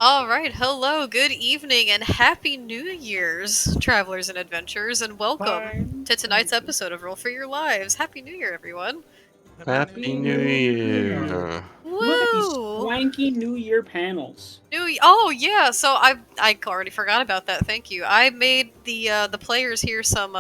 All right, hello, good evening, and happy New Year's, travelers and adventurers, and welcome to tonight's episode of Roll for Your Lives. Happy New Year, everyone! Happy New Year! Look at these Woo! swanky New Year panels. Oh yeah, so I already forgot about that. Thank you. I made the players here some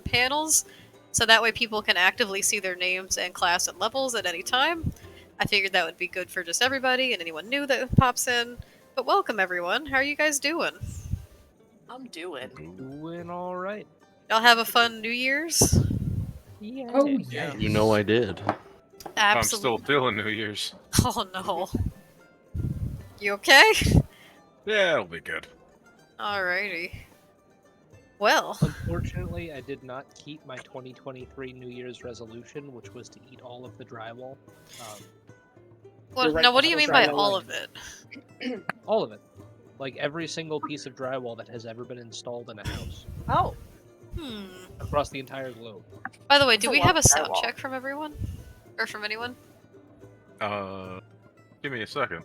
panels, so that way people can actively see their names and class and levels at any time. I figured that would be good for just everybody and anyone new that pops in. But welcome everyone. How are you guys doing? I'm Doing all right. Y'all have a fun New Year's? Yeah. Oh, yeah. You know I did. Absolutely. I'm still feeling New Year's. Oh no. You okay? Yeah, it'll be good. Alrighty. Well. Unfortunately, I did not keep my 2023 New Year's resolution, which was to eat all of the drywall. Now, what do you mean by all of it? All of it. Like every single piece of drywall that has ever been installed in a house. Oh. Across the entire globe. By the way, do That's a we lot have a of sound drywall. check from everyone? Or from anyone? Give me a second.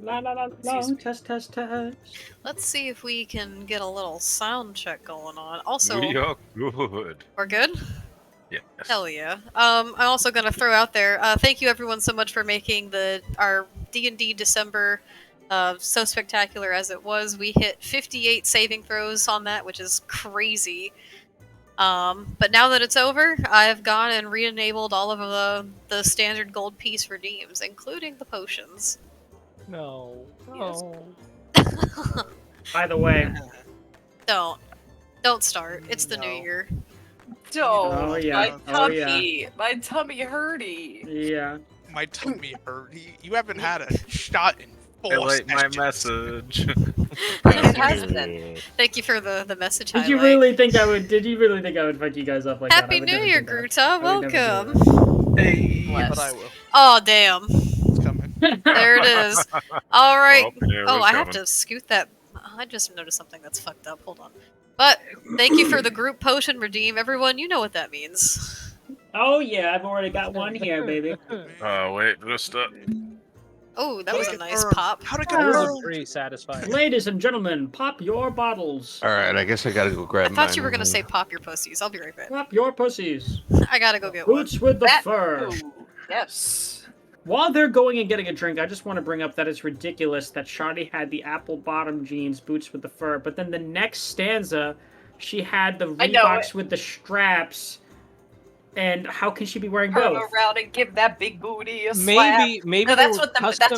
La la la la. Test, test, test. Let's see if we can get a little sound check going on. Also, We are good. we're good? Yes. Hell yeah. I'm also gonna throw out there, thank you everyone so much for making our D&D December so spectacular as it was. We hit 58 saving throws on that, which is crazy. But now that it's over, I've gone and re-enabled all of the standard gold piece redeems, including the potions. No. Yes. No. By the way, Don't start. It's the new No. year. Don't. Oh, yeah. My Oh, tummy. My tummy hurty. yeah. My tummy hurt. You haven't had a shot in 4 Highlight my sessions. message. It has been. Thank you for the message Did highlight. you really think I would? Did you really think I would fuck you guys up like that? I Happy would New never Year, do that. Gruta. I would never do Welcome. Hey. Bless. But I will. Oh, damn. It's coming. There it is. All right. Well, yeah, it Oh, was I have coming. to scoot that. I just noticed something that's fucked up. Hold on. But thank you for the group potion redeem. Everyone, you know what that means. Oh yeah, I've already got one here, baby. Wait, just Oh, that was a nice Burn. pop. How'd it That was go? pretty satisfying. Ladies and gentlemen, pop your bottles. Alright, I guess I gotta go I grab thought you were mine. gonna say pop your pussies. I'll be right back. Pop your pussies. I gotta go get one. Boots with the That fur. too. Yes. While they're going and getting a drink, I just want to bring up that it's ridiculous that Shoddy had the apple bottom jeans, boots with the fur, but then the next stanza, she had the I know Reeboks it. with the straps. And how can she be wearing Turn both? around and give that big booty a slap. Maybe No, they that's were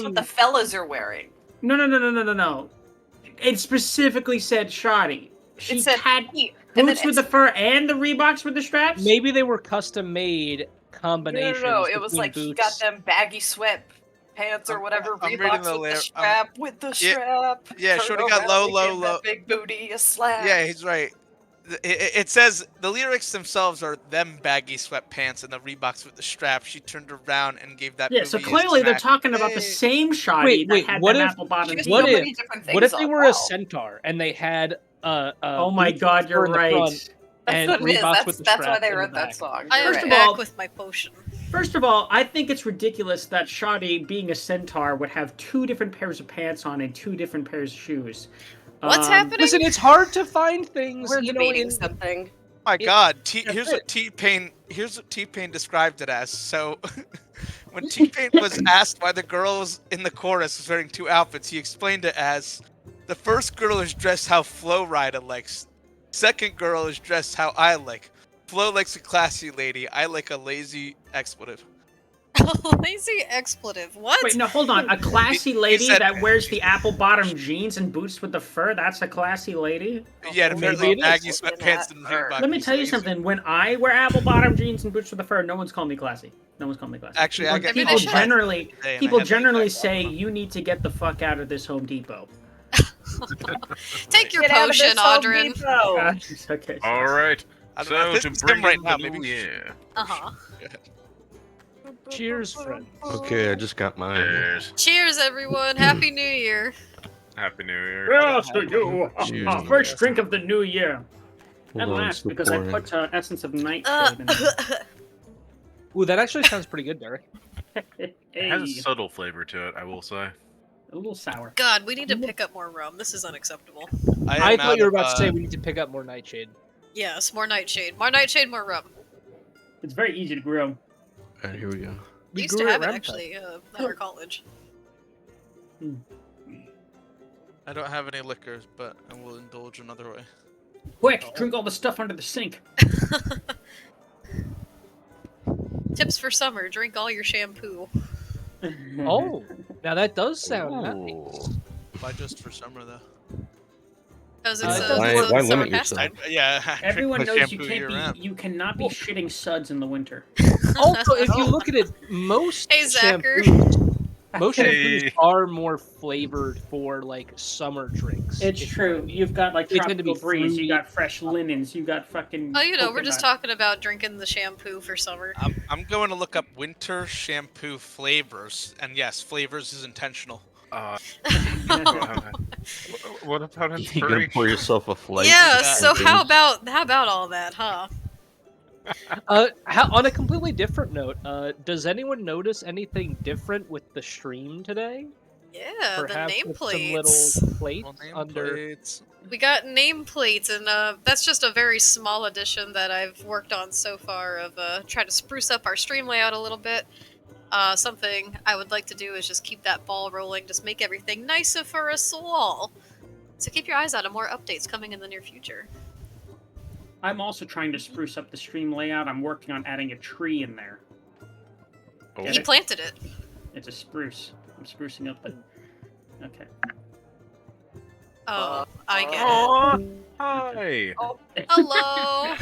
what the fellas are wearing. No. It specifically said Shoddy. She It said had he, and then boots with the fur and the Reeboks with the straps? Maybe they were custom made combinations. No. It was between like boots. he got them baggy sweat pants or whatever. I'm reading Reeboks the with the lyric- strap, with the Yeah, strap. yeah, Turn shorty got around low, and low, give low. That big booty a slap. Yeah, he's right. It says the lyrics themselves are them baggy sweatpants and the Reeboks with the strap. She turned around and gave that. Yeah, so booty a clearly they're smack. talking about the Hey. same Shoddy Wait, that had what them if- apple bottom She was jeans. What so if- many different things What if they on. were Wow. a centaur and they had Oh my boots god, with you're fur in the right. front That's and what it is. Reeboks with the That's why strap they in the wrote that back? song. I You're am First right. of all- back with my potion. First of all, I think it's ridiculous that Shoddy, being a centaur, would have two different pairs of pants on and two different pairs of shoes. What's happening? Listen, it's hard to find things. We're you know, debating in, something. My God, That's here's it. what T-Pain described it as. So, when T-Pain was asked why the girls in the chorus was wearing two outfits, he explained it as, the first girl is dressed how Flo Rida likes. Second girl is dressed how I like. Flo likes a classy lady. I like a lazy expletive. Lazy expletive. What? Wait, no, hold on. A classy lady said- that wears the apple bottom jeans and boots with the fur, that's a classy lady? Yeah, maybe apparently it is. baggy Look at sweatpants that and fur. Reeboks Let me is tell you lazy. something. When I wear apple bottom jeans and boots with the fur, no one's calling me classy. No one's calling me classy. Actually, I get Maybe people they should. generally Today, and I people had to generally back say off. you need to get the fuck out of this Home Depot. Take your Get out of potion, this Home Audrin. Depot. Okay. All right. I don't So know. If to it's bring him right in now, the maybe new we should- year. Uh-huh. Cheers, friend. Okay, I just got mine. Cheers. Cheers, everyone. Happy New Year. Happy New Year. Yes, to you. Cheers. First drink of the new year. Hold And on, last, still because I pouring. put essence of nightshade in it. Ooh, that actually sounds pretty good, Derek. It has a Hey, subtle flavor to it, I will say. a little sour. God, we need to pick up more rum. This is unacceptable. I am thought out you were of, about to say we need to pick up more Nightshade. Yes, more nightshade. More nightshade, more rum. It's very easy to grow. Alright, here we go. We used grew to at have it Remco. actually at our college. I don't have any liquors, but I will indulge another way. Quick, drink all the stuff under the sink. Tips for summer: drink all your shampoo. Oh, now that does sound nice. Ooh. Why just for summer though? Because Yeah, it's why- a why summer limit yourself? pastime. Yeah. I drink Everyone my knows you shampoo can't year-round. be. You cannot be shitting suds in the winter. Also, if you look at it, most Hey, Zacher. most Hey. shampoos are more flavored for like summer drinks. It's if you true. know what I mean. You've got like They tend to be tropical breeze. You fruity. got fresh linens. You got fucking. Oh, you know, we're just coconut. talking about drinking the shampoo for summer. I'm going to look up winter shampoo flavors, and yes, flavors is intentional. What about You gonna inspiration? pour yourself a flight? Yeah. Yeah. So how about all that, huh? On a completely different note, does anyone notice anything different with the stream today? Yeah, Perhaps the with some nameplates. little plates Well, under. nameplates. We got nameplates, and that's just a very small addition that I've worked on so far of trying to spruce up our stream layout a little bit. Something I would like to do is just keep that ball rolling, just make everything nicer for us all. So keep your eyes out on more updates coming in the near future. I'm also trying to spruce up the stream layout. I'm working on adding a tree in there. Oh. Get He it? planted it. It's a spruce. I'm sprucing up the. Okay. Oh, I get it. Aw, hi. Hello.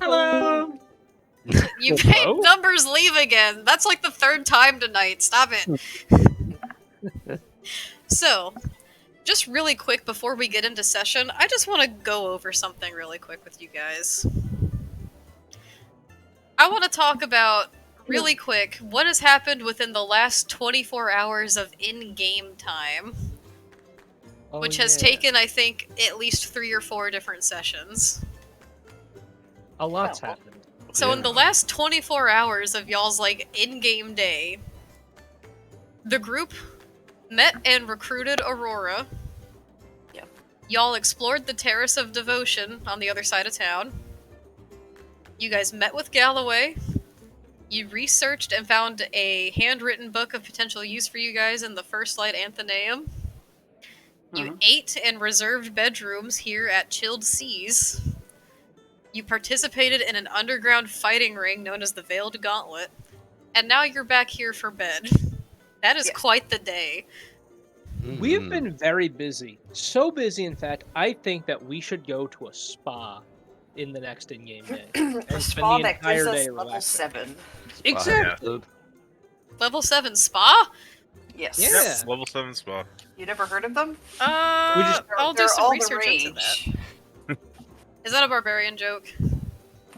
Hello. You Hello? made numbers leave again. That's like the third time tonight. Stop it. So, just really quick before we get into session, I just want to go over something really quick with you guys. I want to talk about, really quick, what has happened within the last 24 hours of in-game time, Oh, which has yeah. taken, I think, at least 3 or 4 different sessions. A lot's happened. So in Yeah. the last 24 hours of y'all's, like, in-game day, the group met and recruited Aurora. Yep. Y'all explored the Terrace of Devotion on the other side of town. You guys met with Galloway. You researched and found a handwritten book of potential use for you guys in the First Light Athenaeum. You Uh-huh. ate in reserved bedrooms here at Chilled Seas. You participated in an underground fighting ring known as the Veiled Gauntlet. And now you're back here for bed. That is Yeah. quite the day. We've Mhm. been very busy. So busy, in fact, I think that we should go to a spa in the next in-game day. The and spend spa the that entire gives us day level relaxing. 7. Exactly. Level 7 spa? Yes. Yeah. Yes, level 7 spa. You never heard of them? I'll do They're some all the research into that. rage. Is that a barbarian joke?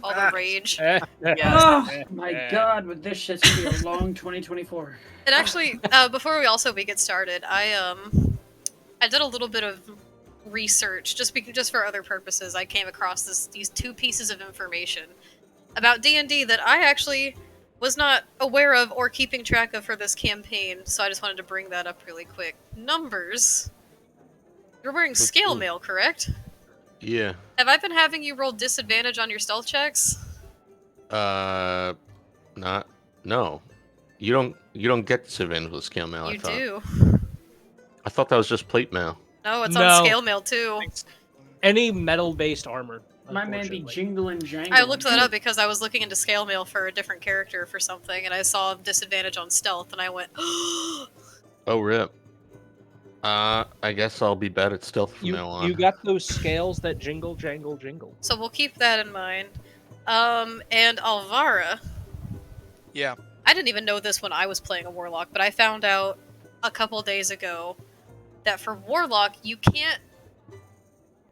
All the rage. Yes. Oh my god, but this is gonna be a long 2024. And actually, before we get started, I did a little bit of research just for other purposes. I came across these 2 pieces of information about D&D that I actually was not aware of or keeping track of for this campaign. So I just wanted to bring that up really quick. Numbers. You're wearing scale mail, correct? Yeah. Have I been having you roll disadvantage on your stealth checks? Not. No. You don't get disadvantage with scale mail. You I thought. do. I thought that was just plate mail. No, it's No. on scale mail too. Any metal-based armor. My man be unfortunately. jingling jangling. I looked that up because I was looking into scale mail for a different character for something, and I saw disadvantage on stealth, and I went, Oh, rip. I guess I'll be bad at stealth from now on. You got those scales that jingle, jangle, jingle. so we'll keep that in mind. And Alvara, Yeah. I didn't even know this when I was playing a warlock, but I found out a couple days ago that for warlock, you can't.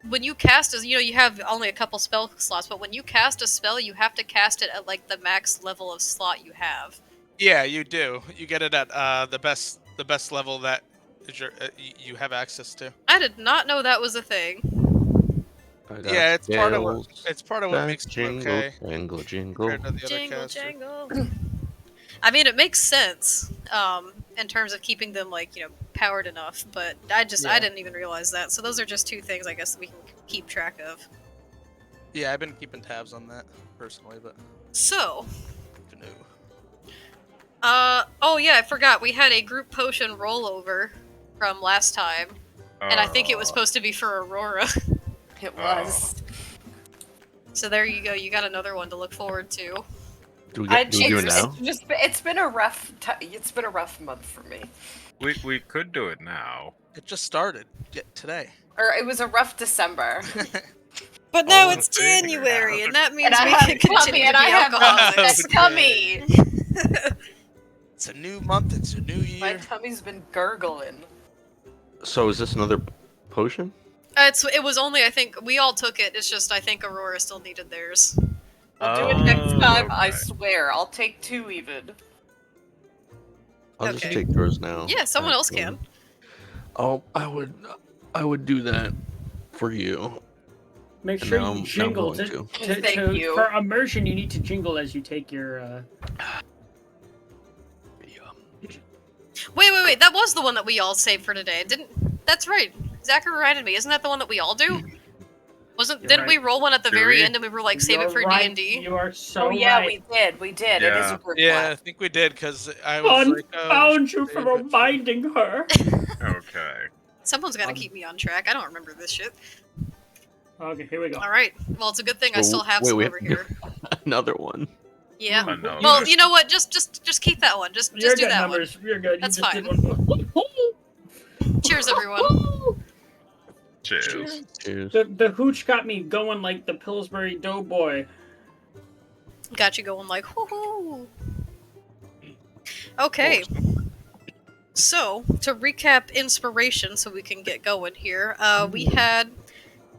When you cast you have only a couple spell slots, but when you cast a spell, you have to cast it at like the max level of slot you have. Yeah, you do. You get it at the best level that is you have access to. I did not know that was a thing. I got Yeah, it's part of what scales it's part of what that makes it jingle, okay jingle, jingle. compared to the other Jingle, caster. jangle. I mean, it makes sense in terms of keeping them powered enough, but I didn't even realize that. So those are just two things I guess that we can keep track of. Yeah, I've been keeping tabs on that personally, but So, no. oh yeah, I forgot we had a group potion rollover from last time, and I think it was supposed to be for Aurora. It was. So there you go. You got another one to look forward to. Do we do it now? It's been a rough. It's been a rough month for me. We could do it now. It just started today. Or it was a rough December. But now Oh, it's okay. January, and that means And I we have can continue to and be I have alcoholics. a tummy. It's a new month. It's a new My year. tummy's been gurgling. So is this another potion? It was only, I think, we all took it. It's just I think Aurora still needed theirs. We'll do it next time. I okay. swear. I'll take 2 even. I'll just Okay. take yours now. Yeah, someone else can. Oh, I would do that for you. Make And sure now you I'm jingle. going to. Thank you. For immersion, you need to jingle as you take your. Wait. That was the one that we all saved for today. That's right. Zachary reminded me. Isn't that the one that we all do? Didn't we roll one at the Do very we? end and we were like, save it for right. D&D? You are so Oh yeah, right. we did. We did. It is Yeah. a group Yeah, I laugh. think we did because I was like, oh, Found you for save it. reminding her. Okay. Someone's got to keep me on track. I don't remember this shit. Okay, here we go. All right. Well, it's a good thing I still have some we over have here. another one. Yeah. Another. Well, you know what? Just keep that one. Just You're do good, that numbers. You're good. That's you just fine. Did one. one. Cheers, everyone. Cheers. Cheers. The hooch got me going like the Pillsbury Doughboy. Got you going like, whoo. Okay. So, to recap inspiration so we can get going here, we had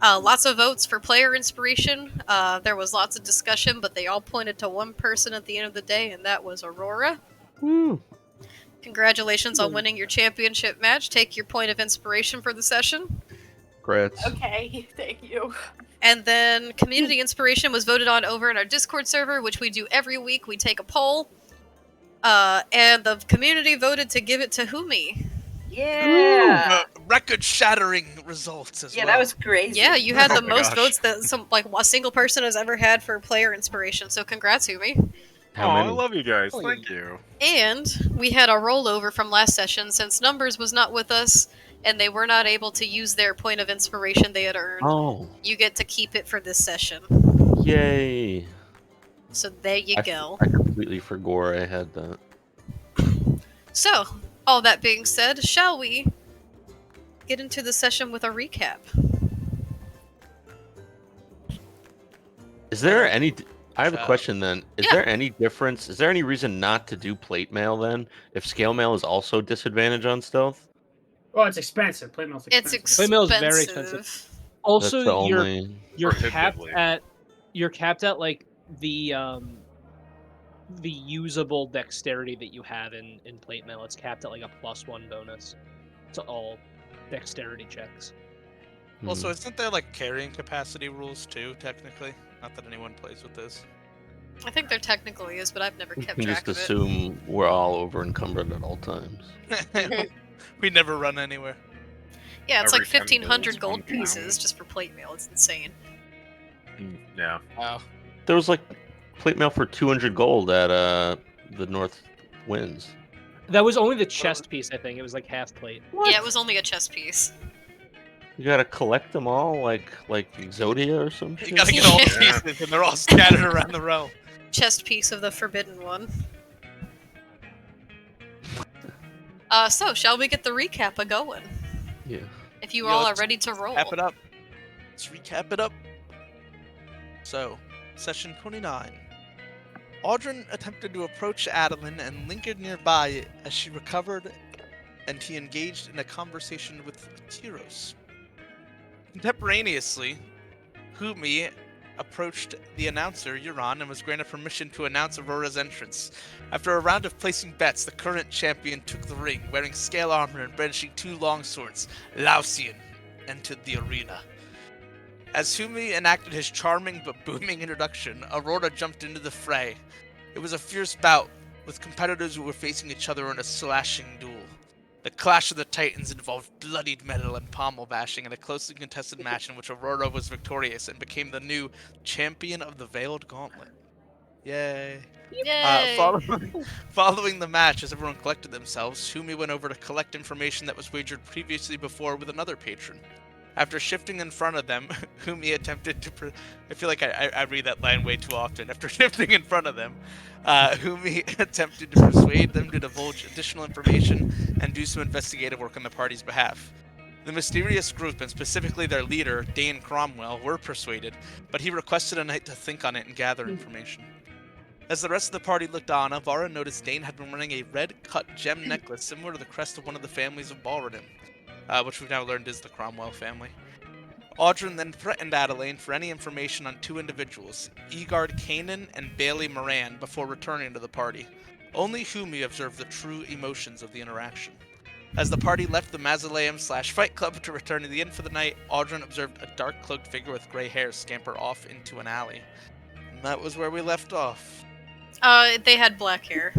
lots of votes for player inspiration. There was lots of discussion, but they all pointed to one person at the end of the day, and that was Aurora. Woo. Congratulations on winning your championship match. Take your point of inspiration for the session. Congrats. Okay, thank you. And then community inspiration was voted on over in our Discord server, which we do every week. We take a poll. And the community voted to give it to Humi. Yeah. Record-shattering results as Yeah, well. that was crazy. Yeah, you had Oh the my most gosh. votes that a single person has ever had for player inspiration. So congrats, Humi. How Aw, many? I love you guys. Oh, Thank you. And we had a rollover from last session since Numbers was not with us and they were not able to use their point of inspiration they had earned. Oh, You get to keep it for this session. yay! So there you go. I completely forgot I had that. So, all that being said, shall we get into the session with a recap? Is there any? I have a Shall- question then. Is Yeah. there any difference? Is there any reason not to do plate mail then? If scale mail is also disadvantage on stealth? Well, it's expensive. Playmail's It's expensive. Plate mail is very expensive. That's Also, the you're only. capped Prohibitively. at like the usable dexterity that you have in plate mail. It's capped at like a +1 bonus to all dexterity checks. Also, isn't there like carrying capacity rules too, technically? Not that anyone plays with this. I think there technically is, but I've never You kept can track just of it. assume we're all over encumbered at all times. We never run anywhere. Yeah, it's Every like 10 1,500 goes gold one pound. pieces just for plate mail. It's insane. Yeah. Wow. There was like plate mail for 200 gold at the North Winds. That was only the chest piece, I think. It was like half plate. Yeah, it was only a chess piece. You gotta collect them all like Exodia or some shit. You gotta get all the Yeah. pieces, and they're all scattered around the realm. Chest piece of the forbidden one. So, shall we get the recap a-going? Yeah. If you Yeah, all are let's ready to roll. Cap it up. Let's recap it up. So, session 29. Audrin attempted to approach Adeline and lingered nearby as she recovered, and he engaged in a conversation with Tyros. Contemporaneously, Humi approached the announcer, Euron, and was granted permission to announce Aurora's entrance. After a round of placing bets, the current champion took the ring, wearing scale armor and brandishing 2 long swords. Laucian entered the arena. As Humi enacted his charming but booming introduction, Aurora jumped into the fray. It was a fierce bout, with competitors who were facing each other in a slashing duel. The Clash of the Titans involved bloodied metal and pommel bashing in a closely contested match in which Aurora was victorious and became the new champion of the Veiled Gauntlet. Yay. Yay! Following the match, as everyone collected themselves, Humi went over to collect information that was wagered previously before with another patron. After shifting in front of them, Humi attempted to... I feel like I read that line way too often. After shifting in front of them, Humi attempted to persuade them to divulge additional information and do some investigative work on the party's behalf. The mysterious group, and specifically their leader, Dane Cromwell, were persuaded, but he requested a night to think on it and gather information. As the rest of the party looked on, Avara noticed Dane had been wearing a red-cut gem necklace similar to the crest of one of the families of Balradin, which we've now learned is the Cromwell family. Audrin then threatened Adelaine for any information on two individuals, Egard Kanan and Bailey Moran, before returning to the party. Only Humi observed the true emotions of the interaction. As the party left the Mausoleum/Fight Club to return to the inn for the night, Audrin observed a dark-cloaked figure with gray hair scamper off into an alley. And that was where we left off. They had black hair.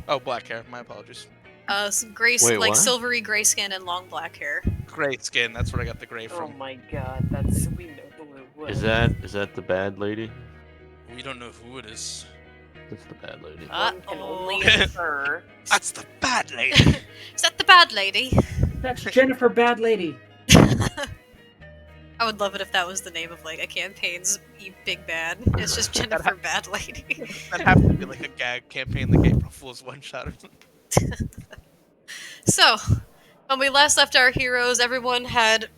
Oh, black hair. My apologies. Some gray, Wait, like what? silvery gray skin and long black hair. Gray skin. That's where I got the gray Oh from. my god, that's we know who it was. Is that the bad lady? We don't know who it is. That's the bad lady. One can Uh-oh. only infer. That's the bad lady. Is that the bad lady? That's Jennifer Bad Lady. I would love it if that was the name of like a campaign's big bad. It's just Jennifer Bad Lady. That'd have to be like a gag campaign like April Fool's one shot or something. So, when we last left our heroes, everyone had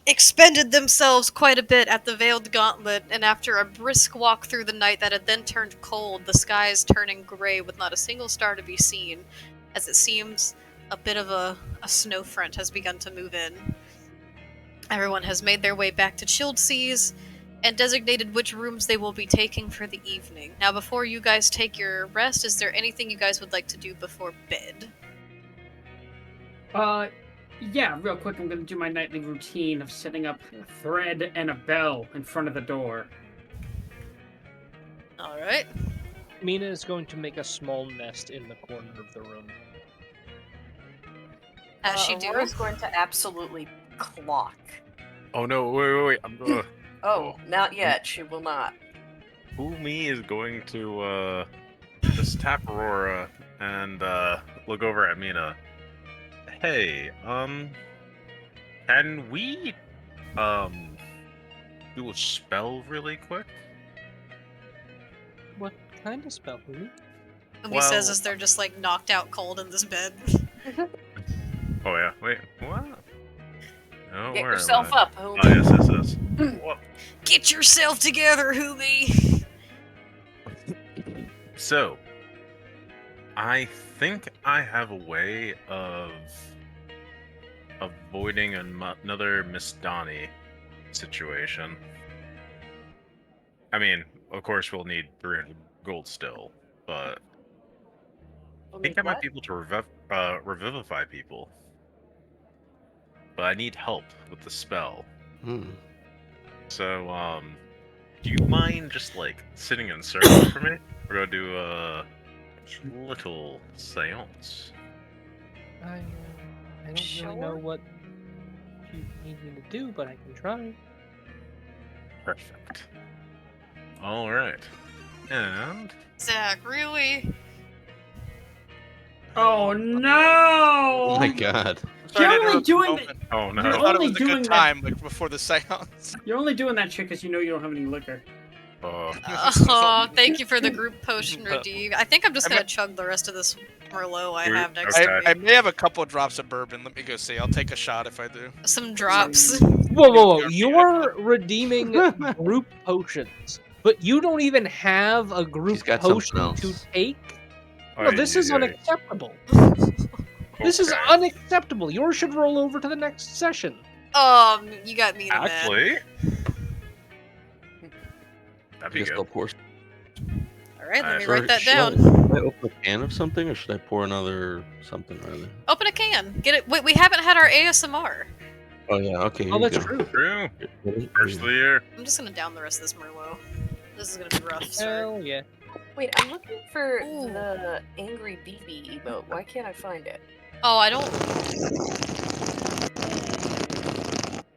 expended themselves quite a bit at the Veiled Gauntlet, and after a brisk walk through the night that had then turned cold, the skies turning gray with not a single star to be seen, as it seems a bit of a snow front has begun to move in. Everyone has made their way back to Chilled Seas and designated which rooms they will be taking for the evening. Now, before you guys take your rest, is there anything you guys would like to do before bed? Yeah, real quick, I'm gonna do my nightly routine of setting up a thread and a bell in front of the door. Alright. Mina is going to make a small nest in the corner of the room. As she do. Aurora's going to absolutely clock. Oh no! Wait! Oh, not yet. She will not. Humi is going to just tap Aurora and look over at Mina. Hey, can we do a spell really quick? What kind of spell? Umi says Well- as they're just like knocked out cold in this bed. Oh yeah. Wait. What? Oh, Get where am yourself I? up, Humi. Oh yes. What? Get yourself together, Humi! So, I think I have a way of avoiding another Miss Donnie situation. I mean, of course, we'll need 300 gold still, but I think I might be able to revivify people. But I need help with the spell. So, do you mind just like sitting in circle for me? We're gonna do a little seance. I don't really know what you need me to do, but I can try. Perfect. All right. And Zach, really? Oh no! Oh my god. You're Sorry to only interrupt the doing moment. oh I no. You're thought it only was a doing good that- time, like before the seance. You're only doing that shit because you know you don't have any liquor. Oh, thank you for the group potion redeem. I think I'm just I gonna meant- chug the rest of this Merlot I You're- have next okay. to I me. may have a couple drops of bourbon. Let me go see. I'll take a shot if I do. Some drops. Whoa! You're redeeming group potions, but you don't even have a group She's got something potion else. to take? No, this is Ay, ay, ay. unacceptable. This is Okay. unacceptable. Yours should roll over to the next session. You got me in that. Actually, that'd I be guess good. I'll pour. Alright, let me Should write that should down. Should I open a can of something, or should I pour another something rather? Open a can. Get it. Wait, we haven't had our ASMR. Oh yeah, okay. Oh, here you that's go. true. True. Ready? First of the year. I'm just gonna down the rest of this Merlot. This is gonna be rough. Sorry. Hell yeah. Wait, I'm looking for Ooh. the angry BB emote. Why can't I find it? Oh, I don't.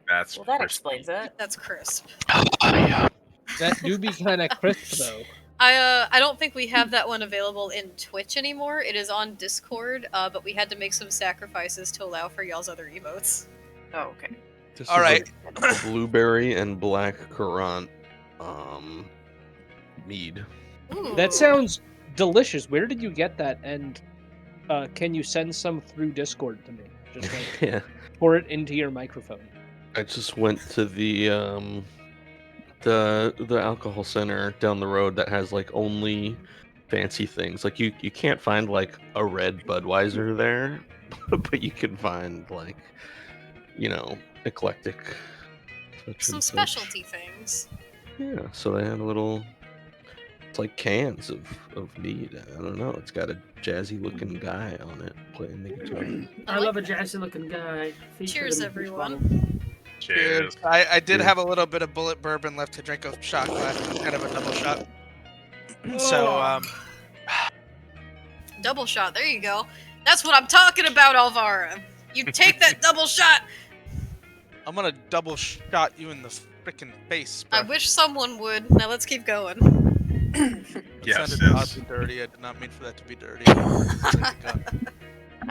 That's Well, that crispy. explains it. That's crisp. That do be kind of crisp though. I don't think we have that one available in Twitch anymore. It is on Discord, but we had to make some sacrifices to allow for y'all's other emotes. Oh, okay. This All is right. a blueberry and black currant mead. Ooh. That sounds delicious. Where did you get that? And can you send some through Discord to me? Just like Yeah, pour it into your microphone. I just went to the alcohol center down the road that has like only fancy things. Like you can't find like a red Budweiser there, but you can find like, you know, eclectic such Some and such. specialty things. Yeah, so they had a little. It's like cans of mead. I don't know. It's got a jazzy looking guy on it playing the guitar. I like love a that. jazzy looking guy. Featured Cheers, in the beach bottle. everyone. Cheers. I did Cheers. have a little bit of bullet bourbon left to drink a shot glass, kind of a double shot. So, Double shot. There you go. That's what I'm talking about, Alvara. You take that double shot. I'm gonna double shot you in the freaking face. I Bro. wish someone would. Now let's keep going. That Yes, sounded yes. oddly dirty. I did not mean for that to be dirty. I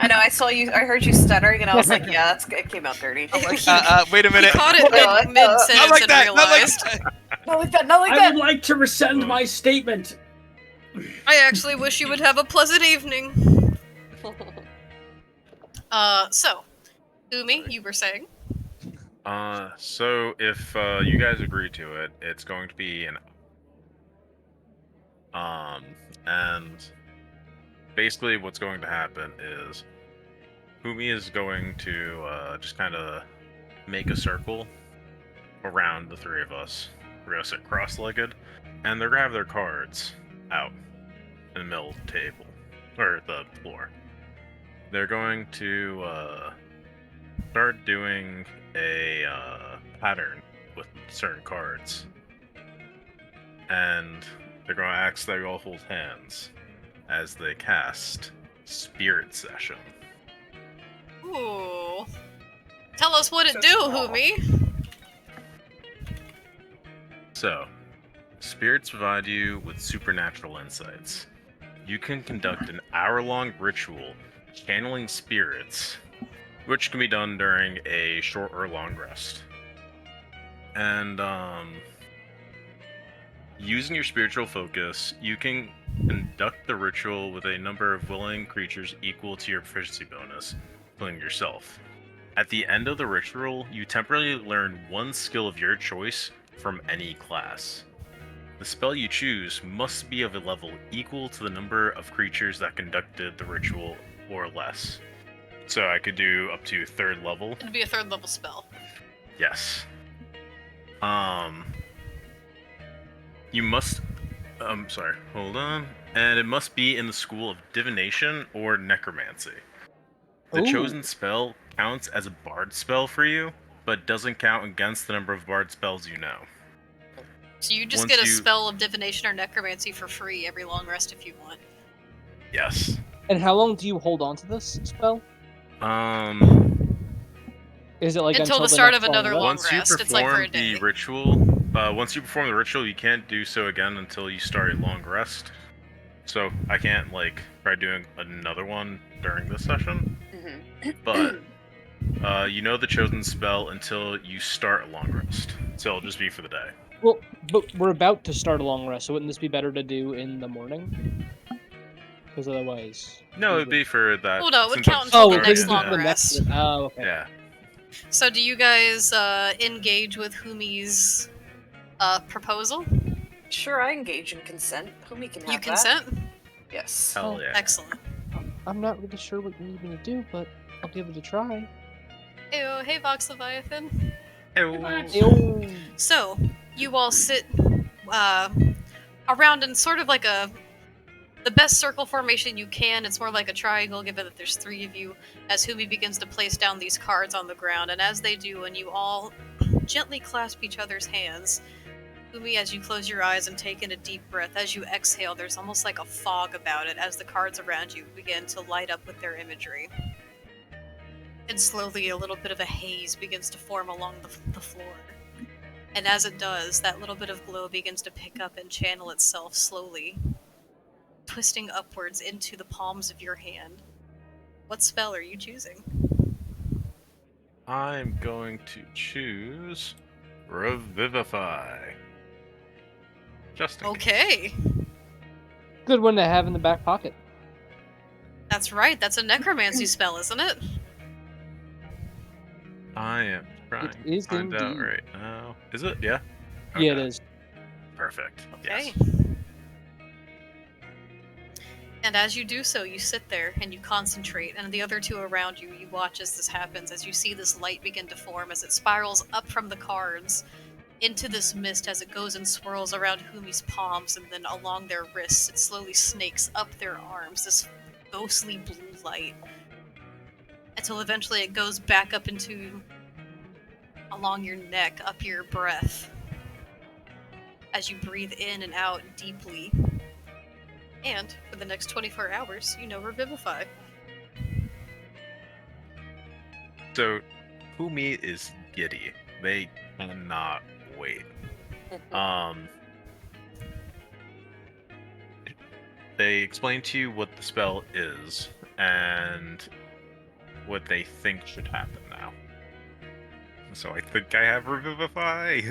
know. I saw you. I heard you stuttering, and I was like, "Yeah, it came out dirty." I'm like, wait a He minute. caught it Not mid sentence Not like and that. Not like realized. that. Not like that. Not like I that. would like to rescind my statement. I actually wish you would have a pleasant evening. So, Umi, you were saying? So if you guys agree to it, it's going to be an and basically what's going to happen is Humi is going to just kind of make a circle around the three of us. We're gonna sit cross-legged, and they're gonna have their cards out in the middle of the table or the floor. They're going to start doing a pattern with certain cards, and they're going to ask that you all hold hands as they cast Spirit Session. Ooh. Tell us what it So do, small. Humi. So, spirits provide you with supernatural insights. You can conduct an hour-long ritual channeling spirits, which can be done during a short or long rest. And using your spiritual focus, you can conduct the ritual with a number of willing creatures equal to your proficiency bonus, including yourself. At the end of the ritual, you temporarily learn one skill of your choice from any class. The spell you choose must be of a level equal to the number of creatures that conducted the ritual or less. So I could do up to 3rd level. It'd be a 3rd level spell. Yes. You must sorry, hold on. And it must be in the school of divination or necromancy. The Ooh. chosen spell counts as a bard spell for you, but doesn't count against the number of bard spells you know. So you just Once get a you- spell of divination or necromancy for free every long rest if you want. Yes. And how long do you hold on to this spell? Is it like Until the start next of another rest? long Once you rest, it's like for a perform day. the ritual, once you perform the ritual, you can't do so again until you start a long rest. So I can't like try doing another one during this session. But you know the chosen spell until you start a long rest. So it'll just be for the day. Well, but we're about to start a long rest, so wouldn't this be better to do in the morning? Because otherwise. No, it'd be for that. Oh, no, it would since count it's until the starting next in long the- rest. Oh, okay. Yeah. So do you guys engage with Humi's proposal? Sure, I engage in consent. Humi can have You that. consent? Yes. Hell yeah. Excellent. I'm not really sure what you need me to do, but I'll give it a try. Hey Vox Leviathan. Ew. So, you all sit around in sort of like the best circle formation you can. It's more like a triangle, given that there's 3 of you, as Humi begins to place down these cards on the ground. And as they do, and you all gently clasp each other's hands, Umi, as you close your eyes and take in a deep breath, as you exhale, there's almost like a fog about it as the cards around you begin to light up with their imagery. And slowly a little bit of a haze begins to form along the floor. And as it does, that little bit of glow begins to pick up and channel itself slowly, twisting upwards into the palms of your hand. What spell are you choosing? I'm going to choose Revivify. Just in case. Okay, Good one to have in the back pocket. that's right. That's a necromancy spell, isn't it? I am trying is to find out indeed. right now. Is it? Yeah? Yeah, it Okay. is. Perfect. Okay. Yes. And as you do so, you sit there and you concentrate, and the other two around you, you watch as this happens, as you see this light begin to form, as it spirals up from the cards into this mist as it goes and swirls around Humi's palms and then along their wrists. It slowly snakes up their arms, this ghostly blue light, until eventually it goes back up into along your neck, up your breath, as you breathe in and out deeply. And for the next 24 hours, you know Revivify. So, Humi is giddy. They cannot wait. They explain to you what the spell is and what they think should happen now. So I think I have Revivify.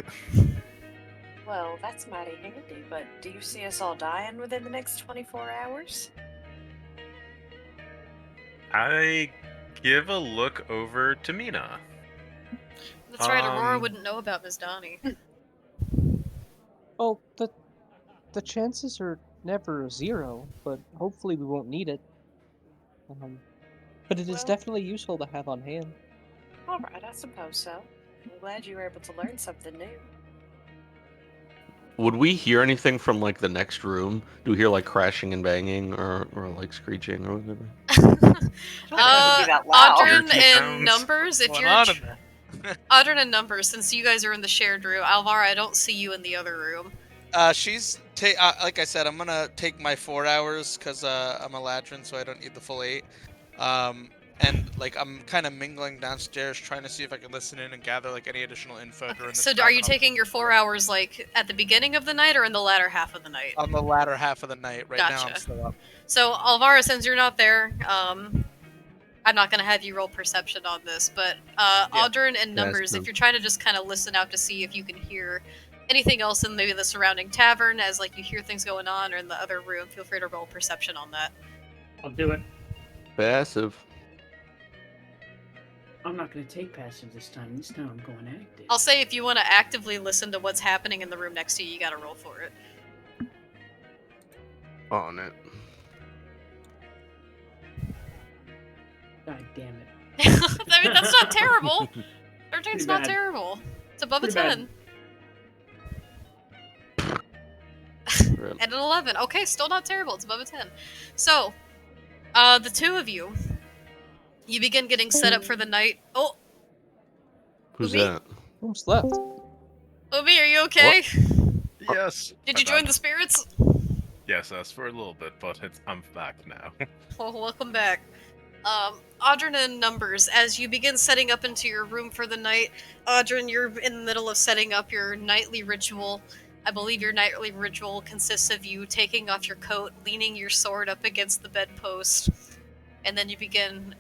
Well, that's mighty handy, but do you see us all dying within the next 24 hours? I give a look over to Mina. That's right, Aurora Um, wouldn't know about Miss Donnie. Oh, the chances are never 0, but hopefully we won't need it. But it is Well- definitely useful to have on hand. All right, I suppose so. I'm glad you were able to learn something new. Would we hear anything from like the next room? Do we hear like crashing and banging or like screeching or whatever? I don't think it would be that loud. Audrin Ear and sounds. Numbers, if What's you're going on in there? Audrin and Numbers, since you guys are in the shared room, Alvara, I don't see you in the other room. She's like I said, I'm gonna take my 4 hours because I'm a Ladrin, so I don't need the full 8. And like I'm kind of mingling downstairs, trying to see if I can listen in and gather like any additional info during this So time, are you and I'll- taking your 4 hours like at the beginning of the night or in the latter half of the night? on the latter half of the night? Right now, I'm Gotcha. still up. So Alvara, since you're not there, I'm not gonna have you roll perception on this, but Audrin and Numbers, true. if you're trying to just kind of listen out to see if you can hear anything else in maybe the surrounding tavern, as like you hear things going on, or in the other room, feel free to roll perception on that. I'll do it. Passive. I'm not going to take passive this time. This time I'm going active. I'll say if you want to actively listen to what's happening in the room next to you, you gotta roll for it. On it. God damn it. I mean, that's not terrible. 13's Pretty not bad. terrible. It's above Pretty a bad. 10. Rip. And an 11. Okay, still not terrible. It's above a 10. So, the two of you, you begin getting set up for the night. Oh, Who's Umi? that? Who's left? Umi, are you okay? Yes. Did you join the spirits? Yes, that's for a little bit, but I'm back now. Well, welcome back. Audrin and Numbers, as you begin setting up into your room for the night, Audrin, you're in the middle of setting up your nightly ritual. I believe your nightly ritual consists of you taking off your coat, leaning your sword up against the bedpost, and then you begin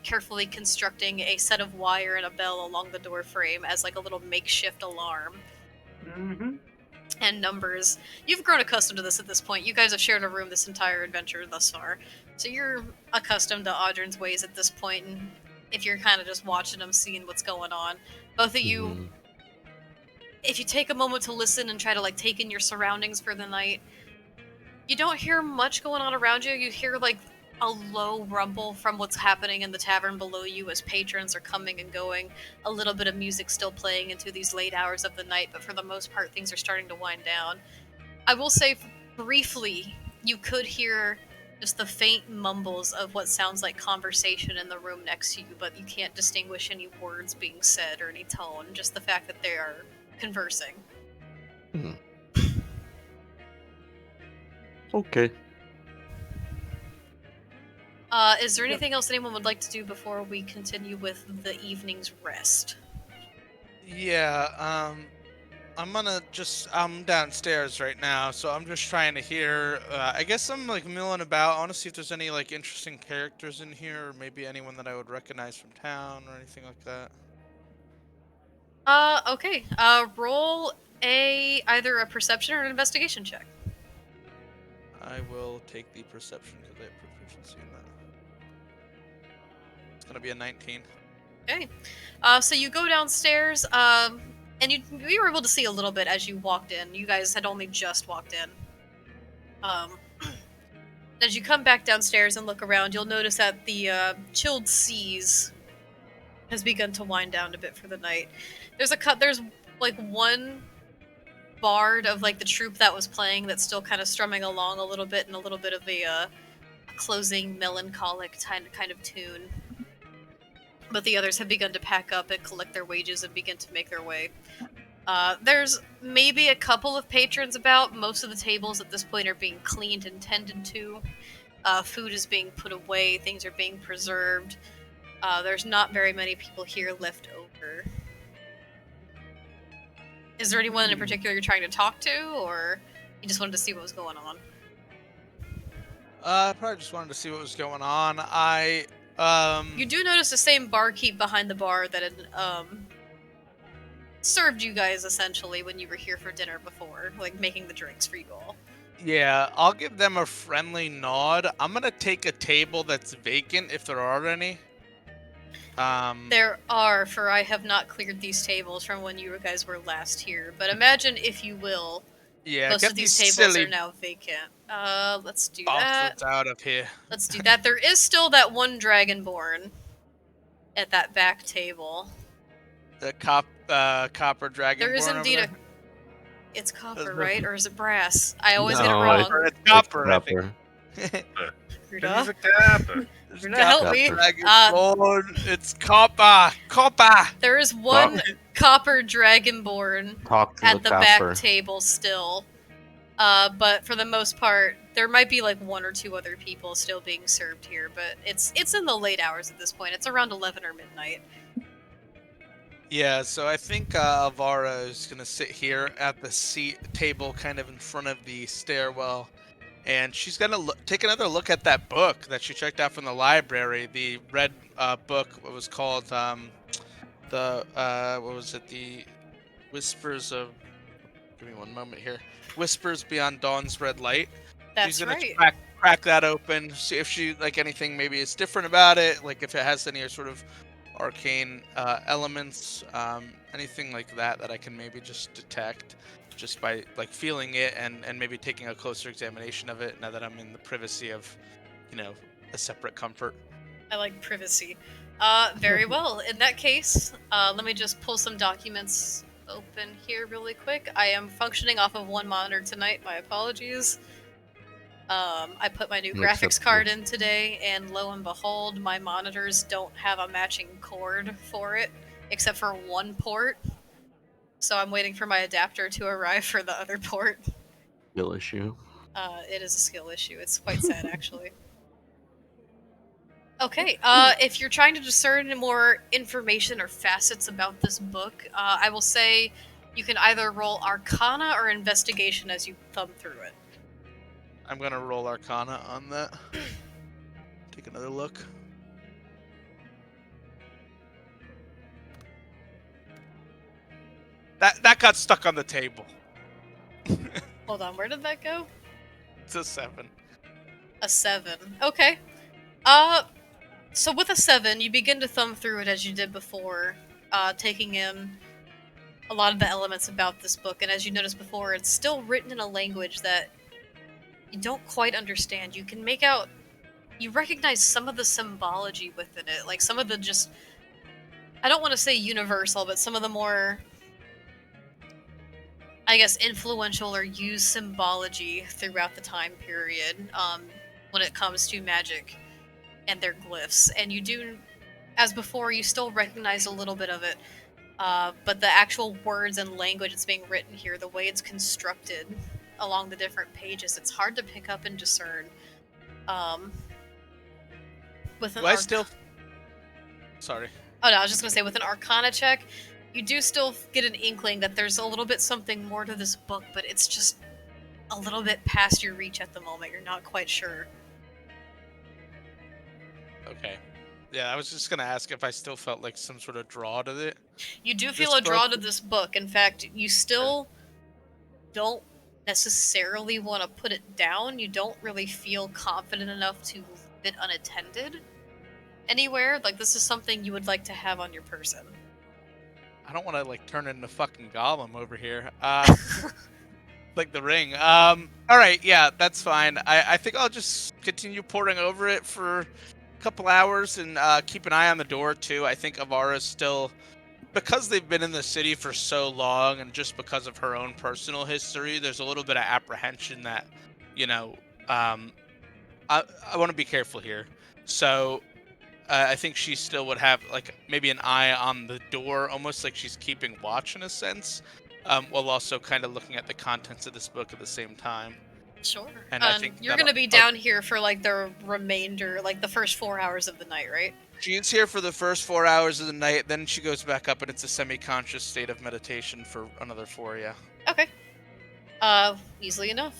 carefully constructing a set of wire and a bell along the door frame as like a little makeshift alarm. Mm-hmm. And Numbers, you've grown accustomed to this at this point. You guys have shared a room this entire adventure thus far, so you're accustomed to Audrin's ways at this point, and if you're kind of just watching them, seeing what's going on, both of you, Mhm. if you take a moment to listen and try to like take in your surroundings for the night, you don't hear much going on around you. You hear like a low rumble from what's happening in the tavern below you as patrons are coming and going. A little bit of music still playing into these late hours of the night, but for the most part, things are starting to wind down. I will say, briefly, you could hear just the faint mumbles of what sounds like conversation in the room next to you, but you can't distinguish any words being said or any tone, just the fact that they are conversing. Hmm. Okay. Is there anything else anyone would like to do before we continue with the evening's rest? Yeah, I'm downstairs right now, so I'm just trying to hear. I guess I'm like milling about. I want to see if there's any like interesting characters in here, or maybe anyone that I would recognize from town or anything like that. Okay. Roll either a perception or an investigation check. I will take the perception because I have proficiency in that. It's gonna be a 19. Okay. So you go downstairs, and you were able to see a little bit as you walked in. You guys had only just walked in. As you come back downstairs and look around, you'll notice that the chilled seas has begun to wind down a bit for the night. There's like one bard of like the troupe that was playing that's still kind of strumming along a little bit in a little bit of a closing melancholic kind of tune. But the others have begun to pack up and collect their wages and begin to make their way. There's maybe a couple of patrons about. Most of the tables at this point are being cleaned and tended to. Food is being put away, things are being preserved. There's not very many people here left over. Is there anyone in particular you're trying to talk to, or you just wanted to see what was going on? I probably just wanted to see what was going on. You do notice the same barkeep behind the bar that had served you guys essentially when you were here for dinner before, like making the drinks for you all. Yeah, I'll give them a friendly nod. I'm gonna take a table that's vacant if there are any. There are, for I have not cleared these tables from when you guys were last here. But imagine, if you will, Yeah, most get of these these tables silly are now vacant. Let's do that. bastards out of here. Let's do that. There is still that one dragonborn at that back table. The copper dragon. There is indeed a. It's copper, right? Or is it brass? I always get it No, wrong. It's copper. I think. Gruda? Copper. Gruda, help me. Dragonborn. It's copper. Copper. There is one copper dragonborn Talk to at the copper. back table still. But for the most part, there might be like one or two other people still being served here, but it's in the late hours at this point. It's around 11 or midnight. Yeah, so I think Avara is gonna sit here at the table, kind of in front of the stairwell, and she's gonna take another look at that book that she checked out from the library. The red book. What was called what was it? The Whispers of. Give me one moment here. Whispers Beyond Dawn's Red Light. That's She's gonna right. crack that open, see if she like anything maybe is different about it, like if it has any sort of arcane elements, anything like that I can maybe just detect just by like feeling it and maybe taking a closer examination of it now that I'm in the privacy of, a separate comfort. I like privacy. Very well. In that case, let me just pull some documents open here really quick. I am functioning off of one monitor tonight. My apologies. I put my new graphics card in today, and lo and behold, my monitors don't have a matching cord for it, except for one port. So I'm waiting for my adapter to arrive for the other port. Skill issue. It is a skill issue. It's quite sad, actually. Okay, if you're trying to discern more information or facets about this book, I will say you can either roll Arcana or Investigation as you thumb through it. I'm gonna roll Arcana on that. Take another look. That got stuck on the table. Hold on, where did that go? It's a 7. A 7. Okay. So with a 7, you begin to thumb through it as you did before, taking in a lot of the elements about this book, and as you noticed before, it's still written in a language that you don't quite understand. You can make out, you recognize some of the symbology within it, like some of the just, I don't want to say universal, but some of the more, I guess, influential or used symbology throughout the time period, when it comes to magic and their glyphs. And you do, as before, you still recognize a little bit of it. but the actual words and language that's being written here, the way it's constructed along the different pages, it's hard to pick up and discern. With an Do I still? Sorry. Oh no, I was just gonna say, with an Arcana check, you do still get an inkling that there's a little bit something more to this book, but it's just a little bit past your reach at the moment. You're not quite sure. Okay. Yeah, I was just gonna ask if I still felt like some sort of draw to it. You do feel This a draw book- to this book. In fact, you still don't necessarily want to put it down. You don't really feel confident enough to leave it unattended anywhere. Like, this is something you would like to have on your person. I don't want to like turn into fucking Gollum over here. Like the ring. All right, yeah, that's fine. I think I'll just continue poring over it for a couple hours and keep an eye on the door too. I think Avara's still, because they've been in the city for so long, and just because of her own personal history, there's a little bit of apprehension that, you know, I want to be careful here. So I think she still would have like maybe an eye on the door, almost like she's keeping watch in a sense, while also kind of looking at the contents of this book at the same time. Sure. And I think you're that'll- gonna be down here for like the remainder, like the first 4 hours of the night, right? She's here for the first 4 hours of the night, then she goes back up and it's a semi-conscious state of meditation for another 4, yeah. Okay. Easily enough.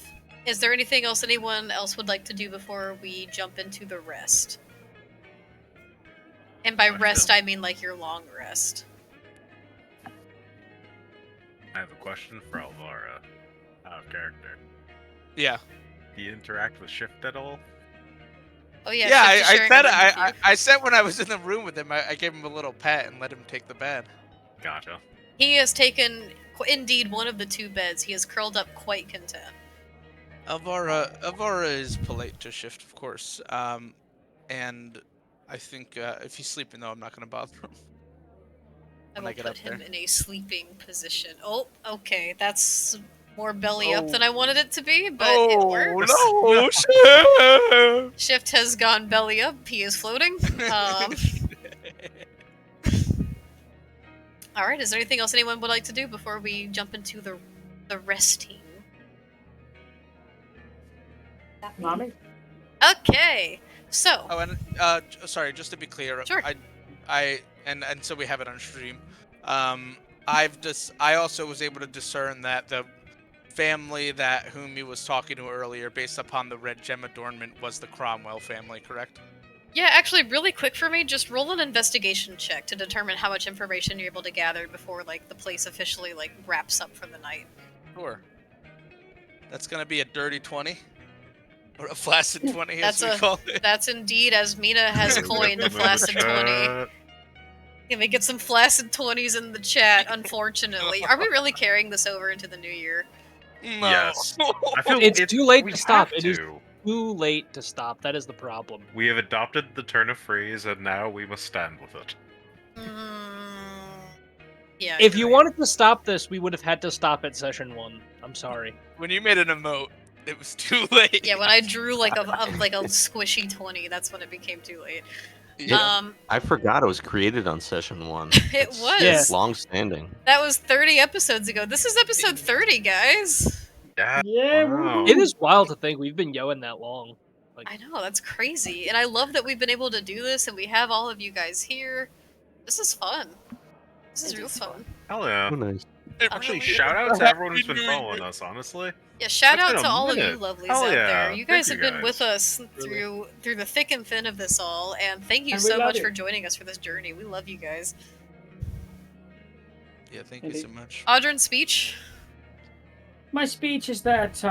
Is there anything else anyone else would like to do before we jump into the rest? And by rest, I mean like your long rest. I have a question for Alvara, out of character. Yeah. Do you interact with Shift at all? Oh yeah. Yeah, Shift is I sharing said a room with you. I said when I was in the room with him, I gave him a little pat and let him take the bed. Gotcha. He has taken, indeed, one of the 2 beds. He is curled up quite content. Alvara is polite to Shift, of course. And I think if he's sleeping though, I'm not gonna bother him. I When will I get put up him there. in a sleeping position. Oh, okay. That's more belly up Oh. than I wanted it to be, but it works. no, Shift! Shift has gone belly up. He is floating. All right. Is there anything else anyone would like to do before we jump into the resting? Mommy? Okay. So, Oh, and sorry, just to be clear, Sure. I and so we have it on stream. I also was able to discern that the family that whom he was talking to earlier, based upon the red gem adornment, was the Cromwell family, correct? yeah, actually, really quick for me, just roll an investigation check to determine how much information you're able to gather before, like, the place officially, like, wraps up for the night. Sure. That's gonna be a dirty 20, or a flaccid 20, That's as we call it. That's indeed, as Mina has coined, a flaccid 20. Can we get some flaccid 20s in the chat, unfortunately. Are we really carrying this over into the new year? No. Yes. I feel It's too late we to stop. have It is to. too late to stop. That is the problem. We have adopted the turn of phrase, and now we must stand with it. Yeah. If you're you right. wanted to stop this, we would have had to stop at session 1. I'm sorry. When you made an emote, it was too late. Yeah, when I drew like a squishy 20, that's when it became too late. Yeah. I forgot it was created on session 1. It was. Yeah. Long standing. That was 30 episodes ago. This is episode 30, guys. Yeah. Yeah, Wow. It is wild to think we've been yoing that long. I know, that's crazy. And I love that we've been able to do this and we have all of you guys here. This is fun. This is real fun. Hell yeah. Oh, nice. It Actually, really shout out is. to everyone who's been Happy New following Year. us, honestly. Yeah, shout It's out been to a all of you minute. lovelies Hell out yeah. there. You Thank guys you have been guys. with us Really. through the thick and thin of this all, and thank you And we so love much you. for joining us for this journey. We love you guys. Yeah, thank you so much. Audrey's speech. My speech is that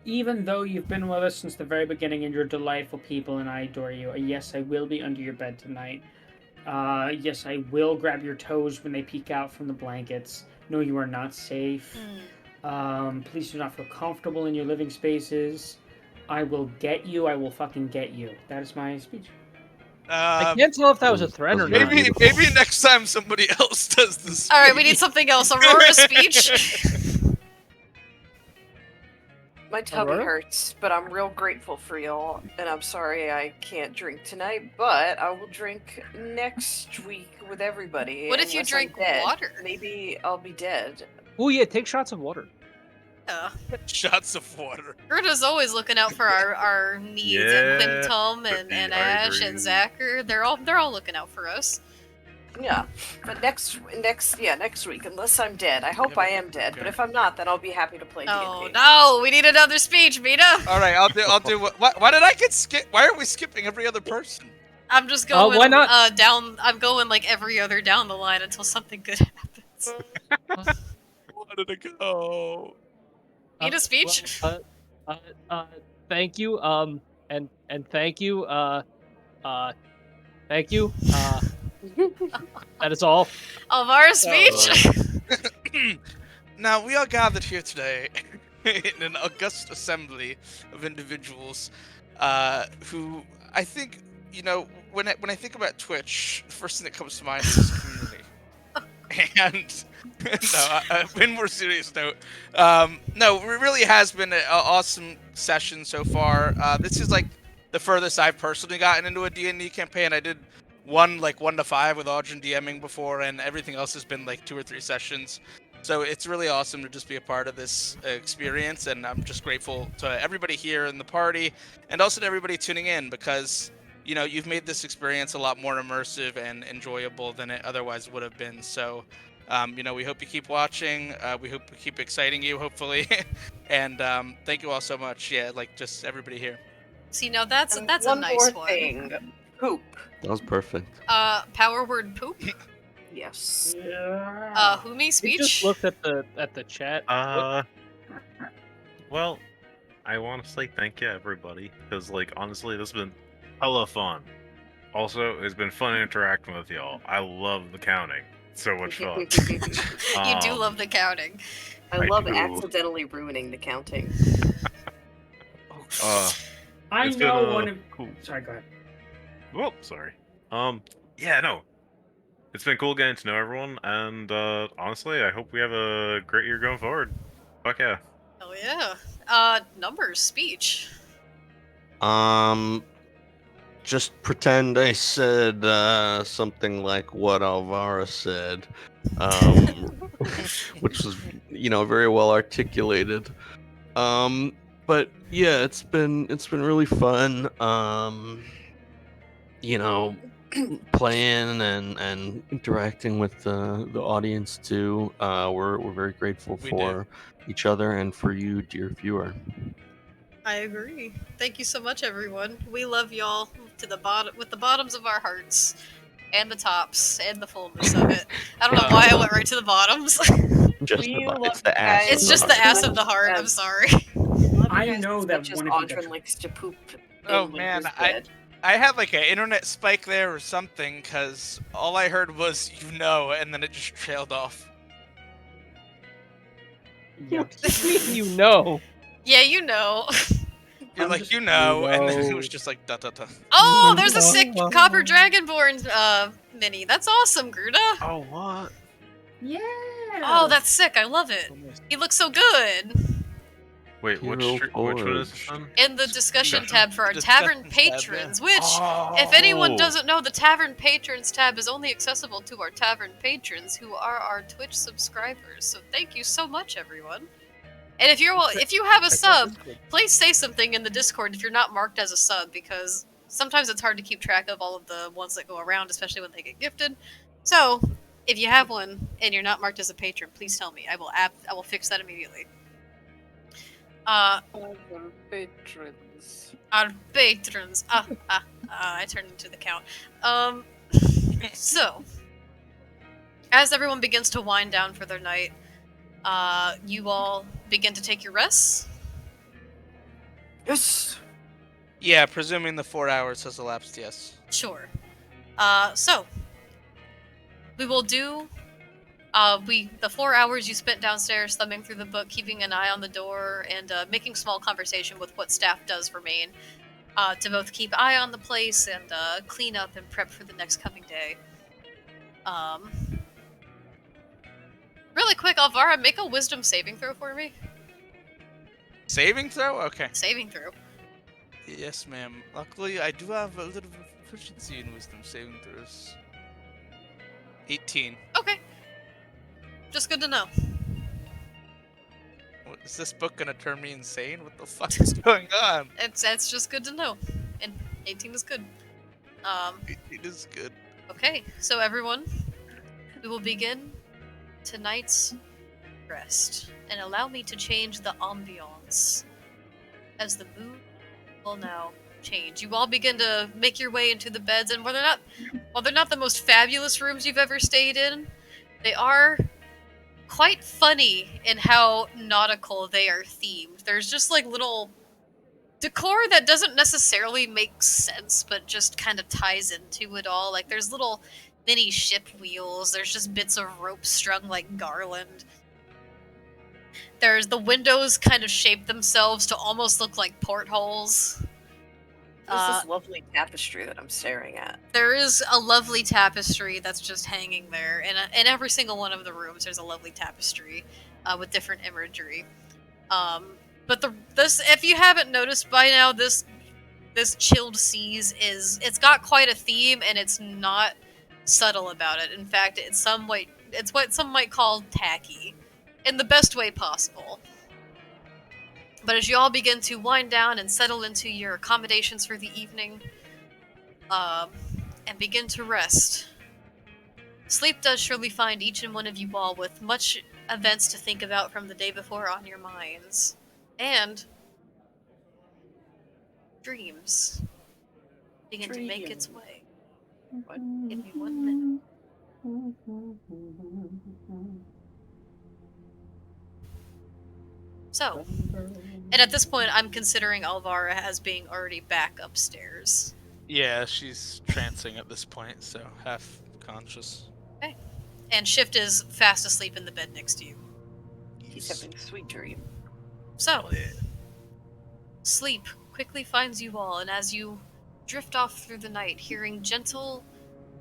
even though you've been with us since the very beginning and you're delightful people and I adore you, yes, I will be under your bed tonight. Yes, I will grab your toes when they peek out from the blankets. No, you are not safe. Please do not feel comfortable in your living spaces. I will get you. I will fucking get you. That is my speech. I can't tell if that was a threat or Those are not. Maybe beautiful. next time somebody else does this. All right, we need something else. Aurora's speech. My tummy Aurora? hurts, but I'm real grateful for y'all, and I'm sorry I can't drink tonight, but I will drink next week with everybody. What if you unless I'm drink dead. water? Maybe I'll be dead. Oh yeah, take shots of water. Yeah. Shots of water. Gerda's always looking out for our needs, Yeah, and Quintum and I Ash and agree. Zacher. They're all looking out for us. Yeah, but next week, unless I'm dead. I hope Yeah, but- I am dead, but okay. if I'm not, then I'll be happy to play Oh D&D. no, we need another speech, Mina. All right, I'll do. Why did I get skipped? Why are we skipping every other person? I'm just going why not? down. I'm going like every other down the line until something good happens. Why did it go? Need a speech? Thank you. And thank you. Thank you. That is all. Alvara's speech. Now we are gathered here today in an august assembly of individuals who I think, when I think about Twitch, the first thing that comes to mind is community. And in more serious note, no, it really has been an awesome session so far. This is like the furthest I've personally gotten into a D&D campaign. I did one 1 to 5 with Audrey DMing before, and everything else has been like 2 or 3 sessions. So it's really awesome to just be a part of this experience, and I'm just grateful to everybody here in the party, and also to everybody tuning in, because you've made this experience a lot more immersive and enjoyable than it otherwise would have been. So, we hope you keep watching. We hope we keep exciting you, hopefully. And thank you all so much. Yeah, just everybody here. See, now that's And a one nice more one. thing. Poop. That was perfect. Power word poop. Yes. Yeah. Who me We speech? just looked at the chat. Well, I want to say thank you, everybody, because, honestly, this has been hella fun. Also, it's been fun interacting with y'all. I love the counting. So much fun. You do love the counting. I I love do. accidentally ruining the counting. I It's know been, one of. cool. Sorry, go ahead. Oh, sorry. Yeah, no. It's been cool getting to know everyone, and honestly, I hope we have a great year going forward. Fuck yeah. Oh yeah. Numbers speech. Just pretend I said something like what Alvara said, which was, very well articulated. But yeah, it's been really fun. Playing and interacting with the audience too. We're very grateful We for each other and for you, dear viewer. I agree. Thank you so much, everyone. We love y'all to the bottom, with the bottoms of our hearts, and the tops, and the fullness of it. I don't know why I went right to the bottoms. Just We it's love the you ass. guys. of It's the just the heart. ass of the heart. I'm sorry. Love you I guys know as that much as one of you Audrey got- likes to poop. Oh, in man, Winter's bed. I had an internet spike there or something, because all I heard was and then it just trailed off. Yeah. You know. Yeah, you know. You're I'm like, just- and then it No. was just like da da da. Oh, there's a sick Copper Dragonborn mini. That's awesome, Gruda. Oh, what? Yeah. Oh, that's sick. I love it. He looks so good. Wait, which Hero one is this Forge. one? In the discussion Discussion- tab for our discussion tavern tab, patrons, yeah. which, if anyone Oh. doesn't know, the tavern patrons tab is only accessible to our tavern patrons who are our Twitch subscribers. So thank you so much, everyone. And if you have a sub, please say something in the Discord if you're not marked as a sub, because sometimes it's hard to keep track of all of the ones that go around, especially when they get gifted. So, if you have one and you're not marked as a patron, please tell me. I will fix that immediately. Our patrons. Our patrons. I turned into the count. So, as everyone begins to wind down for their night, you all begin to take your rests. Yes. Yeah, presuming the 4 hours has elapsed, yes. Sure. So we will do the 4 hours you spent downstairs thumbing through the book, keeping an eye on the door, and making small conversation with what staff does remain, to both keep eye on the place and clean up and prep for the next coming day. Really quick, Alvara, make a wisdom saving throw for me. Saving throw? Okay. Saving throw. Yes, ma'am. Luckily, I do have a little bit of proficiency in wisdom saving throws. 18. Okay. Just good to know. What, is this book gonna turn me insane? What the fuck is going on? That's just good to know. And 18 is good. 18 is good. Okay, so everyone, we will begin tonight's rest. And allow me to change the ambiance as the mood will now change. You all begin to make your way into the beds, and while they're not the most fabulous rooms you've ever stayed in, they are quite funny in how nautical they are themed. There's just like little decor that doesn't necessarily make sense, but just kind of ties into it all. Like there's little mini ship wheels, there's just bits of rope strung like garland. There's the windows kind of shape themselves to almost look like portholes. There's this lovely tapestry that I'm staring at. There is a lovely tapestry that's just hanging there, and in every single one of the rooms, there's a lovely tapestry with different imagery. But this, if you haven't noticed by now, this chilled seas it's got quite a theme, and it's not subtle about it. In fact, it's what some might call tacky, in the best way possible. But as you all begin to wind down and settle into your accommodations for the evening, and begin to rest, sleep does surely find each and one of you all with much events to think about from the day before on your minds. And dreams begin to make its way. What? Give me 1 minute. So, and at this point, I'm considering Alvara as being already back upstairs. Yeah, she's trancing at this point, so half conscious. Okay. And Shift is fast asleep in the bed next to you. He's having a sweet dream. So, sleep quickly finds you all, and as you drift off through the night, hearing gentle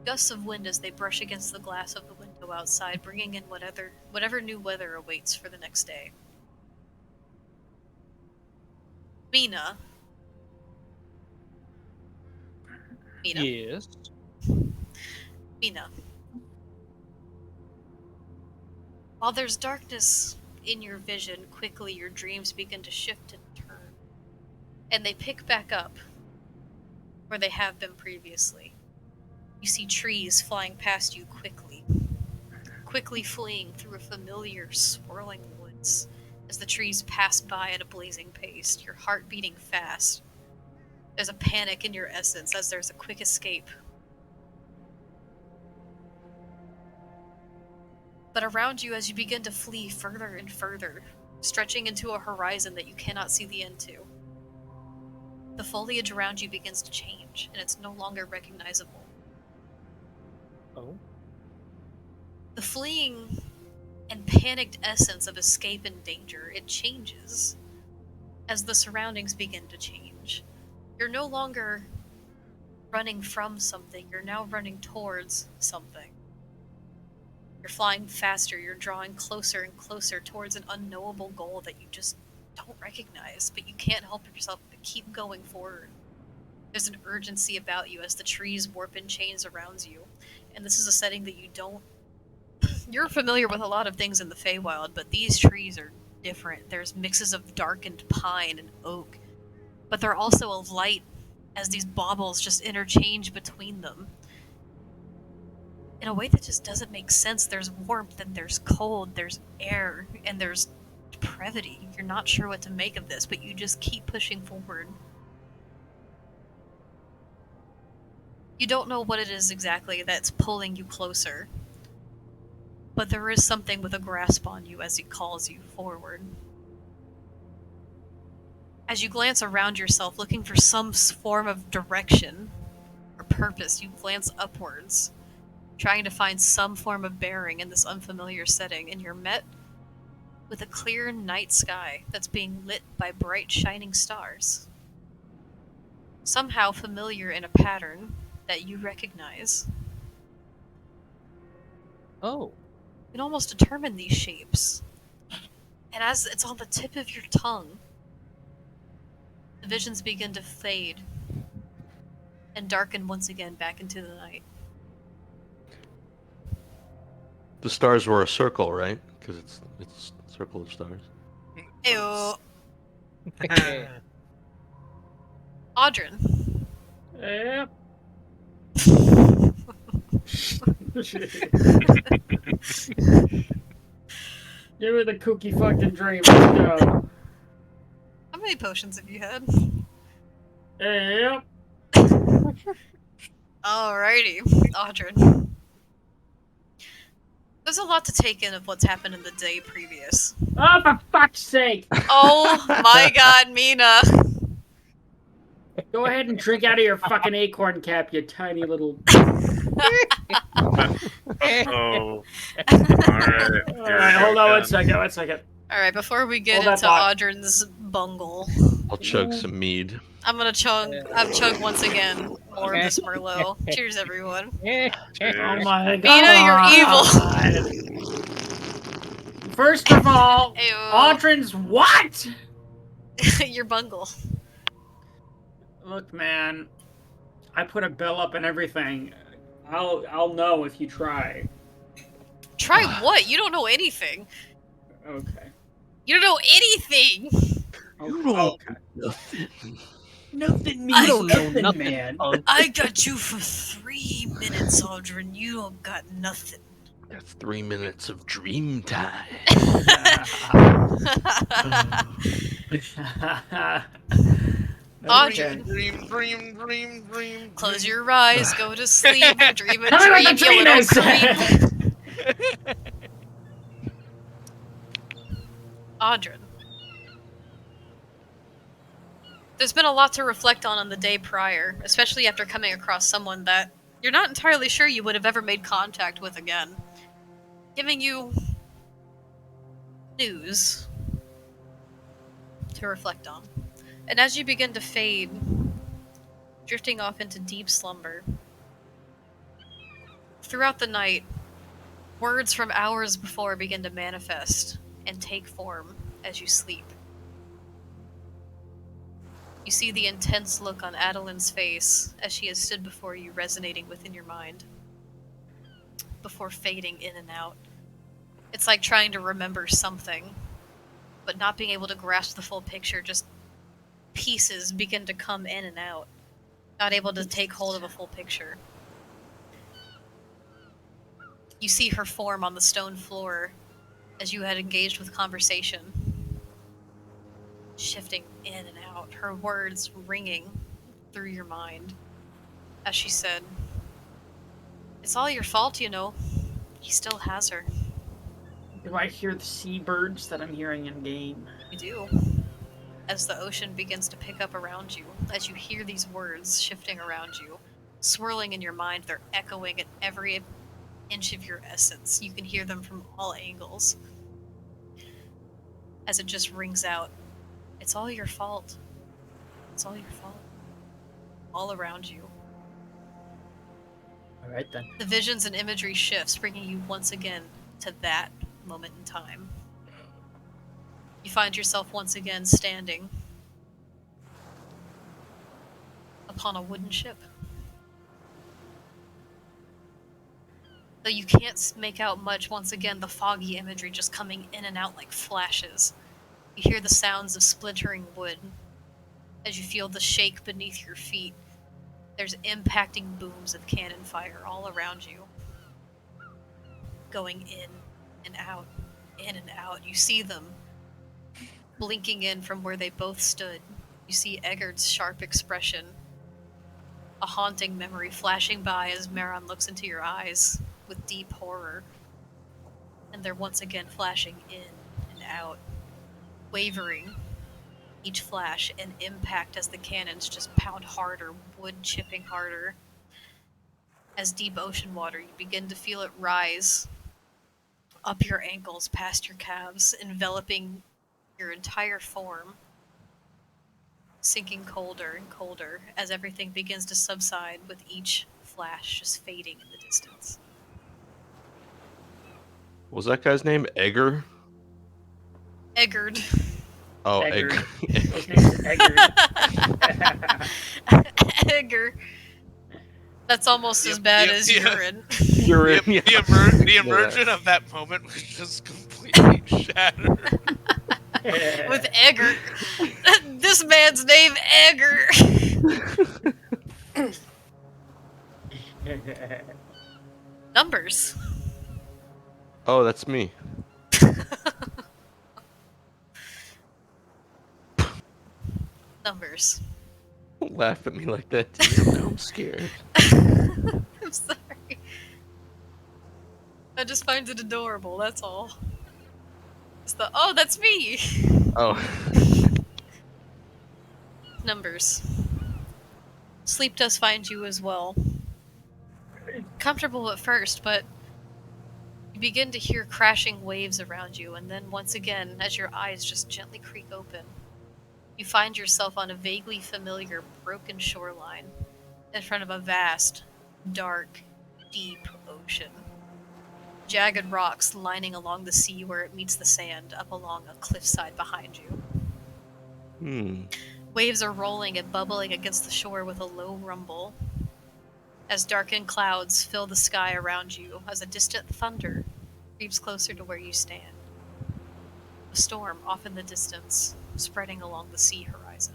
gusts of wind as they brush against the glass of the window outside, bringing in whatever new weather awaits for the next day. Mina. Yes. Mina. While there's darkness in your vision, quickly your dreams begin to shift and turn. And they pick back up where they have been previously. You see trees flying past you quickly fleeing through a familiar, swirling woods as the trees pass by at a blazing pace, your heart beating fast. There's a panic in your essence as there's a quick escape. But around you, as you begin to flee further and further, stretching into a horizon that you cannot see the end to, the foliage around you begins to change, and it's no longer recognizable. Oh? The fleeing and panicked essence of escape and danger, it changes as the surroundings begin to change. You're no longer running from something, you're now running towards something. You're flying faster, you're drawing closer and closer towards an unknowable goal that you just don't recognize, but you can't help yourself but keep going forward. There's an urgency about you as the trees warp in chains around you, and this is a setting that you don't... You're familiar with a lot of things in the Feywild, but these trees are different. There's mixes of darkened pine and oak, but they're also a light as these baubles just interchange between them. In a way that just doesn't make sense. There's warmth and there's cold, there's air, and there's depravity. You're not sure what to make of this, but you just keep pushing forward. You don't know what it is exactly that's pulling you closer, but there is something with a grasp on you as it calls you forward. As you glance around yourself, looking for some form of direction or purpose, you glance upwards, trying to find some form of bearing in this unfamiliar setting, and you're met with a clear night sky that's being lit by bright shining stars. Somehow familiar in a pattern that you recognize. Oh. You can almost determine these shapes. And as it's on the tip of your tongue, The visions begin to fade and darken once again back into the night. The stars were a circle, right? Because it's a circle of stars. Ew. Audrin. Yep. Give me the kooky fucking dream. Let's go. How many potions have you had? Yep. Alrighty, Audrin. There's a lot to take in of what's happened in the day previous. Oh, for fuck's sake! Oh my god, Mina! Go ahead and drink out of your fucking acorn cap, you tiny little. Oh. Alright. Alright, hold on 1 second, 1 second. Alright, before we get Hold that into thought. Audrin's bungle, I'll chug some mead. I'm gonna chug once again more of this Merlot. Cheers, everyone. Oh my god. Mina, you're evil! First of all, Ew. Audrin's what? Your bungle. Look, man, I put a bell up and everything. I'll know if you try. Try what? You don't know anything. Okay. You don't know anything! Okay. Nothing means I don't know nothing, nothing. man. I got you for 3 minutes, Audrin. You don't got nothing. That's 3 minutes of dream time. Audrin. Dream. Close your eyes, go to sleep, dream a Tell me what the dream, you dream little is. creep. Audrin. There's been a lot to reflect on the day prior, especially after coming across someone that you're not entirely sure you would have ever made contact with again. Giving you news to reflect on. And as you begin to fade, drifting off into deep slumber, throughout the night, words from hours before begin to manifest and take form as you sleep. You see the intense look on Adeline's face as she has stood before you, resonating within your mind, before fading in and out. It's like trying to remember something, but not being able to grasp the full picture, just pieces begin to come in and out, not able to take hold of a full picture. You see her form on the stone floor as you had engaged with conversation, shifting in and out, her words ringing through your mind as she said, "It's all your fault, you know. He still has her." Do I hear the seabirds that I'm hearing in game? You do. As the ocean begins to pick up around you, as you hear these words shifting around you, swirling in your mind, they're echoing at every inch of your essence. You can hear them from all angles. As it just rings out, "It's all your fault. It's all your fault." All around you. Alright then. The visions and imagery shifts, bringing you once again to that moment in time. You find yourself once again standing upon a wooden ship. Though you can't make out much, once again the foggy imagery just coming in and out like flashes. You hear the sounds of splintering wood as you feel the shake beneath your feet. There's impacting booms of cannon fire all around you, going in and out, in and out. You see them blinking in from where they both stood. You see Eggard's sharp expression, a haunting memory flashing by as Maron looks into your eyes with deep horror. And they're once again flashing in and out, wavering, each flash an impact as the cannons just pound harder, wood chipping harder. As deep ocean water, you begin to feel it rise up your ankles, past your calves, enveloping your entire form, sinking colder and colder as everything begins to subside with each flash just fading in the distance. Was that guy's name Egger? Eggard. Oh, Eggard. Egg. His name's Edgar. Egger. That's almost as bad as urine. Urine. The immersion of that moment was just completely shattered. With Egger. This man's name Egger. Numbers. Oh, that's me. Numbers. Don't laugh at me like that, DM. Now I'm scared. I'm sorry. I just find it adorable, that's all. It's the, oh, that's me! Oh. Numbers. Sleep does find you as well. Comfortable at first, but you begin to hear crashing waves around you, and then once again, as your eyes just gently creak open, you find yourself on a vaguely familiar broken shoreline in front of a vast, dark, deep ocean. Jagged rocks lining along the sea where it meets the sand up along a cliffside behind you. Waves are rolling and bubbling against the shore with a low rumble as darkened clouds fill the sky around you as a distant thunder creeps closer to where you stand. A storm off in the distance, spreading along the sea horizon.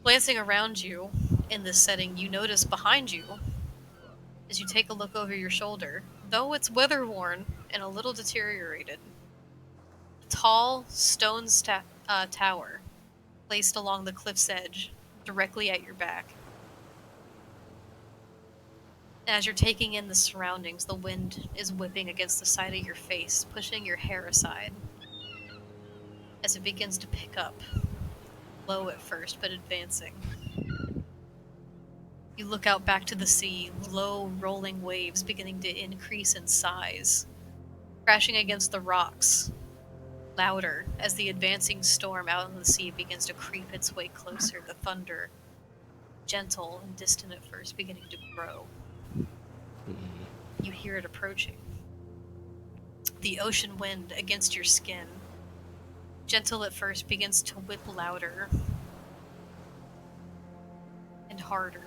Glancing around you in this setting, you notice behind you, as you take a look over your shoulder, though it's weather-worn and a little deteriorated, a tall stone tower placed along the cliff's edge, directly at your back. As you're taking in the surroundings, the wind is whipping against the side of your face, pushing your hair aside as it begins to pick up, low at first, but advancing. You look out back to the sea, low, rolling waves beginning to increase in size, crashing against the rocks, louder as the advancing storm out in the sea begins to creep its way closer, the thunder, gentle and distant at first, beginning to grow. You hear it approaching. The ocean wind against your skin, gentle at first, begins to whip louder and harder.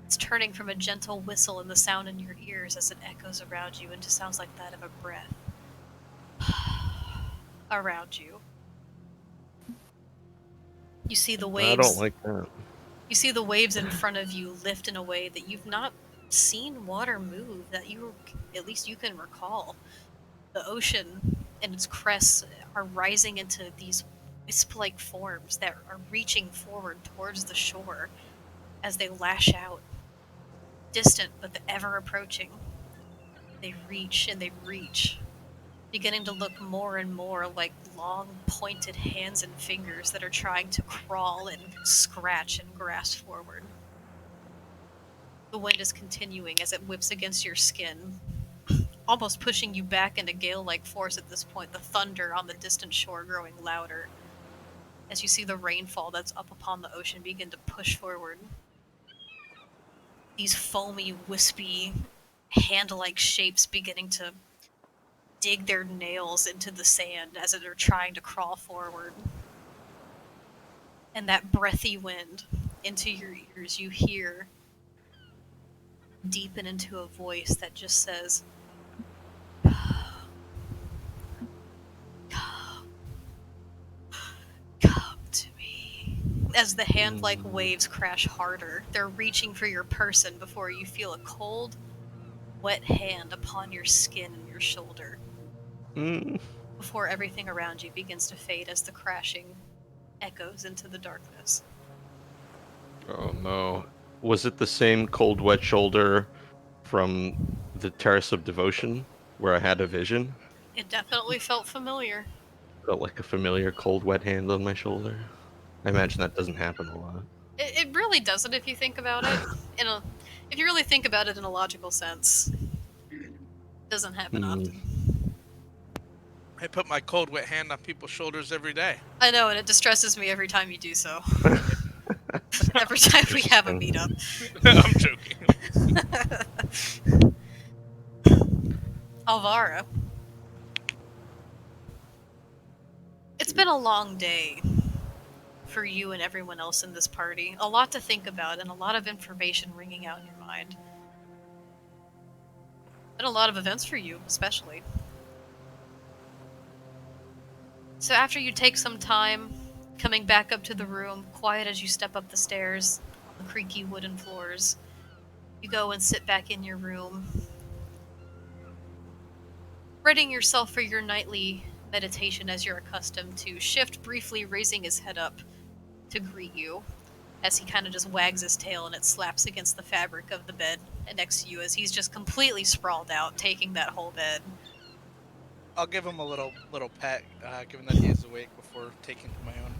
It's turning from a gentle whistle in the sound in your ears as it echoes around you into sounds like that of a breath around you. You see the waves. I don't like that. You see the waves in front of you lift in a way that you've not seen water move, that at least you can recall. The ocean and its crests are rising into these wisp-like forms that are reaching forward towards the shore as they lash out. Distant, but ever approaching. They reach and they reach, beginning to look more and more like long, pointed hands and fingers that are trying to crawl and scratch and grasp forward. The wind is continuing as it whips against your skin, almost pushing you back into gale-like force at this point, the thunder on the distant shore growing louder as you see the rainfall that's up upon the ocean begin to push forward. These foamy, wispy, hand-like shapes beginning to dig their nails into the sand as they're trying to crawl forward. And that breathy wind into your ears, you hear deepen into a voice that just says, Come to me. As the hand-like waves crash harder, they're reaching for your person before you feel a cold, wet hand upon your skin and your shoulder. Before everything around you begins to fade as the crashing echoes into the darkness. Oh no. Was it the same cold, wet shoulder from the Terrace of Devotion where I had a vision? It definitely felt familiar. Felt like a familiar cold, wet hand on my shoulder. I imagine that doesn't happen a lot. It really doesn't if you think about it. If you really think about it in a logical sense. It doesn't happen often. I put my cold, wet hand on people's shoulders every day. I know, and it distresses me every time you do so. Every time we have a meetup. I'm joking. Alvaro. been a long day for you and everyone else in this party. A lot to think about and a lot of information ringing out in your mind. And a lot of events for you, especially. So after you take some time coming back up to the room, quiet as you step up the stairs on the creaky wooden floors, you go and sit back in your room, readying yourself for your nightly meditation as you're accustomed to. Shift briefly raising his head up to greet you as he kind of just wags his tail and it slaps against the fabric of the bed next to you as he's just completely sprawled out, taking that whole bed. I'll give him a little pet, given that he is awake before taking my own.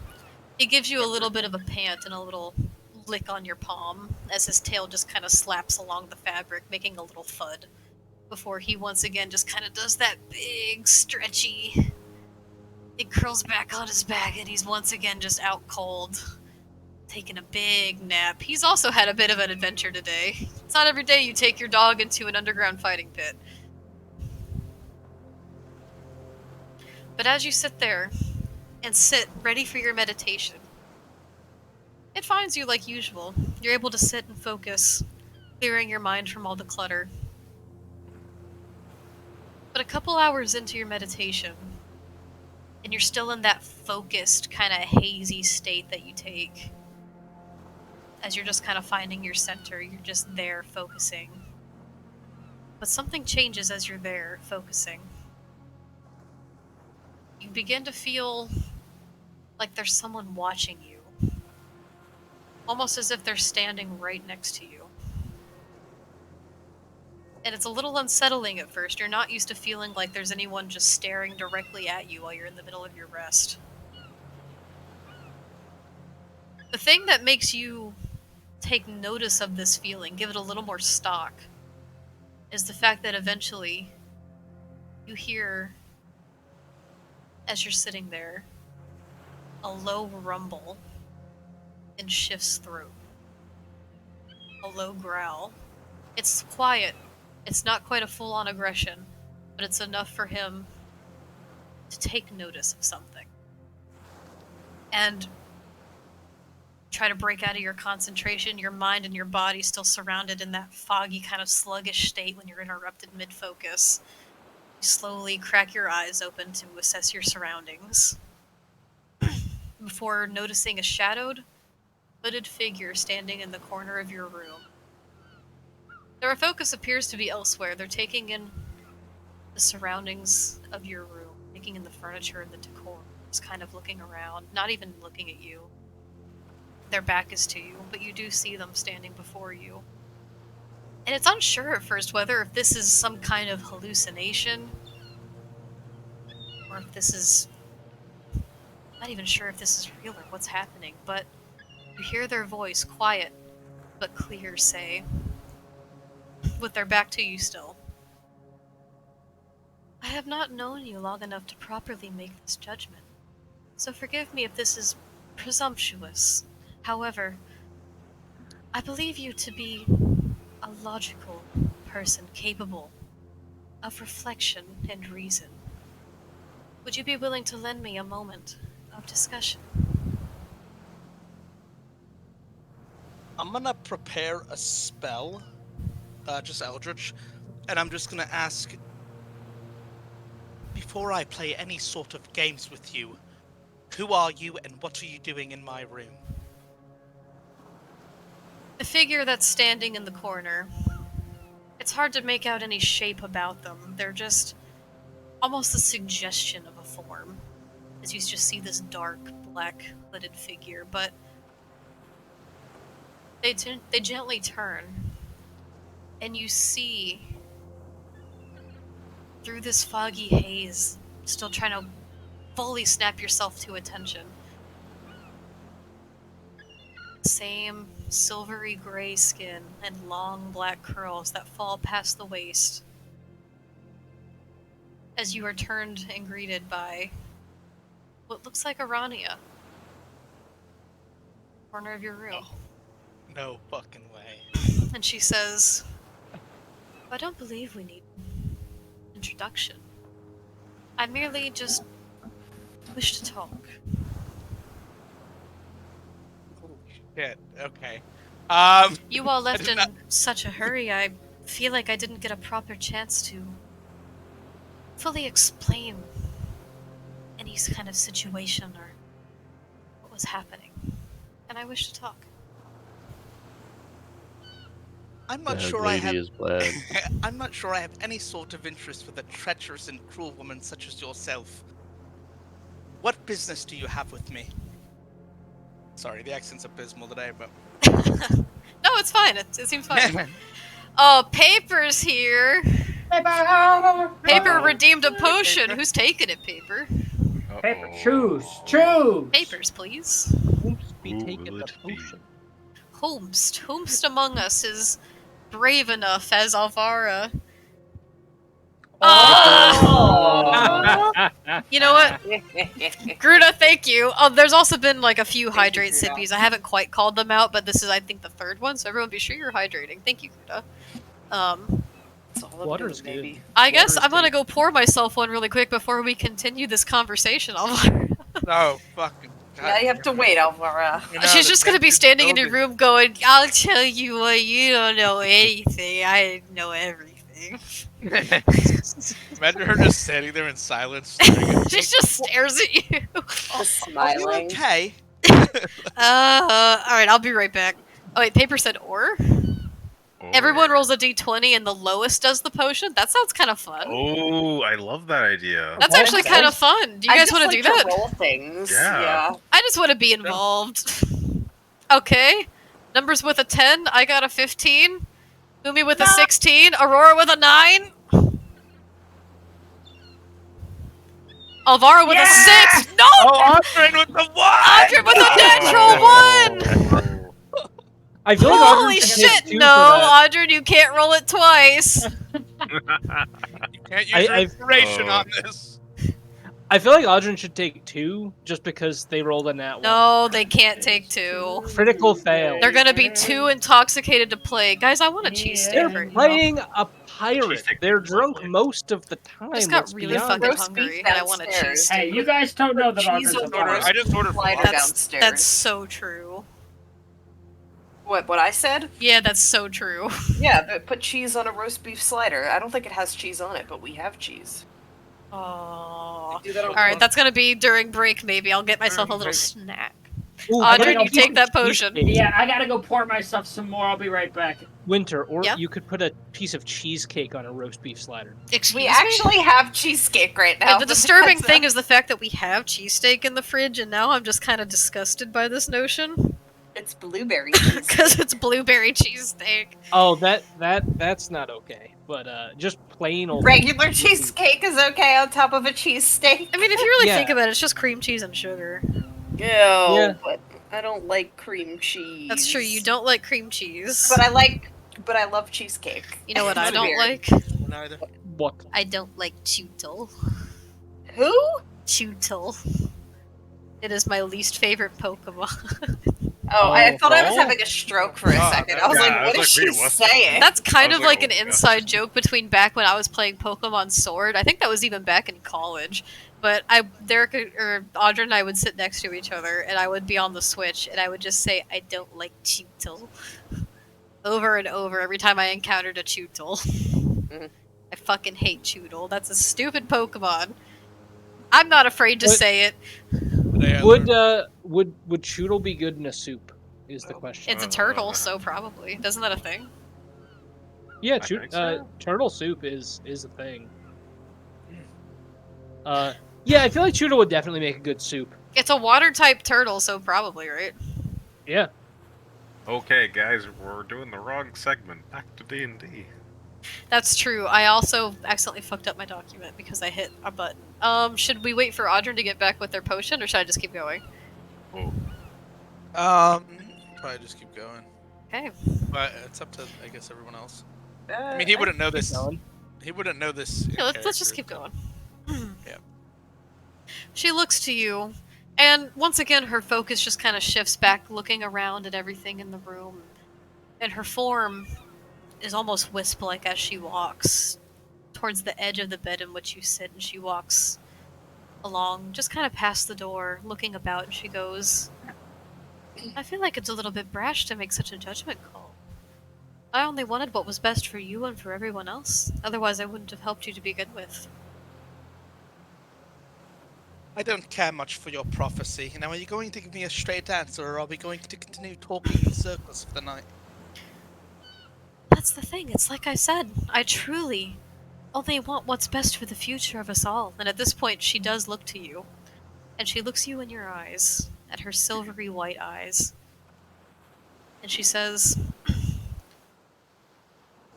He gives you a little bit of a pant and a little lick on your palm as his tail just kind of slaps along the fabric, making a little thud, before he once again just kind of does that big, stretchy... It curls back on his back and he's once again just out cold, taking a big nap. He's also had a bit of an adventure today. It's not every day you take your dog into an underground fighting pit. But as you sit there and sit ready for your meditation, it finds you like usual. You're able to sit and focus, clearing your mind from all the clutter. But a couple hours into your meditation, and you're still in that focused, kind of hazy state that you take, as you're just kind of finding your center, you're just there focusing. But something changes as you're there focusing. You begin to feel like there's someone watching you. Almost as if they're standing right next to you. And it's a little unsettling at first. You're not used to feeling like there's anyone just staring directly at you while you're in the middle of your rest. The thing that makes you take notice of this feeling, give it a little more stock, is the fact that eventually you hear, as you're sitting there, a low rumble in Shift's throat. A low growl. It's quiet. It's not quite a full-on aggression, but it's enough for him to take notice of something. And try to break out of your concentration, your mind and your body still surrounded in that foggy kind of sluggish state when you're interrupted mid-focus. You slowly crack your eyes open to assess your surroundings before noticing a shadowed, hooded figure standing in the corner of your room. Their focus appears to be elsewhere. They're taking in the surroundings of your room, taking in the furniture and the decor, just kind of looking around, not even looking at you. Their back is to you, but you do see them standing before you. And it's unsure at first whether if this is some kind of hallucination, or if this is... I'm not even sure if this is real or what's happening, but you hear their voice, quiet but clear, say, with their back to you still, "I have not known you long enough to properly make this judgment, so forgive me if this is presumptuous. However, I believe you to be a logical person capable of reflection and reason. Would you be willing to lend me a moment of discussion?" I'm gonna prepare a spell, just Eldritch, and I'm just gonna ask, before I play any sort of games with you, who are you and what are you doing in my room? The figure that's standing in the corner, it's hard to make out any shape about them. They're just almost a suggestion of a form, as you just see this dark, black, hooded figure, but they gently turn, and you see, through this foggy haze, still trying to fully snap yourself to attention, same silvery gray skin and long black curls that fall past the waist, as you are turned and greeted by what looks like Arania. Corner of your room. No fucking way. And she says, "I don't believe we need introduction. I merely just wish to talk. Holy shit. Okay. You all left did in not- such a hurry, I feel like I didn't get a proper chance to fully explain any kind of situation or what was happening. And I wish to talk. I'm not Bad sure I lady have. is bad. I'm not sure I have any sort of interest with a treacherous and cruel woman such as yourself. What business do you have with me? Sorry, the accent's abysmal today, but No, it's fine. It seems fine. Paper's here. Paper redeemed a potion. Who's taking it, Paper? Paper, Uh-oh. choose. Papers, please. Who's be Who taking will the it be? potion? Whomst among us is brave enough as Alvara. Oh. You know what? Gruda, thank you. There's also been like a few Thank you, hydrate Gruda. sippies. I haven't quite called them out, but this is, I think, the third one, so everyone be sure you're hydrating. Thank you, Gruda. It's all I'm Water's doing, good. baby. I guess Water's I'm gonna good. go pour myself one really quick before we continue this conversation. Alvara. no, fucking. Now you have to wait, Alvara. You know, She's the just gonna be tension's standing in your building. room going, I'll tell you what, you don't know anything. I know everything. Imagine her just standing there in silence. staring at She just stares at you. Are you Smiling. okay? Alright, I'll be right back. Oh wait, Paper said or? Everyone Or- rolls a d20 and the lowest does the potion? That sounds kind of fun. Oh, I love that idea. That's actually kind of fun. Do you I guys just want to like do that? roll things. Yeah. I just want to be involved. Okay. Numbers with a 10. I got a 15. Umi with a 16. Aurora with a 9. Alvaro with a 6. No! Oh, Andre with the one! Andre with a natural 1! Oh. I feel like Holy Audrey should take shit, 2 no! for that. Audrey, you can't roll it twice. You can't use I- your I've- inspiration on this. I feel like Audrey should take 2 just because they rolled a nat 1. No, they can't take 2. Critical fail. They're gonna be too intoxicated to play. Guys, I want a cheesesteak They're right now. playing a pirate. Cheesesteak They're is drunk lovely. most of the time. I just got let's be really honest. fucking Roast hungry, beef and I want a downstairs. cheesesteak. Hey, you guys don't know that Cheese Audrey's a on the pirate. I just ordered slider falafel. downstairs. That's so true. What I said? Yeah, that's so true. Yeah, but put cheese on a roast beef slider. I don't think it has cheese on it, but we have cheese. Aww. Do that on Alright, that's gonna be during break, maybe. I'll get myself a little snack. Ooh, I Audrey, gotta you go take that pour- potion. Yeah, I gotta go pour myself some more. I'll be right back. Winter, or Yeah? you could put a piece of cheesecake on a roast beef slider. Excuse We me? actually have cheesecake right now. Yeah, the but disturbing that's thing not- is the fact that we have cheesesteak in the fridge, and now I'm just kind of disgusted by this notion. it's blueberry cheese. Because it's blueberry cheesesteak. Oh, that's not okay. But just plain old Regular cheesecake is okay on top of a cheesesteak. I mean, if you really Yeah. think about it, it's just cream cheese and sugar. Yeah. But I don't like cream cheese. That's true, you don't like cream cheese. But I love cheesecake. You know what I It's don't weird. like? Neither. what? I don't like Chootle. Who? Chootle. It is my least favorite Pokemon. Oh, I Oh, thought I was oh. having a stroke for a Oh, second. I was yeah, like, I what was is like, she wait, what? saying? That's kind I of was like like, an oh, yeah. inside joke between back when I was playing Pokemon Sword. I think that was even back in college. But Derek or Audra and I would sit next to each other, and I would be on the Switch, and I would just say, "I don't like Chootle," over and over every time I encountered a Chootle. Mhm. I fucking hate Chootle. That's a stupid Pokemon. I'm not afraid to What- say it. Today I Would learned- would Choodle be good in a soup? Is the question. It's a turtle, so probably. Isn't that a thing? Yeah, I think so. turtle soup is a thing. Yeah, I feel like Choodle would definitely make a good soup. It's a water type turtle, so probably, right? Yeah. Okay, guys, we're doing the wrong segment. Back to D&D. That's true. I also accidentally fucked up my document because I hit a button. Should we wait for Audrey to get back with their potion, or should I just keep going? Oh, probably just keep going. Okay. But it's up to, I guess, everyone else. I I mean, he wouldn't know Keep this. going. He wouldn't know this. in Yeah, let's just keep character. going. Yeah. She looks to you, and once again, her focus just kind of shifts back, looking around at everything in the room. And her form is almost wisp-like as she walks towards the edge of the bed in which you sit, and she walks along, just kind of past the door, looking about, and she goes, I feel like it's a little bit brash to make such a judgment call. I only wanted what was best for you and for everyone else. Otherwise, I wouldn't have helped you to begin with. I don't care much for your prophecy. Now, are you going to give me a straight answer, or are we going to continue talking in circles for the night? That's the thing, it's like I said, I truly only want what's best for the future of us all. And at this point, she does look to you. And she looks you in your eyes, at her silvery white eyes. And she says,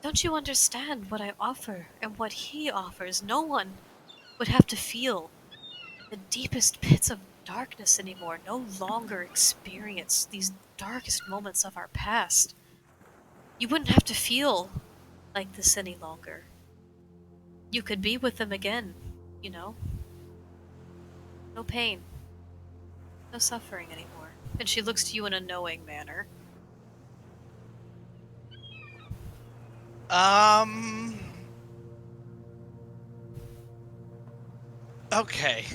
don't you understand what I offer and what he offers? No one would have to feel the deepest pits of darkness anymore, no longer experience these darkest moments of our past. You wouldn't have to feel like this any longer. You could be with them again, you know? No pain, no suffering anymore. And she looks to you in a knowing manner. Okay.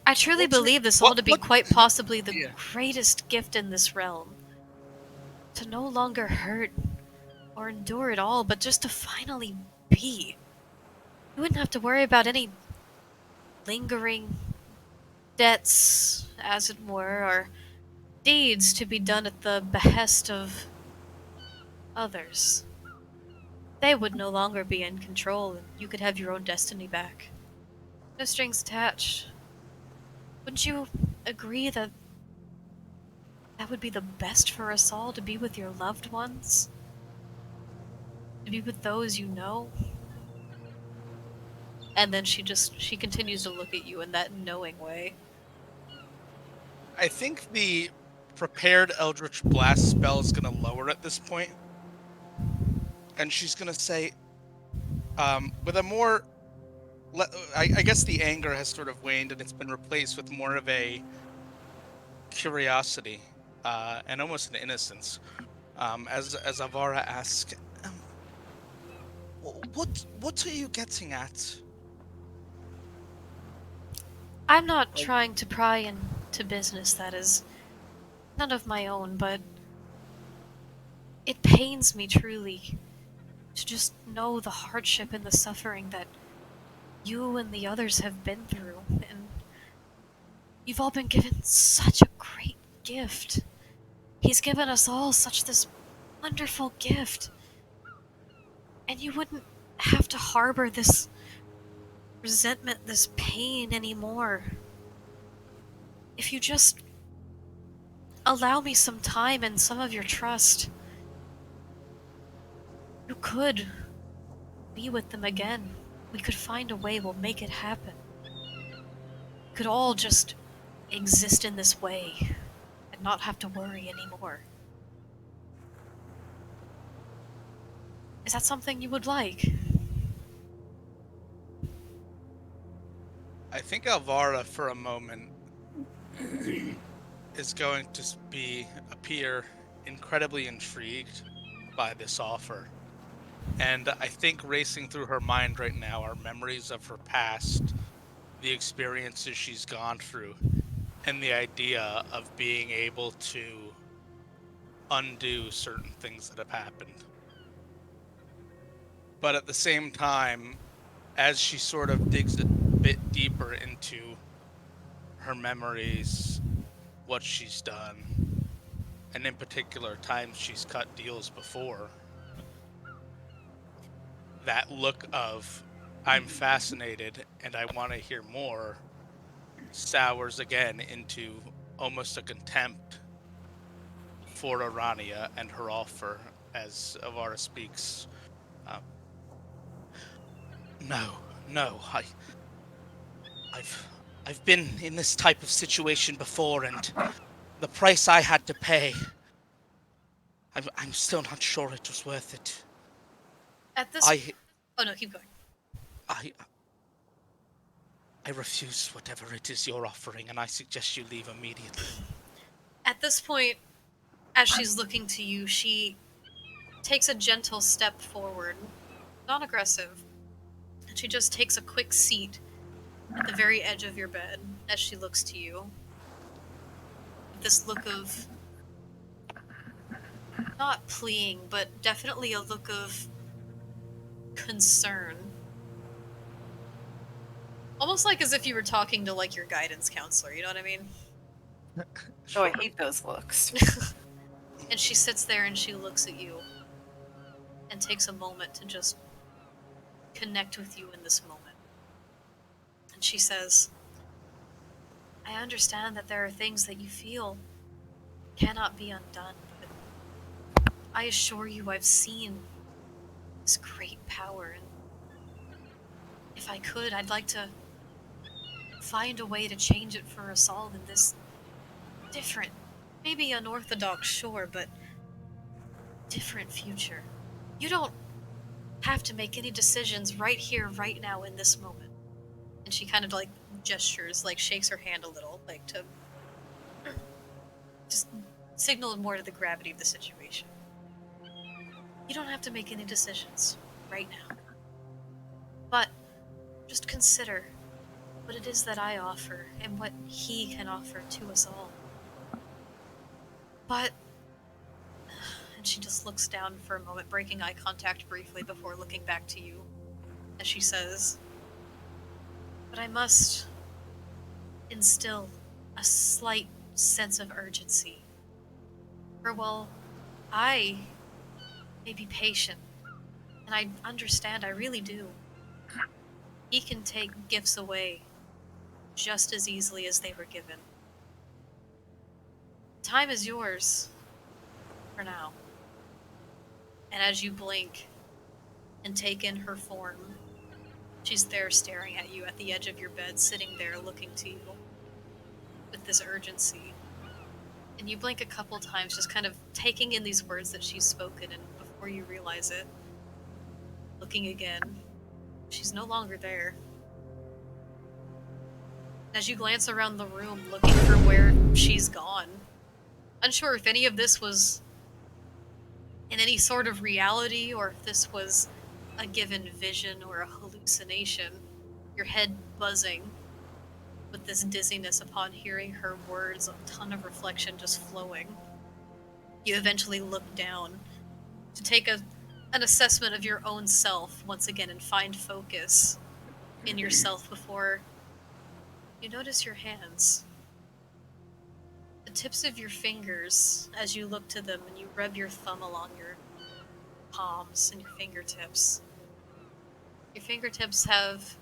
I truly What's it- believe this all what- to be what- quite possibly the Yeah. greatest gift in this realm. To no longer hurt or endure it all, but just to finally be. You wouldn't have to worry about any lingering debts, as it were, or deeds to be done at the behest of others. They would no longer be in control, and you could have your own destiny back. No strings attached. Wouldn't you agree that that would be the best for us all, to be with your loved ones? To be with those you know? And then she continues to look at you in that knowing way. I think the prepared Eldritch Blast spell is going to lower at this point. And she's going to say, with a more... I guess the anger has sort of waned, and it's been replaced with more of a curiosity and almost an innocence. As Avara asks, what are you getting at? I'm not trying to pry into business that is none of my own, but it pains me truly to just know the hardship and the suffering that you and the others have been through, and you've all been given such a great gift. He's given us all such this wonderful gift, and you wouldn't have to harbor this resentment, this pain anymore. If you just allow me some time and some of your trust, you could be with them again. We could find a way, we'll make it happen. We could all just exist in this way and not have to worry anymore. Is that something you would like? I think Alvara, for a moment, is going to appear incredibly intrigued by this offer. And I think racing through her mind right now are memories of her past, the experiences she's gone through, and the idea of being able to undo certain things that have happened. But at the same time, as she sort of digs a bit deeper into her memories, what she's done, and in particular times she's cut deals before, that look of I'm fascinated and I want to hear more sours again into almost a contempt for Arania and her offer, as Avara speaks. No, I've been in this type of situation before, and the price I had to pay, I'm still not sure it was worth it. At this... Oh no, keep going. I refuse whatever it is you're offering, and I suggest you leave immediately. At this point, as she's looking to you, she takes a gentle step forward. Not aggressive. And she just takes a quick seat at the very edge of your bed as she looks to you. This look of not pleading, but definitely a look of concern. Almost like as if you were talking to like your guidance counselor, you know what I mean? Oh, I hate those looks. And she sits there and she looks at you and takes a moment to just connect with you in this moment. And she says, I understand that there are things that you feel cannot be undone, but I assure you I've seen this great power, and if I could, I'd like to find a way to change it for us all in this different, maybe unorthodox, sure, but different future. You don't have to make any decisions right here, right now, in this moment. And she kind of like gestures, like shakes her hand a little, like to just signal more to the gravity of the situation. You don't have to make any decisions right now. But just consider what it is that I offer and what he can offer to us all. But... And she just looks down for a moment, breaking eye contact briefly before looking back to you, as she says, but I must instill a slight sense of urgency. For while I may be patient, and I understand, I really do, he can take gifts away just as easily as they were given. Time is yours, for now. And as you blink and take in her form, she's there staring at you at the edge of your bed, sitting there looking to you with this urgency. And you blink a couple times, just kind of taking in these words that she's spoken, and before you realize it, looking again, she's no longer there. As you glance around the room, looking for where she's gone, unsure if any of this was in any sort of reality, or if this was a given vision or a hallucination, your head buzzing with this dizziness upon hearing her words, a ton of reflection just flowing. You eventually look down to take an assessment of your own self once again and find focus in yourself before you notice your hands. The tips of your fingers, as you look to them and you rub your thumb along your palms and your fingertips. Your fingertips have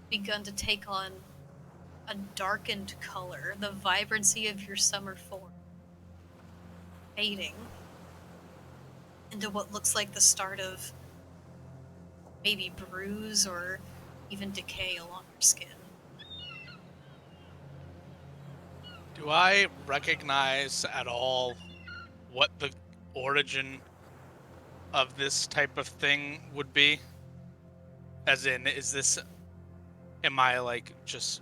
begun to take on a darkened color, the vibrancy of your summer form fading into what looks like the start of maybe bruise or even decay along your skin. Do I recognize at all what the origin of this type of thing would be? As in, am I like just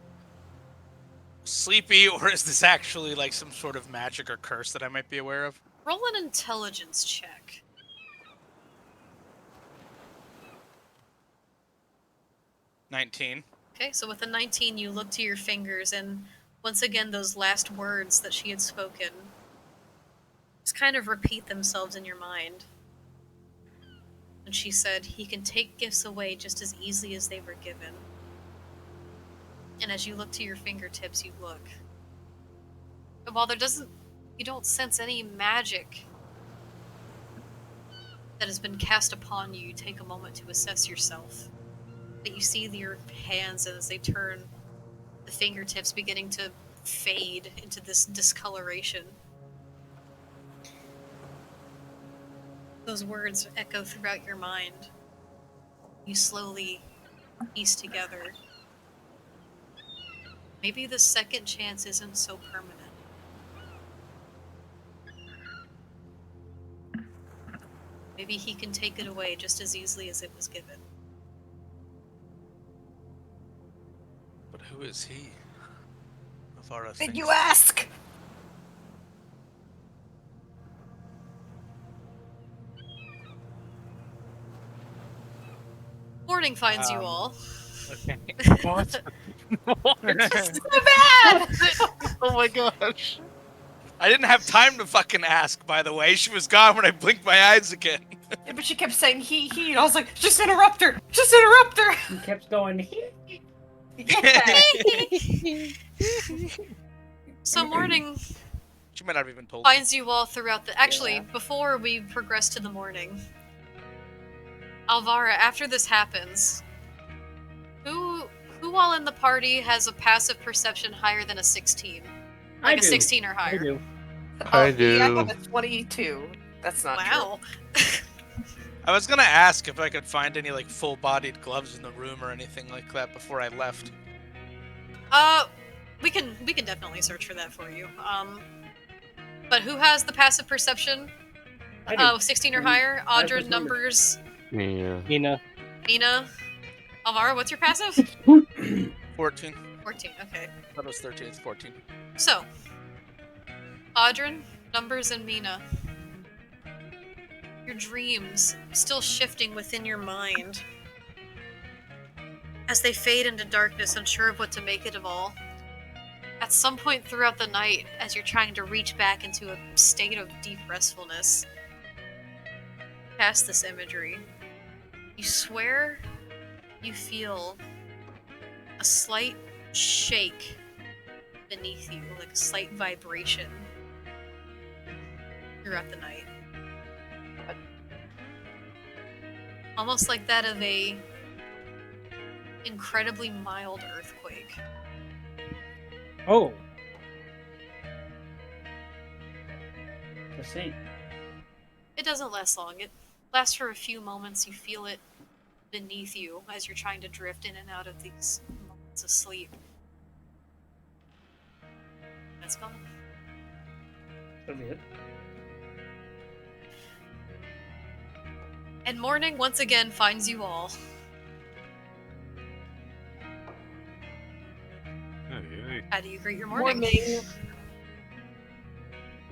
sleepy, or is this actually like some sort of magic or curse that I might be aware of? Roll an intelligence check. 19. Okay, so with a 19, you look to your fingers, and once again, those last words that she had spoken just kind of repeat themselves in your mind. And she said, he can take gifts away just as easily as they were given. And as you look to your fingertips, you look. And while you don't sense any magic that has been cast upon you, you take a moment to assess yourself. But you see your hands as they turn, the fingertips beginning to fade into this discoloration. Those words echo throughout your mind. You slowly piece together. Maybe the second chance isn't so permanent. Maybe he can take it away just as easily as it was given. But who is he? Of our Did things? you ask? Morning finds you all. Okay. What? It's so bad. Oh my gosh. I didn't have time to fucking ask, by the way. She was gone when I blinked my eyes again. Yeah, but she kept saying he, and I was like, just interrupt her. Just interrupt her. He kept going. Yeah. So morning She might not have even told me. finds you all throughout the. Actually, Yeah. before we progress to the morning, Alvara, after this happens, who all in the party has a passive perception higher than a 16? Like I a do. 16 or I higher? do. I Me, I do. have a 22. That's not true. Wow. I was gonna ask if I could find any like full-bodied gloves in the room or anything like that before I left. We can definitely search for that for you. But who has the passive perception? I do. 16 or Mhm. higher. I have Audra, those numbers. numbers. Yeah. Mina. Mina. Alvara, what's your passive? 14. 14. Okay. I thought it was 13. It's 14. So, Audrin, numbers, and Mina. Your dreams still shifting within your mind. As they fade into darkness, unsure of what to make it of all. At some point throughout the night, as you're trying to reach back into a state of deep restfulness, past this imagery, you swear you feel a slight shake beneath you, like a slight vibration throughout the night. Almost like that of a incredibly mild earthquake. Oh. Let's see. It doesn't last long. It lasts for a few moments. You feel it beneath you as you're trying to drift in and out of these moments of sleep. That's gone. That'll be it. And morning once again finds you all. How do you greet your morning?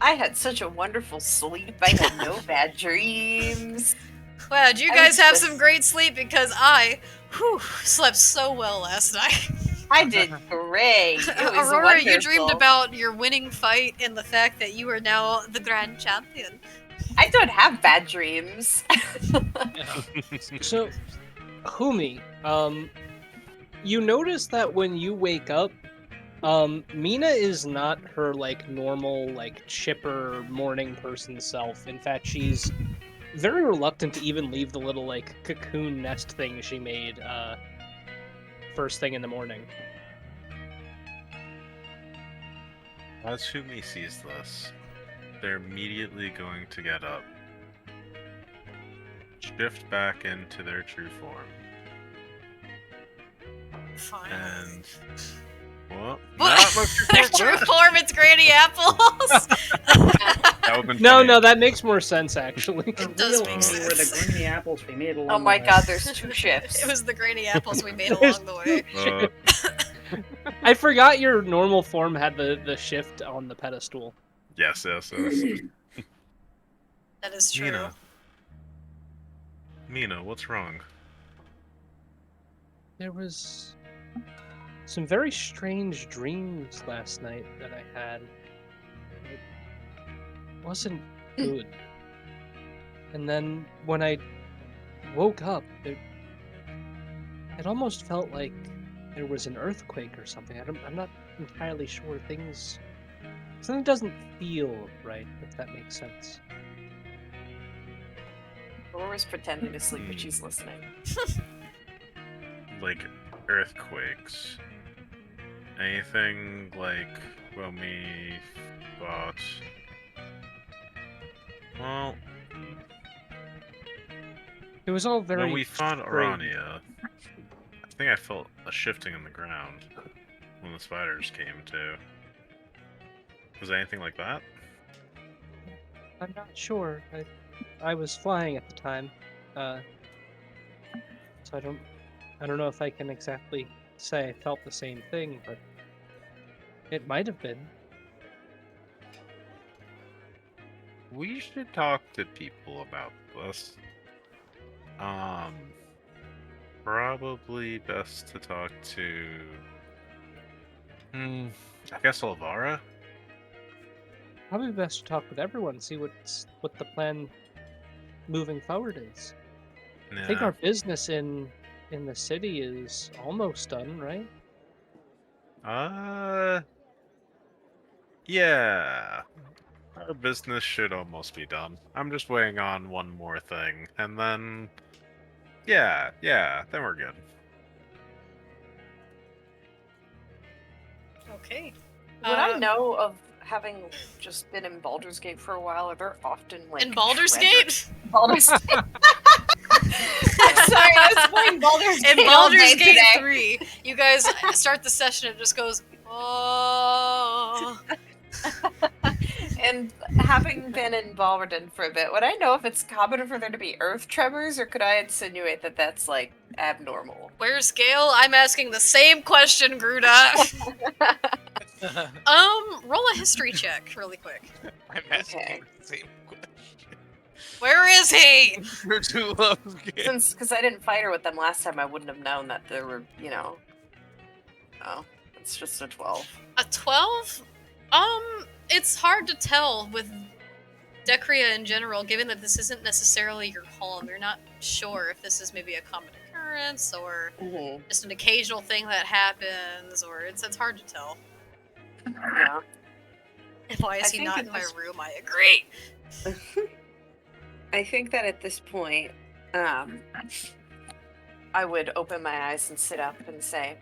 I had such a wonderful sleep. I had no bad dreams. Wow, do you I guys was have just- some great sleep? Because I, slept so well last night. I did great. It was Aurora, you dreamed wonderful. about your winning fight and the fact that you are now the grand champion. I don't have bad dreams. So, Humi, you notice that when you wake up, Mina is not her like normal like chipper morning person self. In fact, she's very reluctant to even leave the little like cocoon nest thing she made first thing in the morning. As Humi sees this, they're immediately going to get up, shift back into their true form, Fine. and well, What? not much Their report true back. form, it's Granny Apples! That would've been No, funny. no, that makes more sense actually. The does real make only were the sense. green apples we made along Oh my the god, way. there's two shifts. It was the Granny Apples we made There's along the way. I forgot your normal form had the shift on the pedestal. Yes. That is true. Mina, what's wrong? There was some very strange dreams last night that I had. It wasn't good. And then when I woke up, it almost felt like there was an earthquake or something. I'm not entirely sure. Something doesn't feel right, if that makes sense. Aurora's pretending to sleep, but she's listening. Like earthquakes? Anything like when we fought? Well, It was all very when we fought strange. Arania, I think I felt a shifting in the ground when the spiders came too. Was it anything like that? I'm not sure. I was flying at the time, so I don't know if I can exactly say I felt the same thing, but it might have been. We should talk to people about this. Probably best to talk to I guess Elvira? Probably best to talk with everyone, see what the plan moving forward is. I think Yeah. our business in the city is almost done, right? Yeah. Our business should almost be done. I'm just waiting on one more thing, and then... Yeah, then we're good. Okay. Would I know of having just been in Baldur's Gate for a while? Are there often like In Baldur's treasure- Gate? Baldur's Gate. I'm sorry, I was playing Baldur's Gate In all day Baldur's Gate today. 3, you guys start the session and it just goes, oh. And having been in Balverden for a bit, would I know if it's common for there to be earth tremors, or could I insinuate that that's like abnormal? Where's Gale? I'm asking the same question, Gruda. Roll a history check really quick. I'm asking Okay. you the same question. Where is he? You're too low. Since because I didn't fight her with them last time, I wouldn't have known that there were, you know. Oh, it's just a 12. A 12? It's hard to tell with Decria in general, given that this isn't necessarily your home. You're not sure if this is maybe a common occurrence or Mm-hmm. just an occasional thing that happens, or it's hard to tell. Yeah. Why is I he think not it in my was- room? I agree. I think that at this point, I would open my eyes and sit up and say,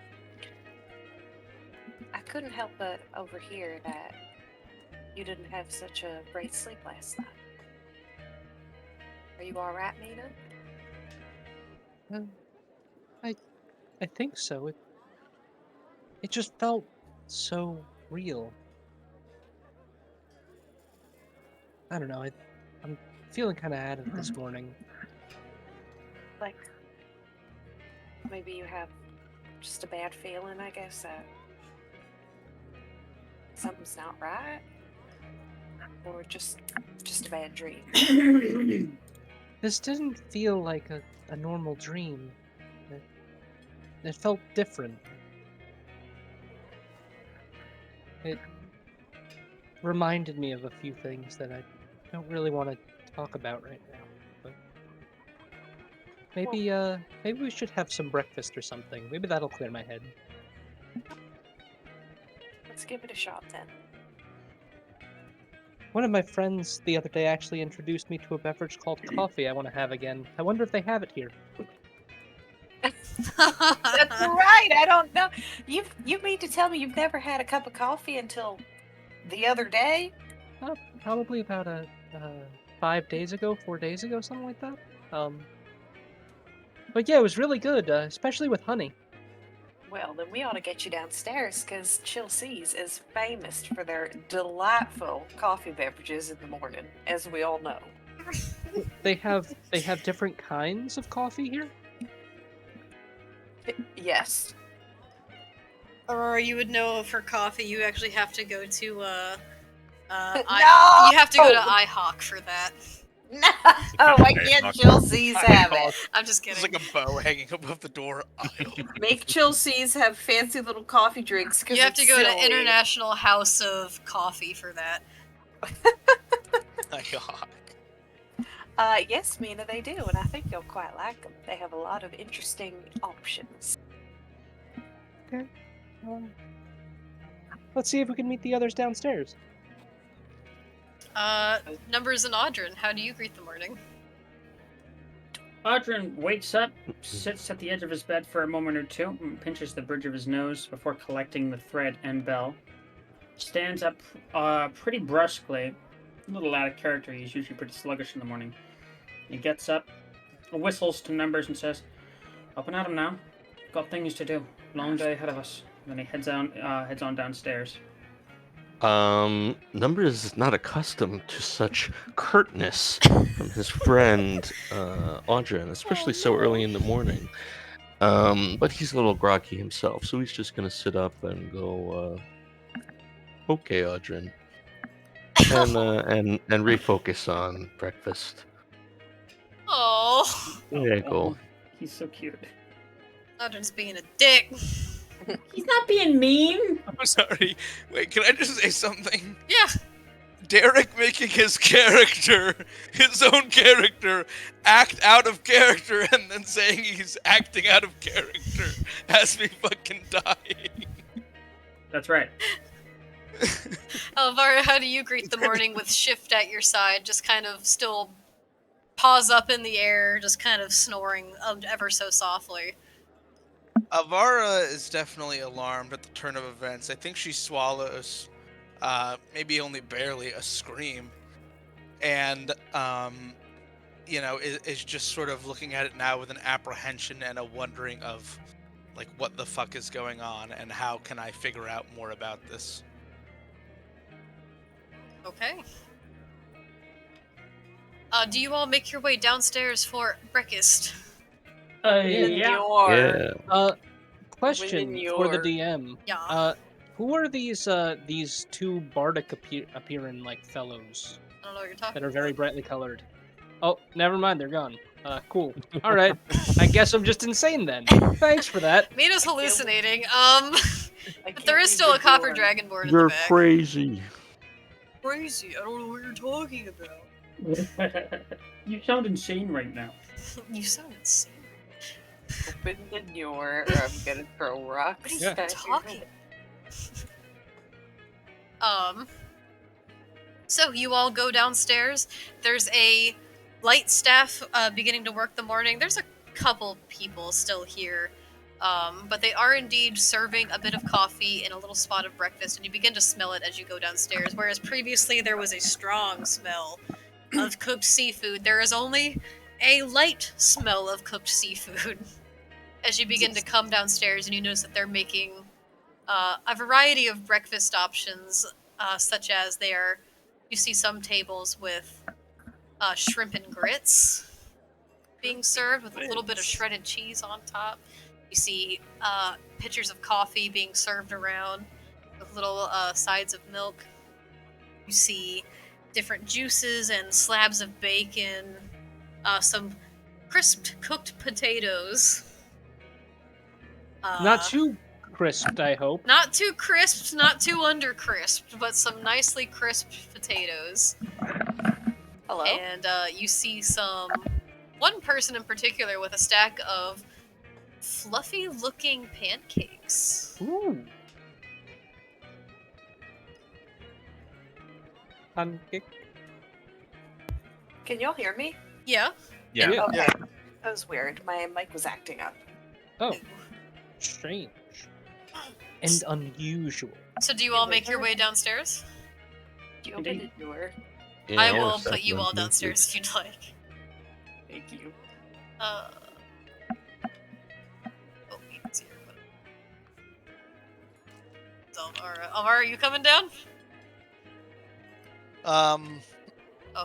I couldn't help but overhear that you didn't have such a great sleep last night. Are you alright, Mina? I think so. It just felt so real. I don't know. I'm feeling kind of out of it this morning. Like, maybe you have just a bad feeling, I guess, that something's not right? Or just a bad dream? This didn't feel like a normal dream. It felt different. It reminded me of a few things that I don't really want to talk about right now. But maybe we should have some breakfast or something. Maybe that'll clear my head. Let's give it a shot then. One of my friends the other day actually introduced me to a beverage called coffee I want to have again. I wonder if they have it here. That's right. I don't know. You mean to tell me you've never had a cup of coffee until the other day? Probably about 4 days ago, something like that. But yeah, it was really good, especially with honey. Well, then we ought to get you downstairs because Chill Seas is famous for their delightful coffee beverages in the morning, as we all know. They have different kinds of coffee here. Yes. Or you would know for coffee, you actually have to go to No! you have to go to IHOC for that. No, why can't Chill Seas have it? I'm just There's kidding. like a bow hanging above the door. Make Chill Seas have fancy little coffee drinks. You have to go to silly. International House of Coffee for that. My God. Yes, Mina, they do, and I think you'll quite like them. They have a lot of interesting options. Let's see if we can meet the others downstairs. Numbers and Audrin, how do you greet the morning? Audrin wakes up, sits at the edge of his bed for a moment or two, and pinches the bridge of his nose before collecting the thread and bell. Stands up pretty brusquely, a little out of character. He's usually pretty sluggish in the morning. He gets up, whistles to Numbers, and says, "Up and at 'em now. Got things to do. Long day ahead of us." Then he heads on downstairs. Numbers is not accustomed to such curtness from his friend Audrin, especially so early in the morning. But he's a little groggy himself, so he's just gonna sit up and go, "Okay, Audrin," and refocus on breakfast. Oh, There you go. He's so cute. Audrin's being a dick. He's not being mean. I'm sorry. Wait, can I just say something? Yeah. Derek making his own character, act out of character, and then saying he's acting out of character has me fucking dying. That's right. Alvaro, how do you greet the morning with Shift at your side, just kind of still paws up in the air, just kind of snoring ever so softly? Avara is definitely alarmed at the turn of events. I think she swallows, maybe only barely, a scream. And, is just sort of looking at it now with an apprehension and a wondering of, like, what the fuck is going on and how can I figure out more about this? Okay. Do you all make your way downstairs for breakfast? Yeah. Question for the DM. Yeah. Who are these two bardic appearing like fellows I don't know what you're talking that are very brightly colored? Oh, never mind, they're gone. Cool. All right. I guess I'm just insane then. Thanks for that. Mina's hallucinating. I But there is can't still a use the copper door. dragonborn in the You're back. crazy. Crazy. I don't know what you're talking about. You sound insane right now. You sound insane. Open the door, or I'm gonna throw rocks. What are you Yeah. at your talking? head. So you all go downstairs. There's a light staff beginning to work the morning. There's a couple people still here, but they are indeed serving a bit of coffee and a little spot of breakfast, and you begin to smell it as you go downstairs. Whereas previously there was a strong smell of cooked seafood, there is only a light smell of cooked seafood as you begin to come downstairs, and you notice that they're making a variety of breakfast options, such as you see some tables with shrimp and grits being served with a little bit of shredded cheese on top. You see pitchers of coffee being served around with little sides of milk. You see different juices and slabs of bacon, some crisped cooked potatoes. Not too crisped, I hope. Not too crisped, not too under crisped, but some nicely crisped potatoes. Hello. And you see one person in particular with a stack of fluffy looking pancakes. Ooh. Pancake. Can y'all hear me? Yeah. Yeah. Yeah. Okay. That was weird. My mic was acting up. Oh, strange. And unusual. So do you all make your way downstairs? Do you open the door? Yeah, I wanna will set put you them all up. downstairs if you'd like. Thank you. Oh, it's here. So, Alvaro, are you coming down? Oh,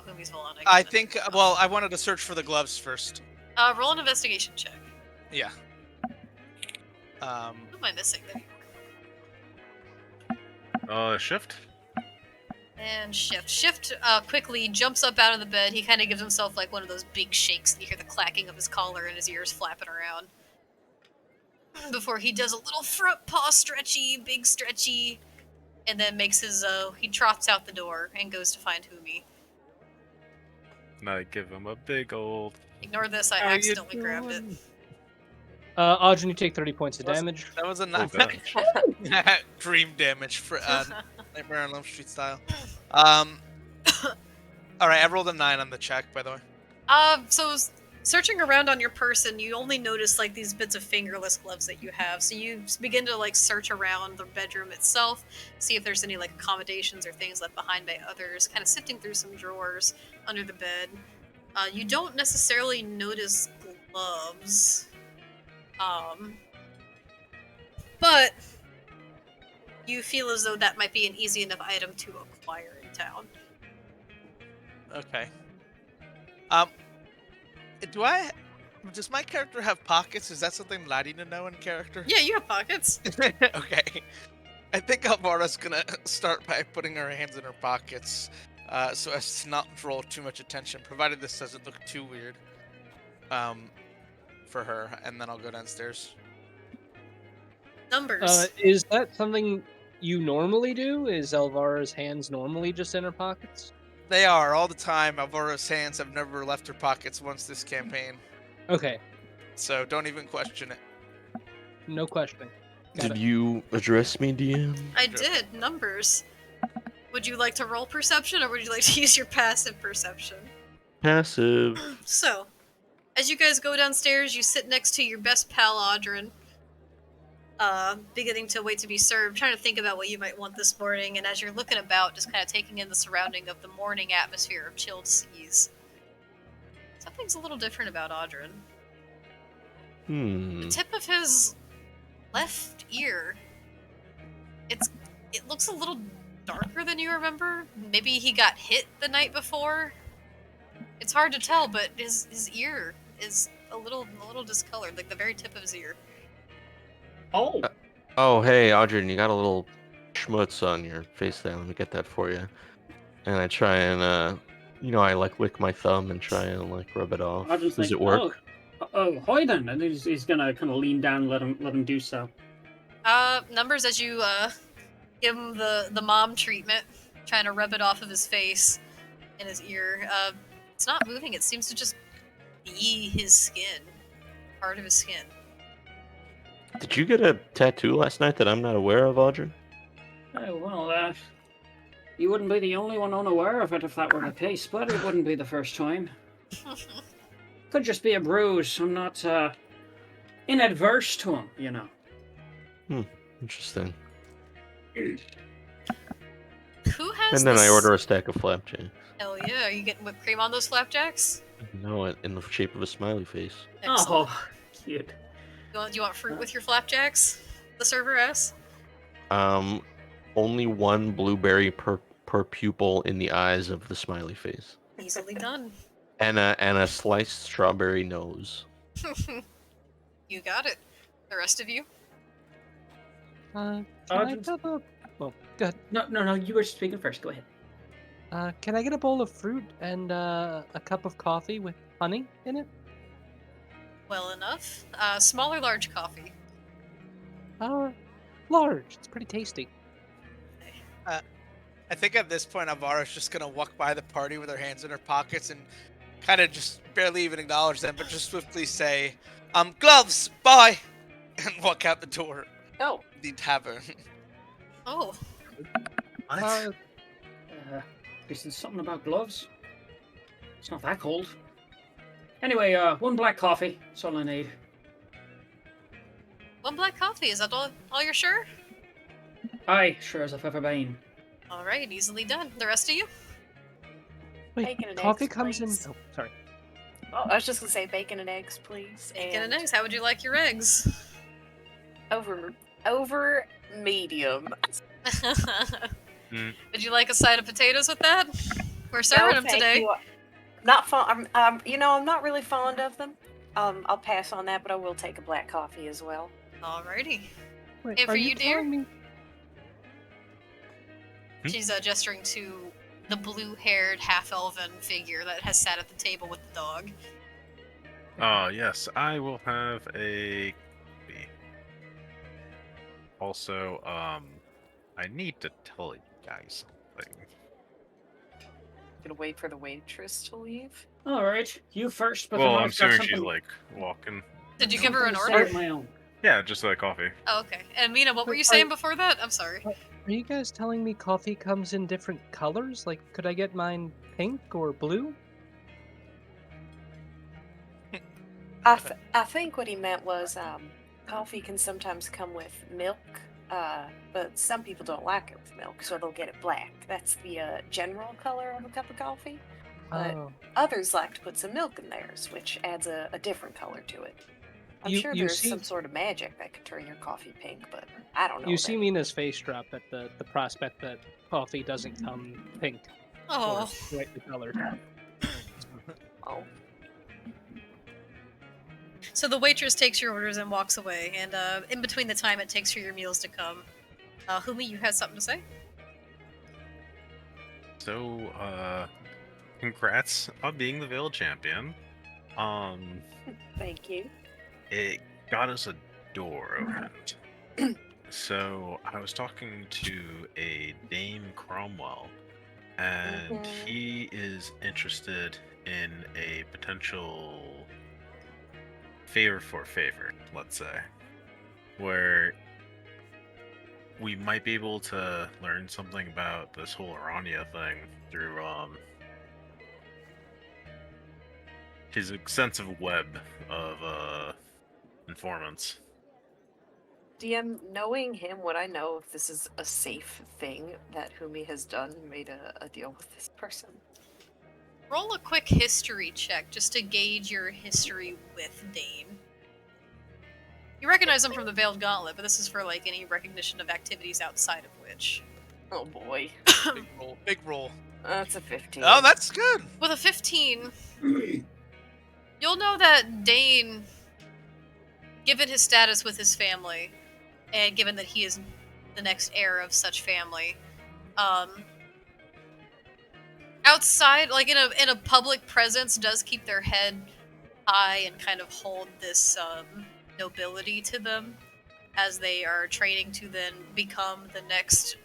Humi's hold on. I think, well, I wanted to search for the gloves first. Roll an investigation check. Yeah. Who am I missing? Shift. And Shift. Shift quickly jumps up out of the bed. He kind of gives himself like one of those big shakes, and you hear the clacking of his collar and his ears flapping around. Before he does a little front paw stretchy, big stretchy, and then makes he trots out the door and goes to find Humi. And I give him a big old. Ignore this, I How you accidentally grabbed it. doing? Audrey, you take 30 points of damage. That was a dream damage for Nightmare on Elm Street style. All right, I rolled a 9 on the check, by the way. So searching around on your person, you only notice like these bits of fingerless gloves that you have. So you begin to like search around the bedroom itself, see if there's any like accommodations or things left behind by others, kind of sifting through some drawers under the bed. You don't necessarily notice gloves. But you feel as though that might be an easy enough item to acquire in town. Okay. Does my character have pockets? Is that something that I need to know in character? Yeah, you have pockets. Okay. I think Alvara's gonna start by putting her hands in her pockets, so as to not draw too much attention, provided this doesn't look too weird, for her, and then I'll go downstairs. Numbers. Is that something you normally do? Is Elvara's hands normally just in her pockets? They are all the time. Alvara's hands have never left her pockets once this campaign, Okay, so don't even question it. no questioning. Got Did it. you address me, DM? I did. Numbers. Would you like to roll perception, or would you like to use your passive perception? Passive. So, as you guys go downstairs, you sit next to your best pal, Audrin, beginning to wait to be served, trying to think about what you might want this morning, and as you're looking about, just kind of taking in the surrounding of the morning atmosphere of chilled seas. Something's a little different about Audrin. The tip of his left ear, it looks a little darker than you remember. Maybe he got hit the night before. It's hard to tell, but his ear is a little discolored, like the very tip of his ear. Oh, Oh, hey, Audrey, you got a little schmutz on your face there. Let me get that for you. And I try and, I like lick my thumb and try and like rub it off. I just Does like, it work? oh, hi then. And he's gonna kind of lean down, and let him do so. Numbers, as you give him the mom treatment, trying to rub it off of his face and his ear. It's not moving. It seems to just be his skin, part of his skin. Did you get a tattoo last night that I'm not aware of, Audrey? Oh, well, you wouldn't be the only one unaware of it if that were the case, but it wouldn't be the first time. Could just be a bruise. I'm not inadverse to him, you know. Interesting. Who has And then I this- order a stack of flapjacks. Hell yeah, are you getting whipped cream on those flapjacks? No, in the shape of a smiley face. Excellent. Oh, cute. Do you want fruit with your flapjacks? The server asks. Only one blueberry per pupil in the eyes of the smiley face, Easily done. and a sliced strawberry nose. You got it. The rest of you? Can I just- have a... Well, go ahead. No, you were speaking first. Go ahead. Can I get a bowl of fruit and a cup of coffee with honey in it? Well enough. Small or large coffee? Large. It's pretty tasty. I think at this point, Alvara's just gonna walk by the party with her hands in her pockets and kind of just barely even acknowledge them, but just swiftly say, gloves, bye, and walk out the door. Oh, The tavern. Oh, Is there something about gloves? It's not that cold. Anyway, one black coffee. That's all I need. one black coffee. Is that all you're sure? Aye, sure as I've ever been. Alright, easily done. The rest of you? Wait, Bacon and coffee eggs, comes please. in... Oh, sorry. oh, I was just gonna say bacon and eggs, please. Bacon and eggs. How would you like your eggs? Over medium. Would you like a side of potatoes with that? We're serving them thank today. you. Not fond. I'm not really fond of them. I'll pass on that, but I will take a black coffee as well. Alrighty. Wait, And are for you you, dear? telling me... She's gesturing to the blue-haired half-elven figure that has sat at the table with the dog. Yes, I will have a coffee. Also, I need to tell you guys something. Gonna wait for the waitress to leave. All right, you first. But Well, then I'm I've got assuming she's something- like walking. Did you give her an something to say order? of my own. Yeah, just like coffee. Oh, okay. And Mina, what were you Wait, saying before that? I'm sorry. Are you guys telling me coffee comes in different colors? Like, could I get mine pink or blue? I think what he meant was coffee can sometimes come with milk, but some people don't like it with milk, so they'll get it black. That's the general color of a cup of coffee. But Oh. others like to put some milk in theirs, which adds a different color to it. I'm You- sure you there's see- some sort of magic that could turn your coffee pink, but I don't know. You that. see Mina's face drop at the prospect that coffee doesn't come pink Oh, or brightly colored. Oh, so the waitress takes your orders and walks away, and in between the time it takes for your meals to come, Humi, you had something to say? So, congrats on being the Veil champion. thank you. It got us a door opened. So I was talking to a Dame Cromwell, and Mhm. he is interested in a potential favor for favor, let's say, where we might be able to learn something about this whole Arania thing through his extensive web of informants. DM, knowing him, would I know if this is a safe thing that Humi has done, made a deal with this person? Roll a quick history check just to gauge your history with Dane. You recognize him from the Veiled Gauntlet, but this is for like any recognition of activities outside of which. Oh boy. Big roll. Big roll. That's a 15. Oh, that's good. With a 15, you'll know that Dane, given his status with his family, and given that he is the next heir of such family, outside, like in a public presence, does keep their head high and kind of hold this nobility to them as they are training to then become the next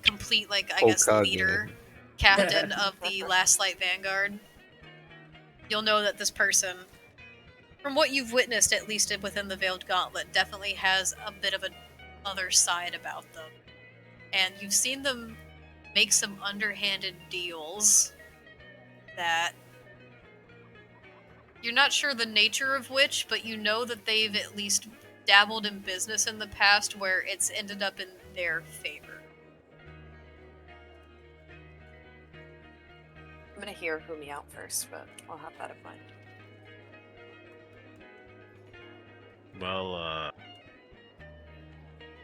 complete, like, I guess, Hokage. leader, captain of the Last Light Vanguard. You'll know that this person, from what you've witnessed, at least within the Veiled Gauntlet, definitely has a bit of an other side about them. And you've seen them make some underhanded deals that you're not sure the nature of which, but you know that they've at least dabbled in business in the past where it's ended up in their favor. I'm gonna hear Humi out first, but I'll have that in mind. Well,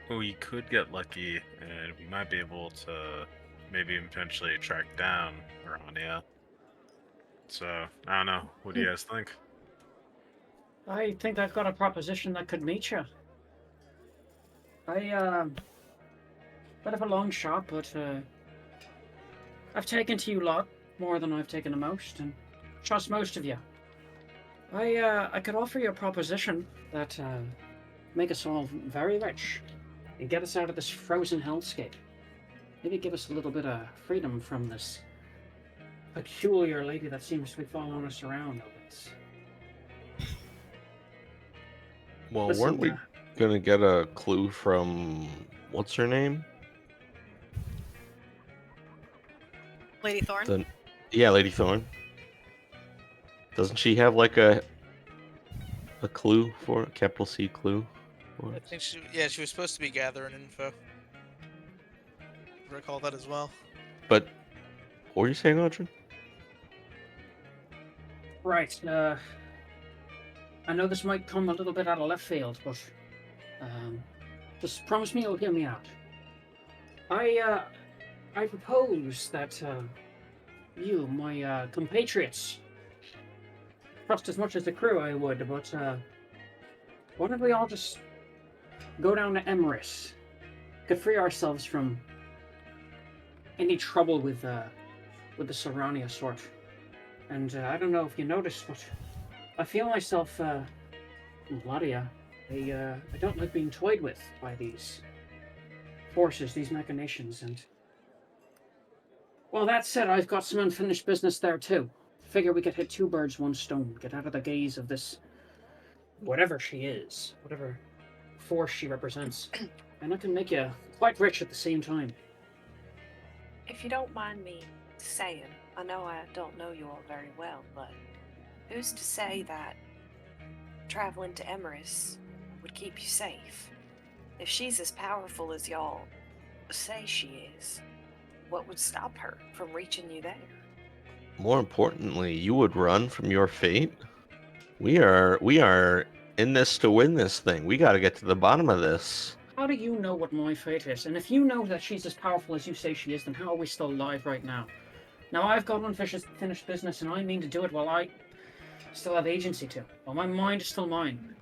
we could get lucky, and we might be able to maybe potentially track down Arania. So, I don't know. What do you guys think? I think I've got a proposition that could meet you. Bit of a long shot, but I've taken to you lot more than I've taken to most, and trust most of you. I could offer you a proposition that make us all very rich and get us out of this frozen hellscape. Maybe give us a little bit of freedom from this peculiar lady that seems to be following us around. Well, Listen, weren't we gonna get a clue from what's her name? Lady Thorn? Yeah, Lady Thorn. Doesn't she have like a clue for it? Capital C clue? For I it? think she was supposed to be gathering info. I recall that as well. But what were you saying, Audrey? Right. I know this might come a little bit out of left field, but just promise me you'll hear me out. I propose that you, my compatriots, trust as much as the crew I would, but why don't we all just go down to Emeris, could free ourselves from any trouble with the Sarania sort. And I don't know if you noticed, but I feel myself, Vladia, I don't like being toyed with by these forces, these machinations, and... Well, that said, I've got some unfinished business there, too. Figure we could hit two birds, one stone, get out of the gaze of this... whatever she is, whatever force she represents, and I can make you quite rich at the same time. If you don't mind me saying, I know I don't know you all very well, but who's to say that traveling to Emeris would keep you safe? If she's as powerful as y'all say she is, what would stop her from reaching you there? More importantly, you would run from your fate. We are in this to win this thing. We got to get to the bottom of this. How do you know what my fate is? And if you know that she's as powerful as you say she is, then how are we still alive right now? Now, I've got unfinished business, and I mean to do it while I still have agency to. While my mind is still mine.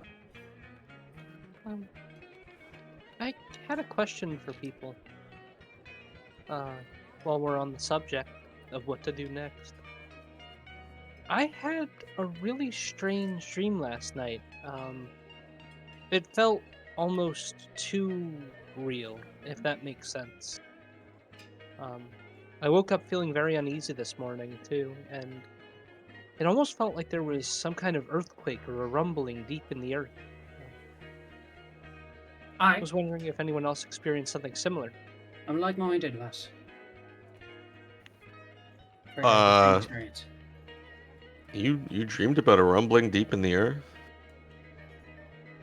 I had a question for people. While we're on the subject of what to do next. I had a really strange dream last night. It felt almost too real, if that makes sense. I woke up feeling very uneasy this morning, too, and it almost felt like there was some kind of earthquake or a rumbling deep in the earth. I I was wondering if anyone else experienced something similar. am like-minded, lass. Very Uh, experience. you dreamed about a rumbling deep in the earth?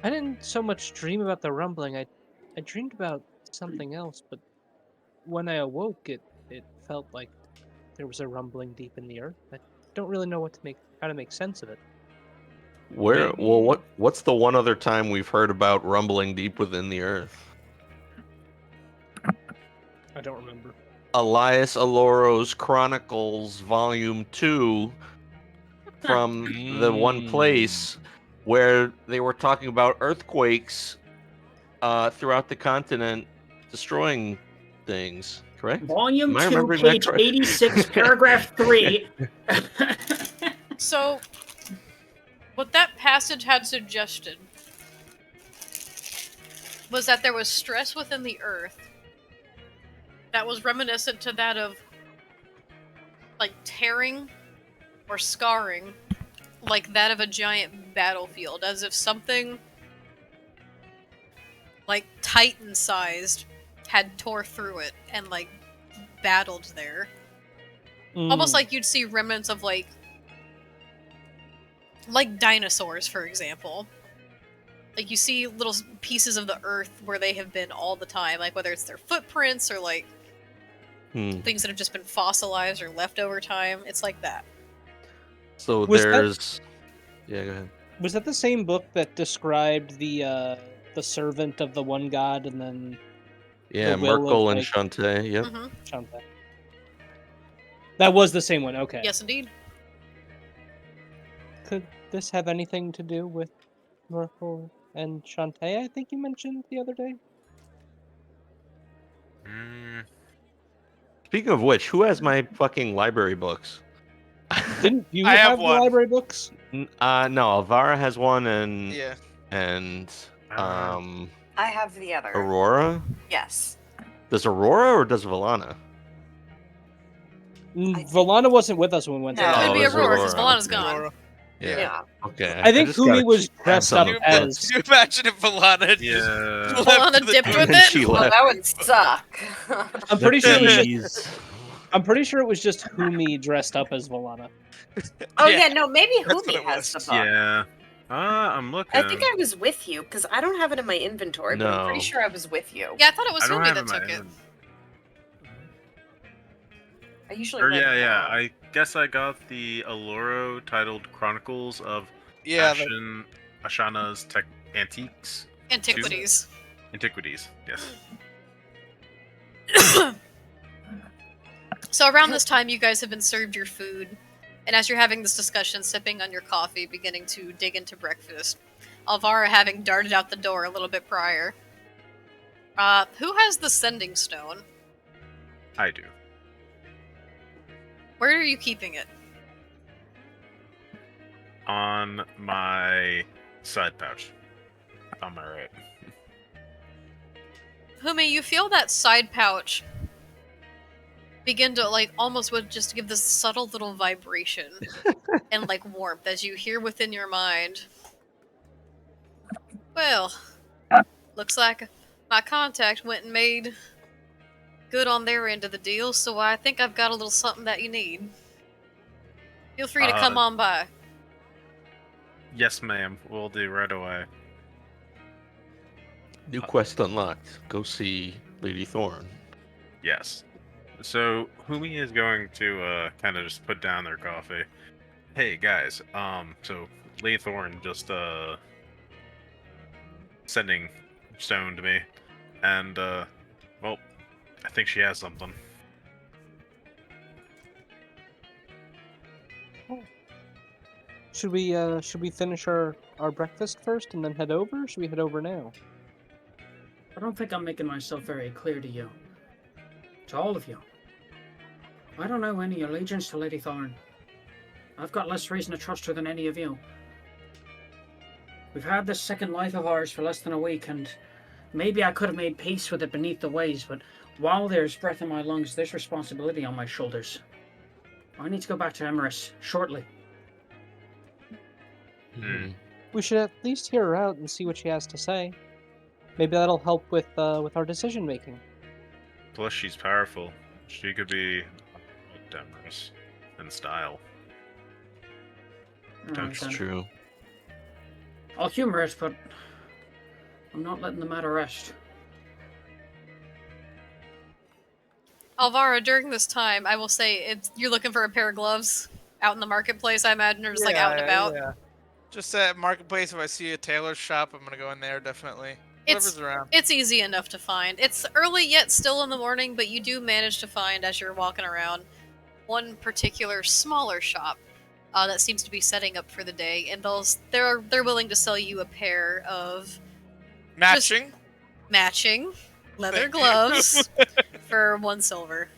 I didn't so much dream about the rumbling, I dreamed about something else, but when I awoke, it felt like there was a rumbling deep in the earth. I don't really know how to make sense of it. Where? Well, Maybe- what's the one other time we've heard about rumbling deep within the earth? I don't remember. Elias Aloro's Chronicles Volume 2 from the one place where they were talking about earthquakes throughout the continent destroying things, correct? Volume Am I 2, remembering that page correct? 86, paragraph 3. So, what that passage had suggested was that there was stress within the earth that was reminiscent to that of, like, tearing or scarring, like that of a giant battlefield, as if something, like, Titan-sized had tore through it and, like, battled there. Almost like you'd see remnants of, like dinosaurs, for example. Like, you see little pieces of the earth where they have been all the time, like whether it's their footprints or like things that have just been fossilized or left over time. It's like that. So Was that- there's yeah, go ahead. Was that the same book that described the servant of the one god and then Yeah, the will of, Merkel and like- Shantae. Yep. Mm-hmm. Shantae? That was the same one. Okay. Yes, indeed. Could this have anything to do with Merkel and Shantae? I think you mentioned the other day. Speaking of which, who has my fucking library books? Didn't you I have have the one. library books? No, Alvara has one, and Yeah. I have the other. Aurora. Yes. Does Aurora or does Valana? think- Valana wasn't with us when we went No. to It Oh, could be it's Aurora, because Aurora, Valana's okay. gone. Aurora. Yeah. Yeah. Okay. I think just Humi gotta was have dressed some up of Can the as- you imagine if Valana Yeah. just Valana left to the dipped door? with And it? she Well, left. that would suck. I'm pretty sure it was just Jeez. I'm pretty sure it was just Humi dressed up as Valana. Oh Yeah, yeah, no, maybe that's what Humi it has was. the book. Yeah. I'm looking. I think I was with you because I don't have it in my inventory, but I'm pretty No. sure I was with you. Yeah, I thought it was I don't Humi have that it in took my it. inven- I usually Or write it yeah. down. I guess I got the Alluro titled Chronicles of Yeah, Ashana's Antiques. Antiquities. Antiquities, yes. So around this time, you guys have been served your food, and as you're having this discussion, sipping on your coffee, beginning to dig into breakfast, Alvara having darted out the door a little bit prior. Who has the sending stone? I do. Where are you keeping it? On my side pouch. On my right. Humi, you feel that side pouch begin to, like, almost would just give this subtle little vibration and, like, warmth as you hear within your mind. Well, looks like my contact went and made good on their end of the deal, so I think I've got a little something that you need. Feel free to come on by. Yes, ma'am. Will do right away. New quest unlocked. Go see Lady Thorn. Yes. So Humi is going to kind of just put down their coffee. Hey guys, so Lady Thorn just sending stone to me, and well, I think she has something. Should we finish our breakfast first and then head over? Or should we head over now? I don't think I'm making myself very clear to you. To all of you. I don't know any allegiance to Lady Thorn. I've got less reason to trust her than any of you. We've had this second life of ours for less than a week, and maybe I could have made peace with it beneath the waves, but while there's breath in my lungs, there's responsibility on my shoulders. I need to go back to Emerus shortly. We should at least hear her out and see what she has to say. Maybe that'll help with our decision making. Plus, she's powerful. She could be Demarus in style. Alright, That's then. true. I'll humor it, but I'm not letting the matter rest. Alvara, during this time, I will say you're looking for a pair of gloves out in the marketplace. I imagine, or just like out and about. Yeah. Just at marketplace, if I see a tailor's shop, I'm gonna go in there definitely. Whatever's around. It's easy enough to find. It's early yet still in the morning, but you do manage to find, as you're walking around, one particular smaller shop that seems to be setting up for the day, and they're willing to sell you a pair of Matching. matching leather Thank you. gloves for 1 silver.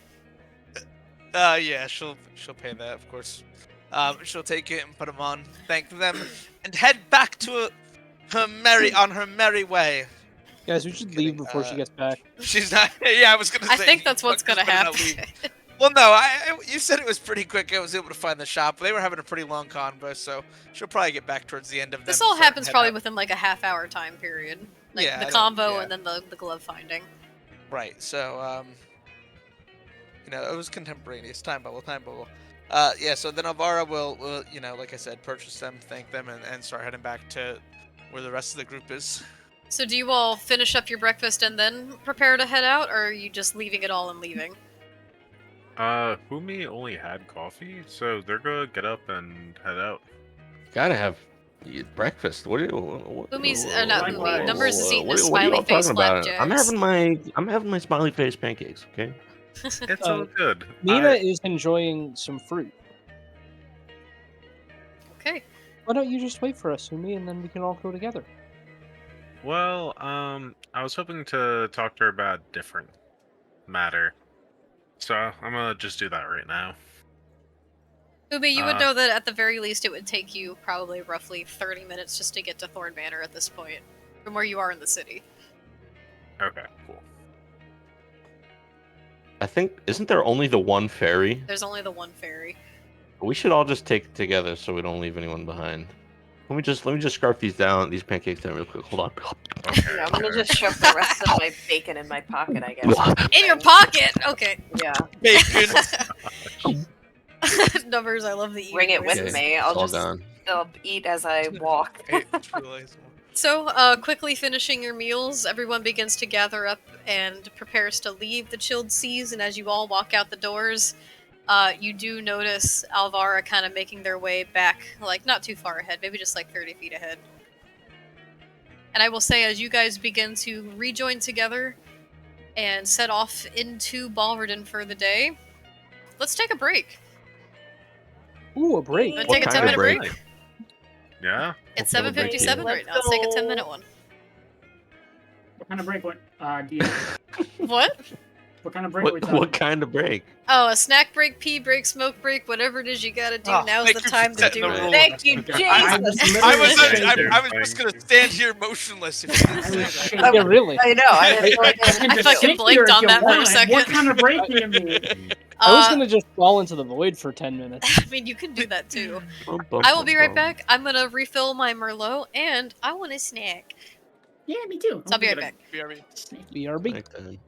Yeah, she'll pay that, of course. She'll take it and put them on, thank them, and head back to her merry way. Guys, we should leave before she gets back. She's not. Yeah, I was gonna say. I think that's what's gonna happen. Well, no, you said it was pretty quick. I was able to find the shop. They were having a pretty long convo, so she'll probably get back towards the end of This them all starting to happens head probably out. within like a half-hour time period. Like Yeah, the I combo don't- yeah. and then the glove finding. Right. So, it was contemporaneous time bubble. Yeah. So then Alvara will, like I said, purchase them, thank them, and start heading back to where the rest of the group is. So do you all finish up your breakfast and then prepare to head out, or are you just leaving it all and leaving? Humi only had coffee, so they're gonna get up and head out. Gotta have breakfast. What? Humi's not Likewise. Humi. Numbers is eating a What are smiley y'all face talking about? flapjacks. I'm having my smiley face pancakes. Okay. It's all good. Mina is enjoying some fruit. Okay. Why don't you just wait for us, Sumi, and then we can all go together? Well, I was hoping to talk to her about a different matter. So I'm gonna just do that right now. Humi, you would know that at the very least it would take you probably roughly 30 minutes just to get to Thorn Manor at this point, from where you are in the city. Okay, cool. I think isn't there only the one ferry? There's only the one ferry. We should all just take it together so we don't leave anyone behind. Let me just scarf these pancakes down real quick. Hold on. Okay. Yeah, I'm gonna just shove the rest of my bacon in my pocket, I guess. In your pocket! Okay. Yeah. Bacon. Numbers, I love the eating Bring it with noises. me. It's I'll all just gone. eat as I walk. So, quickly finishing your meals, everyone begins to gather up and prepares to leave the chilled seas, and as you all walk out the doors, you do notice Alvara kind of making their way back, like, not too far ahead, maybe just like 30 feet ahead. And I will say, as you guys begin to rejoin together and set off into Balverden for the day, let's take a break. Ooh, a break. Let's What take a kind of 10-minute break. break? Yeah. It's What kind of break 7:57 is right now. Let's take a 10-minute one. What kind of break? Do you? What? What kind of break? we What kind of break? Oh, a snack break, pee break, smoke break, whatever it is you gotta do. Oh, Now's thank the you for time to setting do the it. rules. Thank you, Okay. Jesus. I was I literally was just gonna stand here motionless if you didn't I say was that. shaking. Yeah, really. I know. I didn't know can I just fucking sit here blinked if on you that for a want. second. What kind of break do you mean? I was gonna just fall into the void for 10 minutes. I mean, you can do that too. I will be right back. I'm gonna refill my Merlot, and I want a snack. Yeah, me too. So I'll be right back. BRB. BRB. Right then.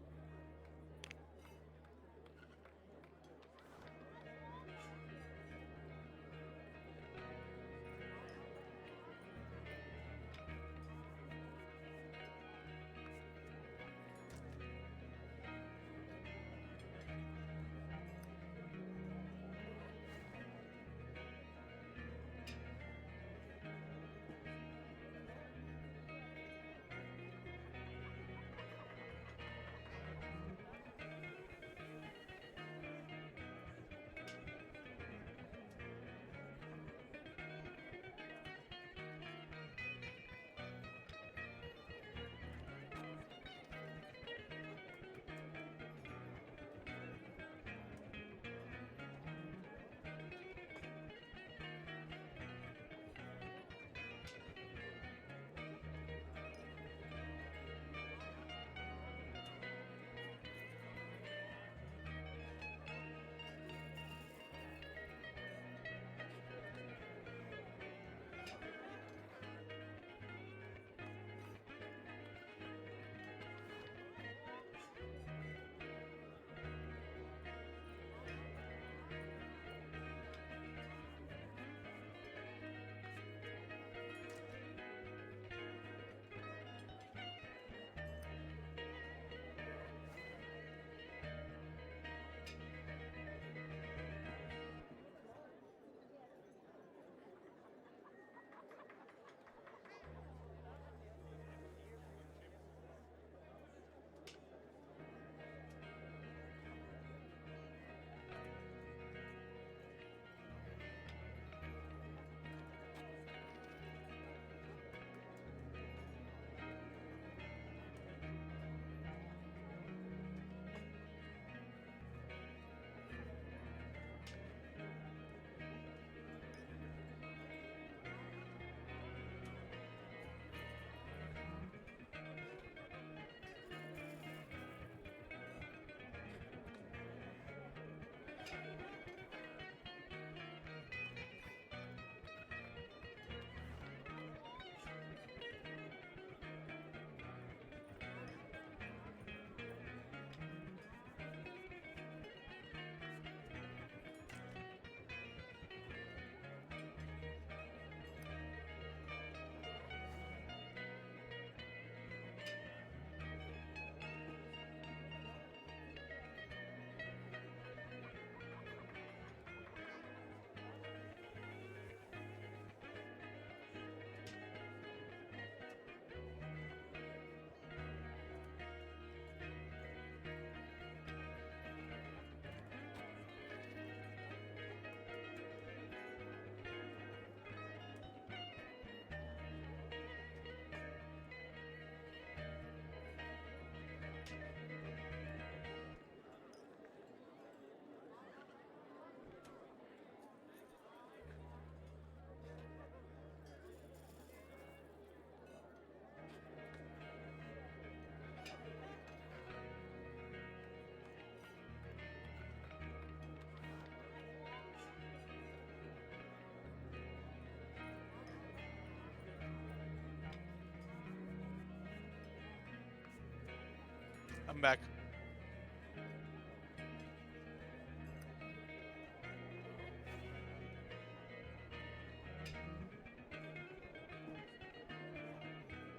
come back.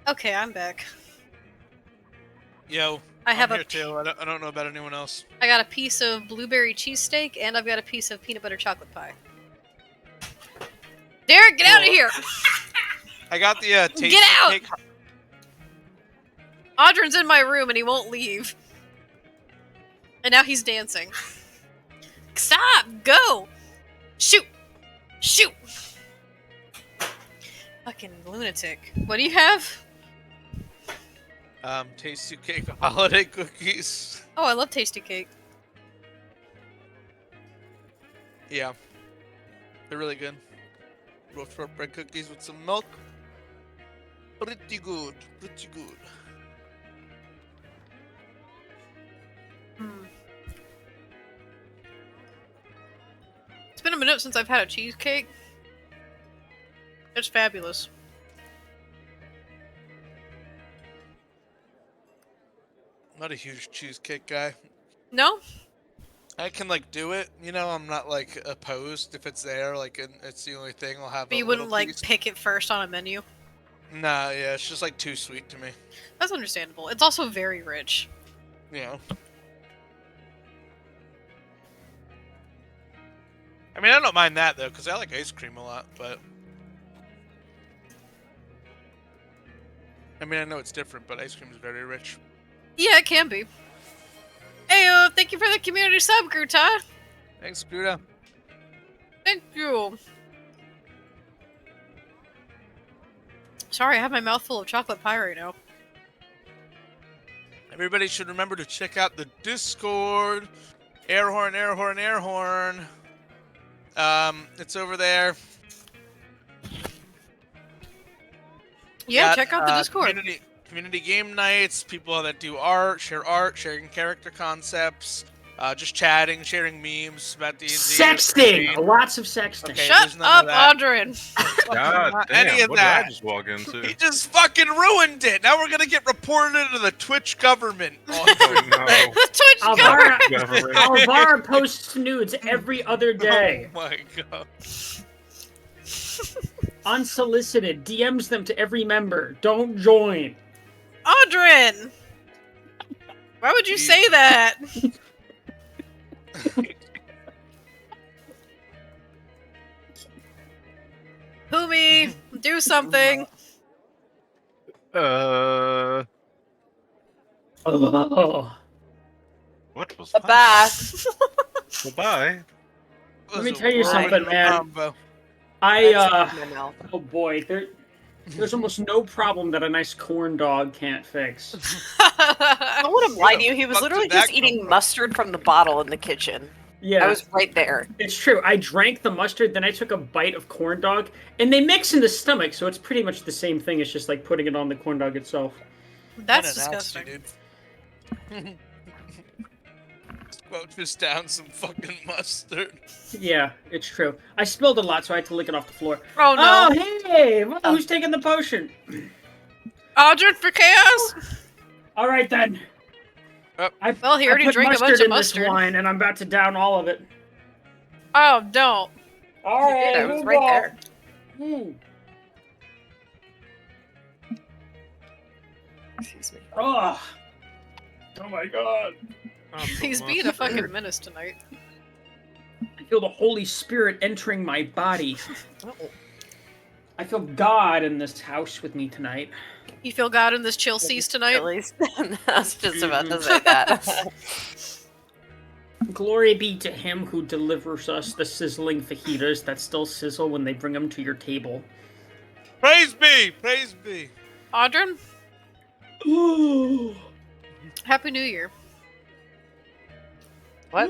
Okay, I'm back. Yo, I have I'm a here too. I don't know about anyone else. I got a piece of blueberry cheesesteak, and I've got a piece of peanut butter chocolate pie. Derek, get out of Cool. here! I got the tasty Get out! cake. Audrin's in my room and he won't leave. And now he's dancing. Stop! Go! Shoot! Shoot! Fucking lunatic. What do you have? Tasty cake holiday cookies. Oh, I love tasty cake. Yeah, they're really good. Roast shortbread cookies with some milk. Pretty good. Pretty good. It's been a minute since I've had a cheesecake. It's fabulous. Not a huge cheesecake guy. No? I can like do it, you know. I'm not like opposed if it's there. Like, and it's the only thing I'll have. But a you wouldn't little like piece. pick it first on a menu? Nah, yeah, it's just like too sweet to me. That's understandable. It's also very rich. You know. I mean, I don't mind that though, because I like ice cream a lot. But I mean, I know it's different, but ice cream is very rich. Yeah, it can be. Hey, thank you for the community sub, Gruta. Thanks, Gruta. Thank you. Sorry, I have my mouth full of chocolate pie right now. Everybody should remember to check out the Discord. Air horn, air horn, air horn. It's over there. Yeah, Got, check out the Discord. Community game nights, people that do art, sharing character concepts, just chatting, sharing memes about D&D. Sexting! Lots of sexting. Okay. Shut there's none up, of that. Audrin. God Not damn, any of what did I that. just walk into? He just fucking ruined it. Now we're gonna get reported into the Twitch government. Oh no. The Twitch government. Alvara, Government. Alvara posts nudes every other day. Oh my god. Unsolicited. DMs them to every member. Don't join. Audrin! Why would you say that? Humi, do something. Oh. What was A that? bath. Well, bye. Let me tell you something, man. Combo. I, My mouth. oh boy, there's almost no problem that a nice corn dog can't fix. I would have lied to you. He was Fuck literally did that just come eating from? mustard from the bottle in the kitchen. Yeah, I was right there. it's true. I drank the mustard, then I took a bite of corn dog, and they mix in the stomach, so it's pretty much the same thing. It's just like putting it on the corn dog itself. That's Unannounced, disgusting. dude. Squelch down some fucking mustard. Yeah, it's true. I spilled a lot, so I had to lick it off the floor. Oh no. Oh, hey! Well, who's taking the potion? Audrin for chaos? All right, then. Well, he already I put drank a mustard bunch of in mustard. this wine, and I'm about to down all of it. Oh, don't. All right, Yeah, it was who right go? there. Hmm. Excuse me. Oh. Oh my god. He's being a fucking menace tonight. I feel the Holy Spirit entering my body. Oh. I feel God in this house with me tonight. You feel God in this chill seas tonight? At least I was just about to say that. Glory be to him who delivers us the sizzling fajitas that still sizzle when they bring them to your table. Praise be! Praise be! Audrin, Oh. Happy New Year. What?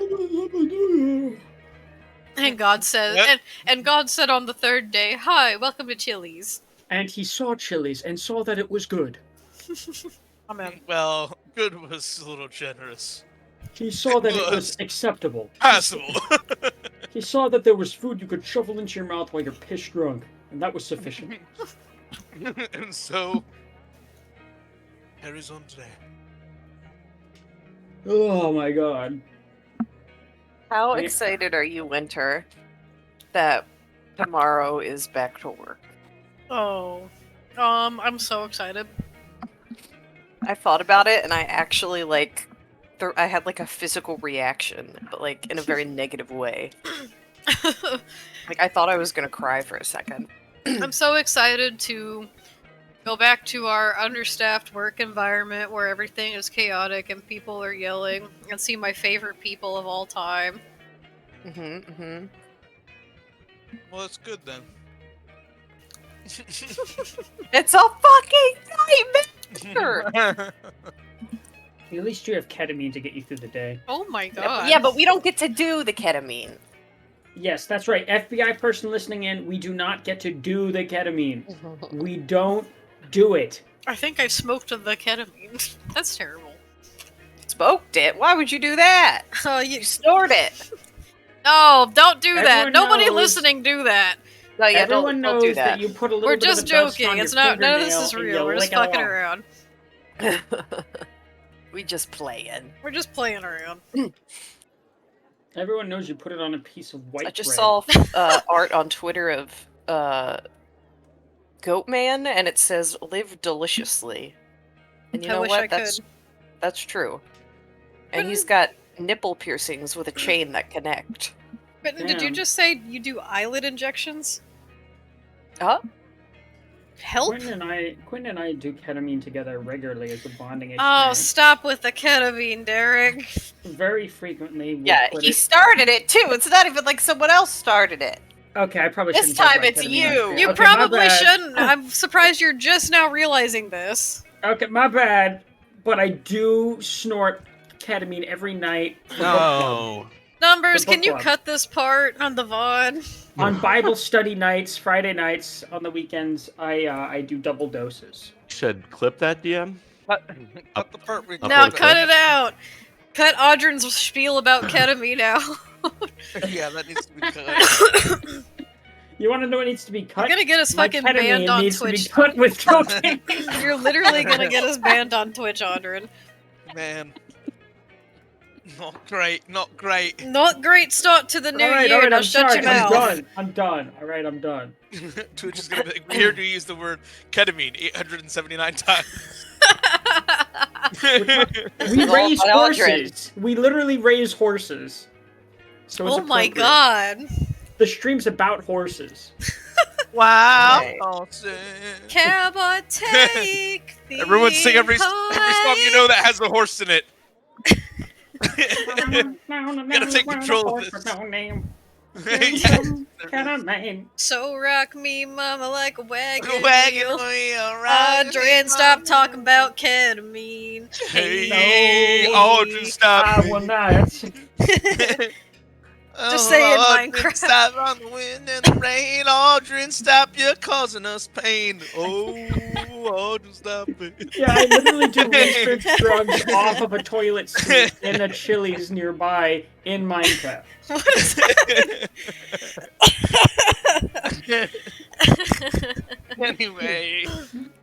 And God said, Yep. and God said on the third day, "Hi, welcome to Chili's." And he saw Chili's and saw that it was good. Amen. Well, good was a little generous. He saw that it was acceptable. Passable. He saw that there was food you could shovel into your mouth while you're piss drunk, and that was sufficient. And so, carries on today. Oh my god. How Yeah. excited are you, Winter, that tomorrow is back to work? Oh, I'm so excited. I thought about it, and I actually I had like a physical reaction, but like in a very negative way. Like I thought I was gonna cry for a second. I'm so excited to go back to our understaffed work environment where everything is chaotic and people are yelling, and see my favorite people of all time. Mm-hmm. Well, it's good then. It's a fucking nightmare. At least you have ketamine to get you through the day. Oh my god. Yeah, but we don't get to do the ketamine. Yes, that's right. FBI person listening in, we do not get to do the ketamine. We don't do it. I think I smoked the ketamine. That's terrible. Smoked it? Why would you do that? You You snored it. No, don't do that. Everyone Nobody knows- listening do that. No, yeah, Everyone don't knows do that. that. you put a little We're bit just of dust joking. on It's your not. None of this fingernail is and real. you We're just lick it fucking off. around. We just playing. We're just playing around. Everyone knows you put it on a piece of white I just bread. saw art on Twitter of Goatman, and it says "Live deliciously." And you I know wish what? I That's true. And he's got nipple piercings with a chain that connect. But did you Damn. just say you do eyelid injections? Huh? Help? Quentin and I do ketamine together regularly as a bonding Oh, experience. stop with the ketamine, Derek. Very frequently. we'll Yeah, put he it- started it too. It's not even like someone else started it. Okay, I probably This shouldn't talk time about it's ketamine you. on here. You Okay, my probably bad. shouldn't. I'm surprised you're just now realizing this. Okay, my bad. But I do snort ketamine every night. for book club. No. Numbers, The can book you club. cut this part on the VOD? On Bible study nights, Friday nights, on the weekends, I do double doses. You said clip that, DM? Cut the part where you Up Now on cut clip. it out. Cut Audrin's spiel about ketamine out. Yeah, that needs to be cut. You want to know what needs to be cut? You're gonna get us My fucking ketamine banned on needs Twitch. to be cut with cocaine. You're literally gonna get us banned on Twitch, Audrin. Man. Not great, not great. Not great start to the new all right, year. all right, Now I'm shut sorry. your I'm mouth. done. I'm done. All right, I'm done. Twitch is gonna be like, we heard you use the word ketamine 879 times. We all raise about horses. We literally raise horses. So it's Oh my appropriate. god. The stream's about horses. Wow. Right. Awesome. Cowboy, take the Everyone sing every song you know that has a horse in it. Gotta take control of this. So rock me, mama, like a wagon Wagon wheel. wheel, riding Audrin, stop talking about ketamine. Hey, No. Audrin, stop. I will not. Just say it, Audrin, Minecraft. Stop on the wind and the rain. Audrin, stop, you're causing us pain. Oh, Audrin, stop it. Yeah, I literally do research drugs off of a toilet seat in a Chili's nearby in Minecraft. What is that? Anyway,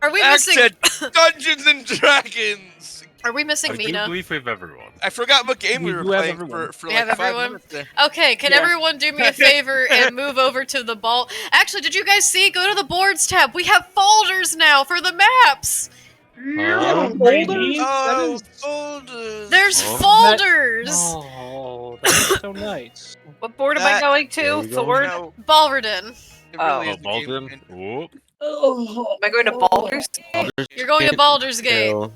Are we back missing? to Dungeons and Dragons. Are we missing I do Mina? believe we have everyone. I forgot what game we We were do have playing everyone. for We like have 5 everyone? minutes there. Okay, can Yeah. everyone do me a favor and move over to the ball? Actually, did you guys see? Go to the boards tab. We have folders now for the maps. Folders? Oh, folders. There's Oh. folders. Oh, that's so nice. What board am I That- going There to? we go. Thor? No, Balverden. it Oh. really Oh, is the game Baldwin. Whoop. Am I going to Baldur's Gate? You're going to Baldur's Gate. Kill.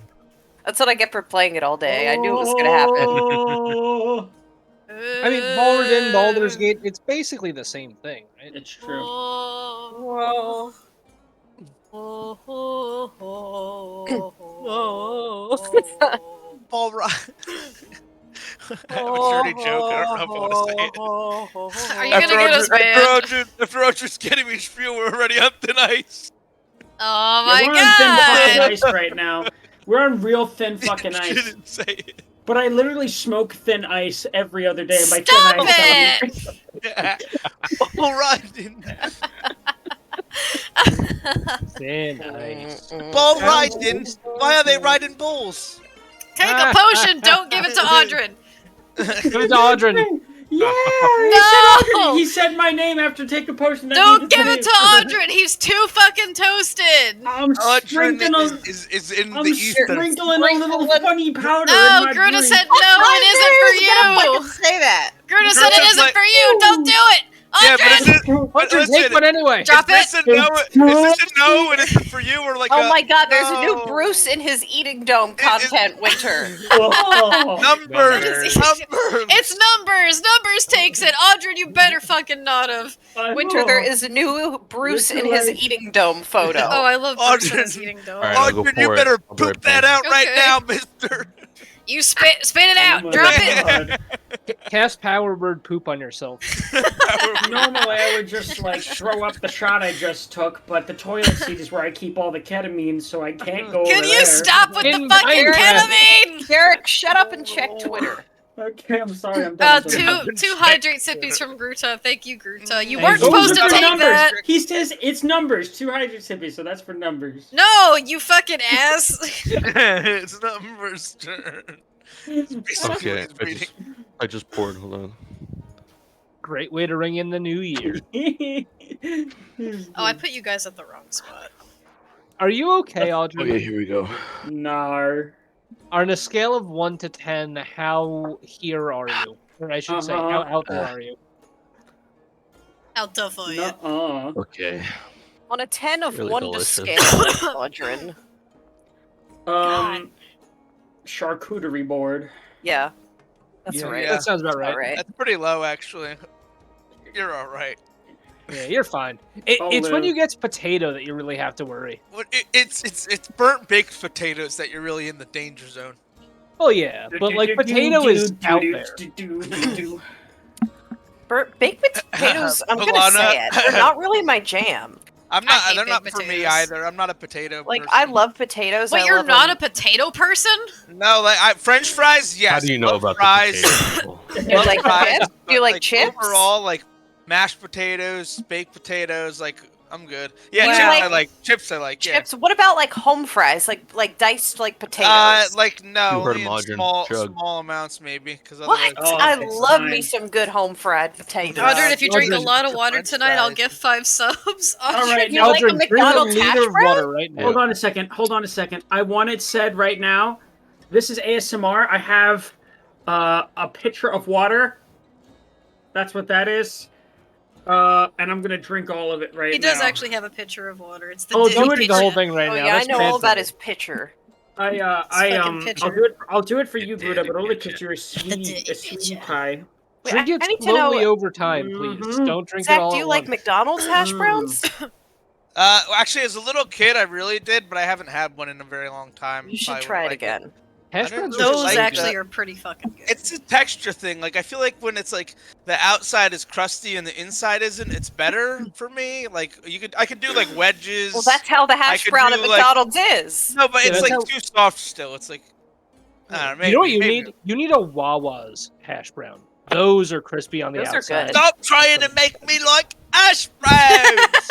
That's what I get for playing it all day. I knew it was gonna happen. Oh, I mean, Balderden, Baldur's Gate, it's basically the same thing, right? it's true. Whoa. Paul Ryan. I have a dirty joke. I don't know if I want to say it. Are you gonna get us banned? After Roger's getting me spiel, we're already on thin ice. Oh Yeah, my we're on thin fucking god! ice right now. We're on real thin fucking You ice. didn't say it. But I literally smoke thin ice every other day. And by Stop thin ice, I mean- it! Yeah. Paul Ryan. Very nice. Ball riding. Why are they riding bulls? Take a potion, don't give Give it to Audrin. Give it to Audrin. Yeah, No! he said my name after taking a potion. I Don't needed give to it to Audrin. He's too fucking toasted. I'm Audrin sprinkling is in I'm the ether. sprinkling a little funny powder No, in my Gruta drink. said no, it isn't for you. Say that. Gruta said it Gruta's isn't like- for you. Don't do it. Yeah, but Audrin. Audrin, take one anyway. Drop is this it. a no? Is this a no? And is it for you or like? Oh a, my god, there's a no. new Bruce in his eating dome content, Winter. Oh. Numbers. It's numbers. Numbers takes it. Audrin, you better fucking not have. Winter, there is a new Bruce in his eating dome photo. Oh, I love Audrin. Bruce's eating dough. All right, I'll go Audrin, you pour it. better I'll be right poop that back. out right Okay. now, Mister. You spit it out. Oh my Drop it. God. Cast power word poop on yourself. Normally I would just like throw up the shot I just took, but the toilet seat is where I keep all the ketamine, so I can't go Can over you there. stop with the In fucking Minecraft. ketamine? Derek, shut up and check Twitter. Okay, I'm sorry. I'm done. Two hydrate sippies from Gruta. Thank you, Gruta. You Hey, weren't those supposed are to for take numbers. that. He says it's numbers. 2 hydrate sippies, so that's for numbers. No, you fucking ass. It's Numbers' turn. Basically Okay, what he's reading. I just poured. Hold on. Great way to ring in the new year. Oh, I put you guys at the wrong spot. Are you okay, Audrin? Okay, here we go. Nar. On a scale of 1 to 10, how here are you? Or I should say, how out there are you? How tough are you? Nuh-uh. Okay. On a 10 of Really 1 delicious. to scale, Audrin. Charcuterie board. Yeah. That's Yeah, right. That sounds about right. All right. That's pretty low, actually. You're all right. Yeah, you're fine. I'll It's when live. you get potato that you really have to worry. Well, it's burnt baked potatoes that you're really in the danger zone. Oh yeah, but like potato is out there. Baked potatoes, I'm gonna Alana. say it. They're not really my jam. I'm I not. hate They're not baked for me potatoes. either. I'm not a potato. Like, person. I love potatoes. Wait, I you're love not them. a potato person? No, like French fries. Yes. How do you know love about fries? the potato? You Love like fries, chips? but, Do you like chips? Overall, like mashed potatoes, baked potatoes. Like I'm good. Yeah, Wow. chips I Like- like. Chips I like. Yeah. Chips. What about like home fries? Like diced like potatoes. Like no, You heard only him, in Audrin. small Chug. amounts maybe. Because what? Oh, I it's love fine. me some good home fried potatoes. Audrin, if you drink a Audrin, lot of water French tonight, I'll fries. give 5 subs. All Audrin, right, You like a Audrin, drink McDonald's hash liter of brown? water right now. Hold on a second. Hold on a second. I want it said right now. This is ASMR. I have a pitcher of water. That's what that is. And I'm gonna drink all of it right now. He does actually have a pitcher of water. It's the Oh, Disney don't Don't drink the pitcher. whole thing right Oh now. yeah, I That's know all about fancy. his pitcher. fucking I'll pitcher. do it. I'll do it for you, Gruta, but only because you're a sweetie pitcher. pie. Wait, Drink I it need to slowly know. over time, please. Mhm. Don't drink it Zach, all do you at like once. McDonald's hash browns? Actually, as a little kid, I really did, but I haven't had one in a very long time. You should Probably try it wouldn't like again. Hash I don't browns know. are Those like actually that. are pretty fucking good. It's a texture thing. Like I feel like when it's like the outside is crusty and the inside isn't, it's better for me. Like I could do like wedges. Well, that's how the hash could brown do, at like- McDonald's is. No, but Yeah, it's that's like how- too soft still. It's like I don't know, maybe, You know what you maybe. need? You need a Wawa's hash brown. Those are crispy on the Those are outside. good. Stop trying to make me like hash browns.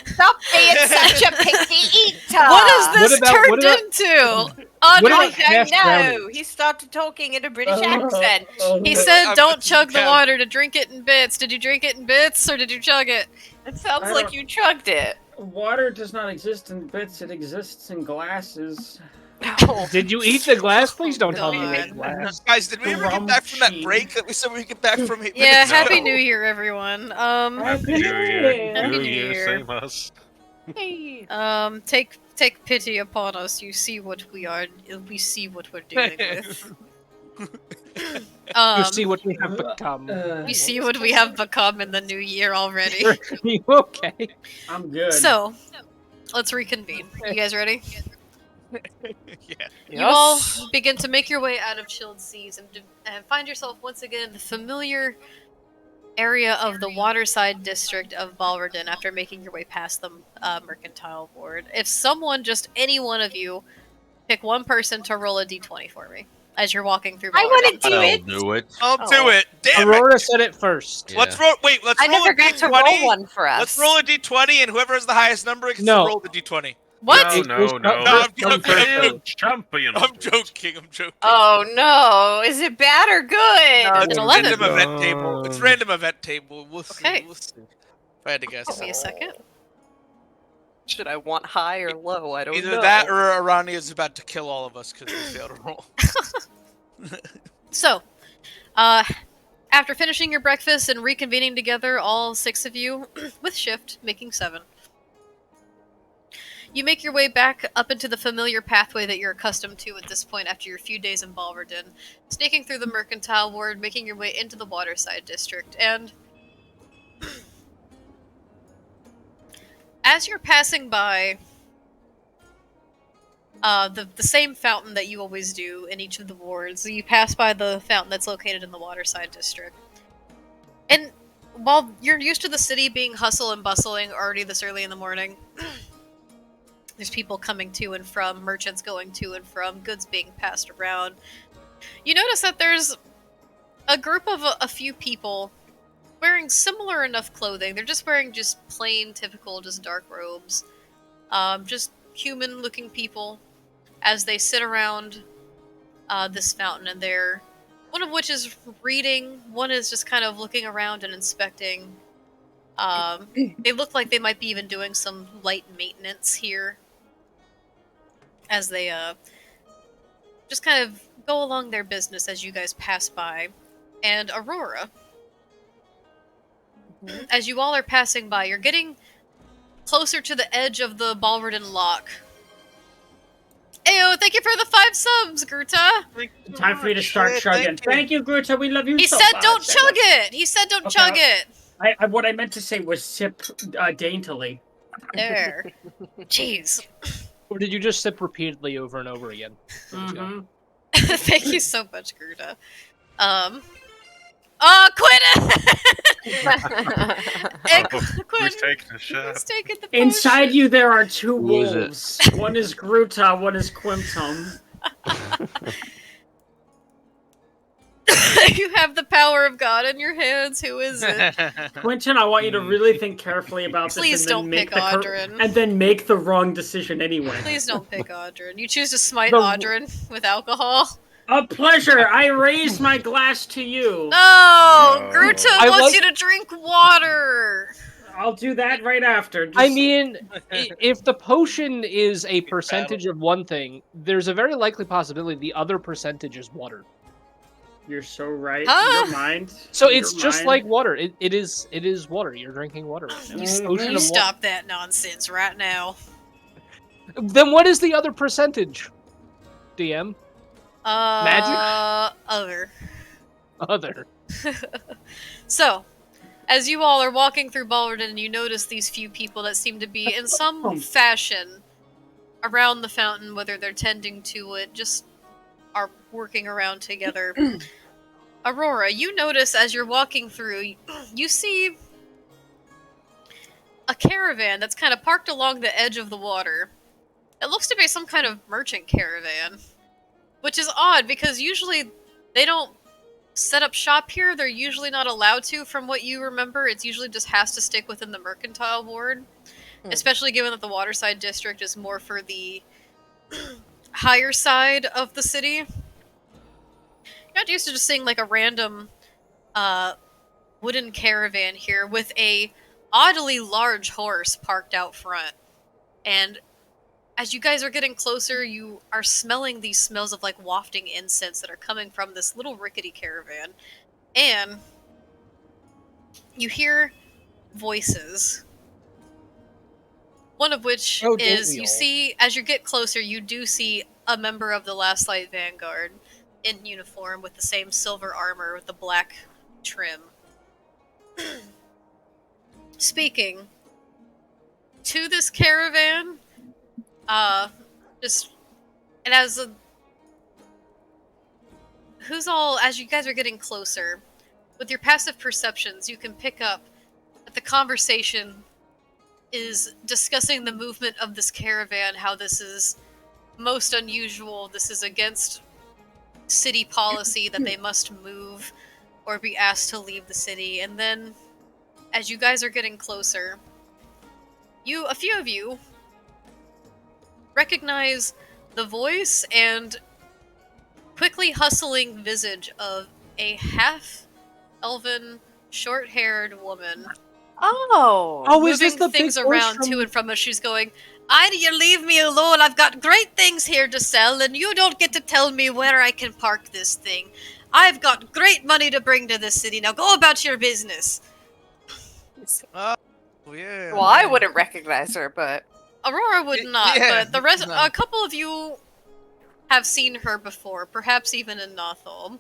Stop being such a picky eater. What has this What turned about- into? What Audrey, about I hash know. brownies? He started talking in a British accent. he said, I'm "Don't just chug the count. water to drink it in bits." Did you drink it in bits or did you chug it? It sounds I like don't- you chugged it. Water does not exist in bits. It exists in glasses. Oh, Did you eat the glass? Please don't tell me you God. ate glass. Guys, did we ever get back from that Grumpy. break that we said we get back from? 8 Yeah. minutes Happy ago? New Year, everyone. Happy New Year. Happy New New Year, Year. same us. hey. Take pity upon us. You see what we are. We see what we're dealing with. You see what we have become. we see what we have become in the new year already. Are you okay? I'm good. So, let's reconvene. You guys ready? Yeah. You all begin to make your way out of chilled seas and find yourself once again in the familiar area of the waterside district of Balverden after making your way past the mercantile ward. If someone, just any one of you, pick one person to roll a d20 for me as you're walking through Balverden. I want to do I'll it. do it. I'll Oh. do it. Damn it. Aurora said it first. Yeah. Let's roll. Wait. Let's I roll never a got to d20. roll one for us. Let's roll a d20, and whoever has the highest number gets No. to roll the d20. What? No, No, I'm Champion, joking. champion. I'm joking. Oh no! Is it bad or good? No, it's an 11. Random event table. It's random event table. We'll see. Okay. We'll see. If I had to guess. Give me a second. Should I want high or low? I don't Either know. that or Arani is about to kill all of us because we failed a roll. So, after finishing your breakfast and reconvening together, all 6 of you, with shift, making 7, you make your way back up into the familiar pathway that you're accustomed to at this point after your few days in Balverden, sneaking through the Mercantile Ward, making your way into the Waterside District, and as you're passing by the same fountain that you always do in each of the wards, you pass by the fountain that's located in the Waterside District. And while you're used to the city being hustle and bustling already this early in the morning, there's people coming to and from, merchants going to and from, goods being passed around. You notice that there's a group of a few people wearing similar enough clothing. They're just wearing just plain, typical, just dark robes. Just human-looking people as they sit around this fountain, and they're... one of which is reading, one is just kind of looking around and inspecting. They look like they might be even doing some light maintenance here as they just kind of go along their business as you guys pass by. And Aurora, as you all are passing by, you're getting closer to the edge of the Balverden Lock. Ayo, thank you for the 5 subs, Gruta! Time for you to start chugging. Thank you, Gruta. We love you He so said much. don't chug it! He said don't Okay. chug it! What I meant to say was sip daintily. There. Jeez. Or did you just sip repeatedly over and over again? Mm-hmm. Thank you so much, Gruta. Quinn! Hey, Quinn! Who's taking a shot? Who's taking the potion? Inside you, there are 2 Who is it? wolves. One is Gruta, one is Quimtum. You have the power of God in your hands. Who is it? Quentin, I want you to really think carefully about this Please and then don't make pick the Audrin. and then make the wrong decision anyway. Please don't pick Audrin. You choose to smite The- Audrin with alcohol. A pleasure. I raise my glass to you. No! No. Gruta I wants like- you to drink water! I'll do that right after. I Just- mean, if the potion is a percentage of one thing, there's a very likely possibility the other percentage is water. You're so right. Huh? Your mind. So Your it's just mind. like water. It is water. You're drinking water right now. Mhm. Ocean You of stop that nonsense right now. Then what is the other percentage? DM? Other. Other. So, as you all are walking through Balverden, you notice these few people that seem to be in some fashion around the fountain, whether they're tending to it, just are working around together. Aurora, you notice as you're walking through, you see a caravan that's kind of parked along the edge of the water. It looks to be some kind of merchant caravan, which is odd because usually they don't set up shop here. They're usually not allowed to, from what you remember. It's usually just has to stick within the Mercantile Ward, especially given that the Waterside District is more for the higher side of the city. You're not used to just seeing like a random wooden caravan here with a oddly large horse parked out front. And as you guys are getting closer, you are smelling these smells of like wafting incense that are coming from this little rickety caravan. And you hear voices. One of which Oh, don't is, we you all? see, as you get closer, you do see a member of the Last Light Vanguard in uniform with the same silver armor with the black trim. Speaking to this caravan, as you guys are getting closer, with your passive perceptions, you can pick up that the conversation is discussing the movement of this caravan, how this is most unusual, this is against city policy that they must move or be asked to leave the city. And then, as you guys are getting closer, a few of you recognize the voice and quickly hustling visage of a half-elven, short-haired woman. Oh. is this Moving the things big horse around from... to and from as she's going, "Do you leave me alone? I've got great things here to sell, and you don't get to tell me where I can park this thing. I've got great money to bring to this city. Now go about your business." Oh, yeah. Well, I wouldn't recognize her, but Aurora would not, yeah, but the rest, no. a couple of you have seen her before, perhaps even in Nothal.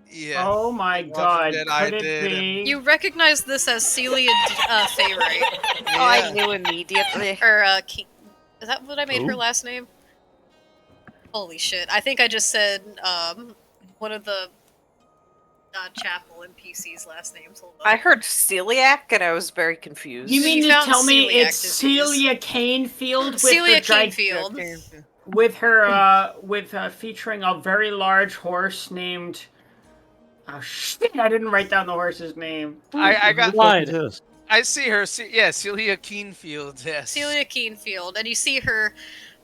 Yeah. Oh my Walking god, Dead, I could it did, and- be? You recognize this as Celia Fayray. oh, I knew immediately. Or, King. Is that what I made her Who? last name? Holy shit. I think I just said, one of the Chapel NPC's last names. Hold on. I heard celiac, and I was very confused. You mean She to found tell me celiac it's disease. Celia Canefield with Celia her Canefield. with her featuring a very large horse named... Oh shit, I didn't write down the horse's name. I got. Clyde. I see her. Yeah, Celia Keenfield. Yes. Celia Keenfield, and you see her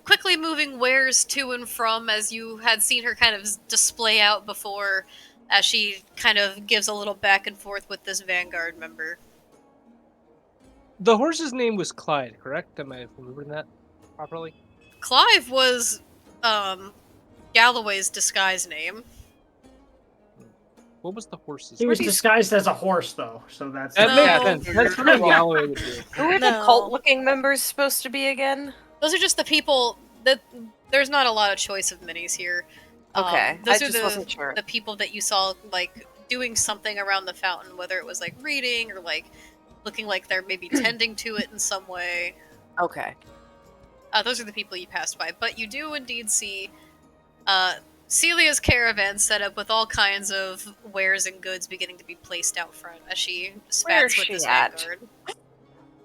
quickly moving wares to and from as you had seen her kind of display out before, as she kind of gives a little back and forth with this Vanguard member. The horse's name was Clyde, correct? Am I remembering that properly? Clive was Galloway's disguise name. What was the horse's He name? was disguised as a horse, though, so that's... That No. makes sense. That's what Galloway would do. Who are the cult-looking members supposed to be again? Those are just the people that there's not a lot of choice of minis here. Okay, Those I are just wasn't sure. the people that you saw like doing something around the fountain, whether it was like reading or like looking like they're maybe tending to it in some way. Okay. Those are the people you passed by, but you do indeed see Celia's caravan set up with all kinds of wares and goods beginning to be placed out front as she Where's spats with she this at? Vanguard.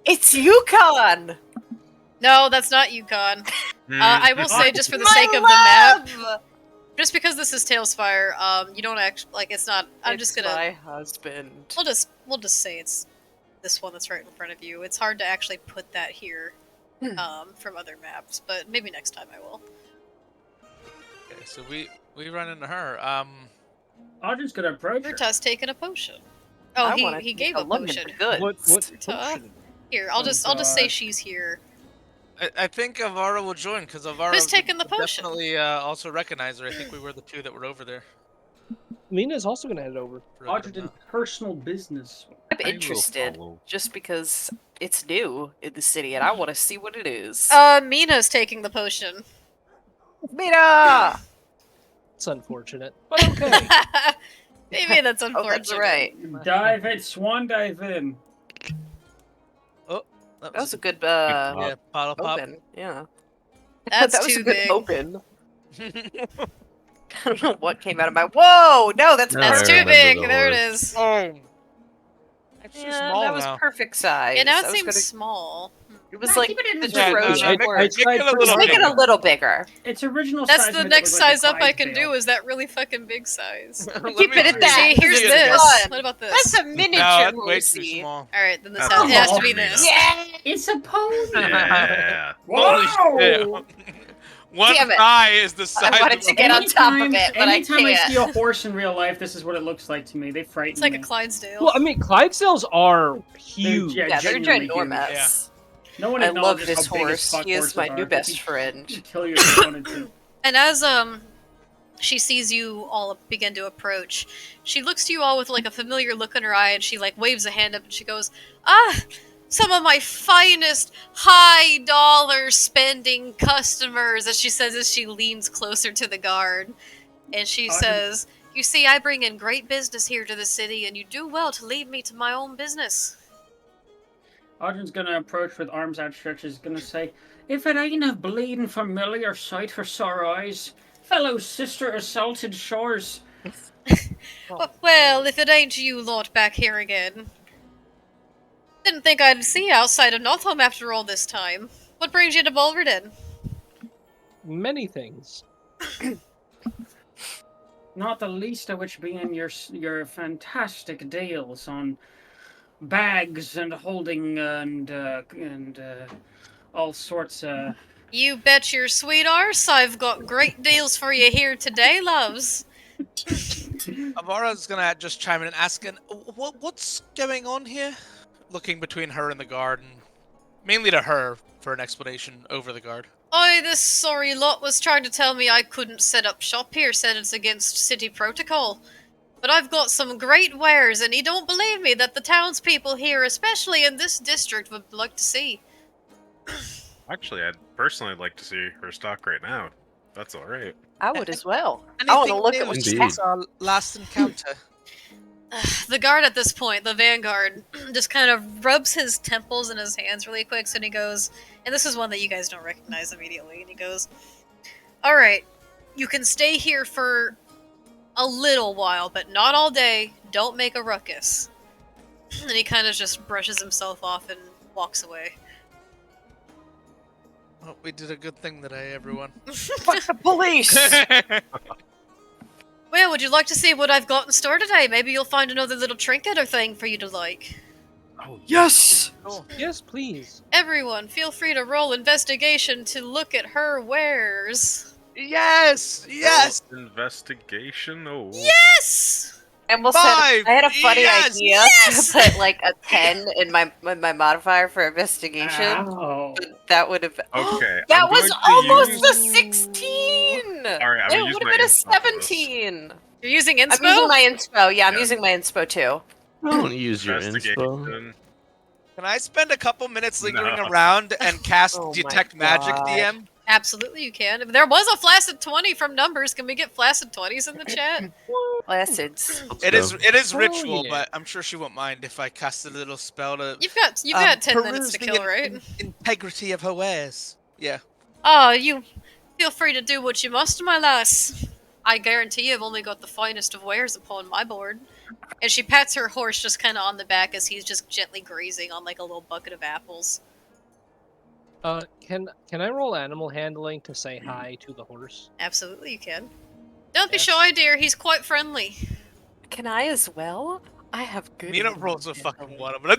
It's Yukon! No, that's not Yukon. I will say, just for the My sake of the map, love! just because this is Tailsfire, you don't actually like. It's not. I'm just It's gonna. my husband. We'll just say it's this one that's right in front of you. It's hard to actually put that here from other maps, but maybe next time I will. Okay, so we run into her. Audrey's gonna approach her. Verta's taking a potion. Oh, I wanna he take gave a look at potion. the goods. What Verta? potion? Here, I'll just say she's here. I think Avara will join because Avara Who's taking the would potion? definitely also recognize her. I think we were the two that were over there. Mina's also gonna head over. for a Audrey bit did now. personal business. I'm I will interested, follow. just because it's new in the city, and I want to see what it is. Mina's taking the potion. Mina! It's unfortunate, but okay. Maybe that's Oh, unfortunate. that's right. Dive in, swan dive in. That was a good yeah, bottle pop. open. Yeah. That's that was too a good big. open. I don't know what came out of my. Whoa! No, that's No, That's I too remember big. the There it horse. is. Oh, it's too Yeah, small that was now. perfect size. Yeah, now it I was seems gonna- small. It was No, like keep it in the the Yeah, no, Trojan no, make- horse. make it a tried little Make it a bigger. little bigger. Its original That's size the made it next look like a size up I can Clydesdale. do. Is that really fucking big size? Let Keep me it at see. that. See, here's See, this. done. What about this? That's a No, miniature that's way too horsey. small. All right, then this Oh. has to be this. Yeah. It's a pony. Yeah. Holy Whoa! shit. One Damn it. thigh is the size wanted of to a get on top of Anytime- it, but I anytime I can't. see a horse in real life, this is what it looks like to me. They frighten It's like a me. Clydesdale. Well, I mean, Clydesdales are huge. yeah, Yeah, they're genuinely ginormous. No one I love acknowledges this how big as horse. fuck He is horses my are. new best He'd friend. kill you if you wanted to. And as she sees you all begin to approach, she looks to you all with like a familiar look in her eye, and she like waves a hand up and she goes, some of my finest high dollar spending customers, as she says as she leans closer to the guard. And she says, you see, I bring in great business here to the city, and you do well to leave me to my own business. Audrey's gonna approach with arms outstretched. Is gonna say, "If it ain't a bleeding familiar sight for sore eyes, fellow sister of salted shores." Well, if it ain't you lot back here again. Didn't think I'd see you outside of Northholm after all this time. What brings you to Bulverden? Many things. Not the least of which being your fantastic deals on bags and holding and all sorts of You bet your sweet arse I've got great deals for you here today, loves. Avara's gonna just chime in and asking, what's going on here? Looking between her and the guard, and mainly to her for an explanation over the guard. This sorry lot was trying to tell me I couldn't set up shop here, said it's against city protocol. But I've got some great wares, and he don't believe me that the townspeople here, especially in this district, would like to see. Actually, I'd personally like to see her stock right now. That's all right. I would as well. I want to Anything look new at what Indeed. she's since our last encounter? The guard at this point, the vanguard, just kind of rubs his temples and his hands really quick, and he goes, and this is one that you guys don't recognize immediately, and he goes, alright, you can stay here for a little while, but not all day. Don't make a ruckus. And he kind of just brushes himself off and walks away. Well, we did a good thing today, everyone. Fuck the police! Well, would you like to see what I've got in store today? Maybe you'll find another little trinket or thing for you to like. Oh, Yes! Yes, please. Everyone, feel free to roll investigation to look at her wares. Yes! Yes! Investigation? Oh. Yes! And we'll Five! I had a funny Yes! idea Yes! to put like a 10 in my modifier for investigation. Ow. But that would have Okay. That I'm was going to almost use- a 16! All right, I'm It gonna use would my have been a inspo for this. 17! You're using inspo? I'm using my inspo. Yeah, I'm Yeah. using my inspo too. Don't use your inspo. Investigation. Can I spend a couple minutes lingering No. around and cast Oh my Detect Magic, God. DM? Absolutely, you can. If there was a flaccid 20 from numbers, can we get flaccid 20s in the chat? Acids. Let's It go. is Oh, ritual, yeah. but I'm sure she won't mind if I cast a little spell to You've got 10 minutes peruse to the kill, right? integrity of her wares. Yeah. Oh, you feel free to do what you must, my lass. I guarantee I've only got the finest of wares upon my board. And she pats her horse just kind of on the back as he's just gently grazing on like a little bucket of apples. Can I roll animal handling to say hi to the horse? Absolutely, you can. Don't be Yes. shy, dear. He's quite friendly. Can I as well? I have good. Mina animal rolls a handling. fucking one. I'm gonna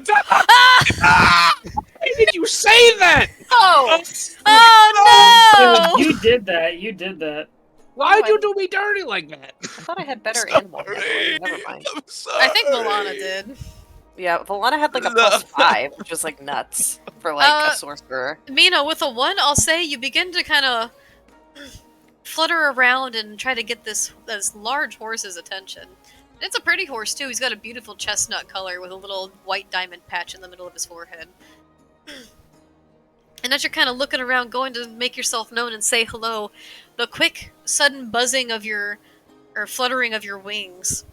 Why did you say that? Oh! Oh You did that. You did that. Why'd you do me dirty like that? I thought I had better animal handling. Never mind. I'm sorry. I think Milana did. Yeah, Valana had like a No. +5, which was like nuts for like a sorcerer. Mina, with a 1, I'll say you begin to kind of flutter around and try to get this large horse's attention. It's a pretty horse, too. He's got a beautiful chestnut color with a little white diamond patch in the middle of his forehead. And as you're kind of looking around, going to make yourself known and say hello, the quick, sudden buzzing of your, or fluttering of your wings,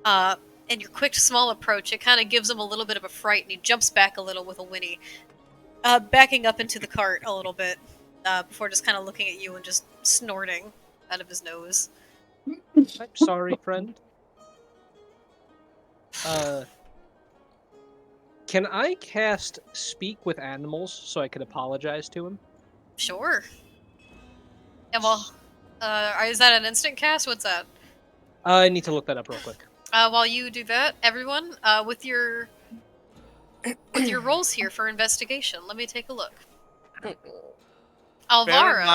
and your quick, small approach, it kind of gives him a little bit of a fright, and he jumps back a little with a whinny, backing up into the cart a little bit, before just kind of looking at you and just snorting out of his nose. I'm sorry, friend. Can I cast Speak with Animals so I could apologize to him? Sure. Yeah, well, is that an instant cast? What's that? I need to look that up real quick. While you do that, everyone, with your rolls here for investigation, let me take a look. Alvara.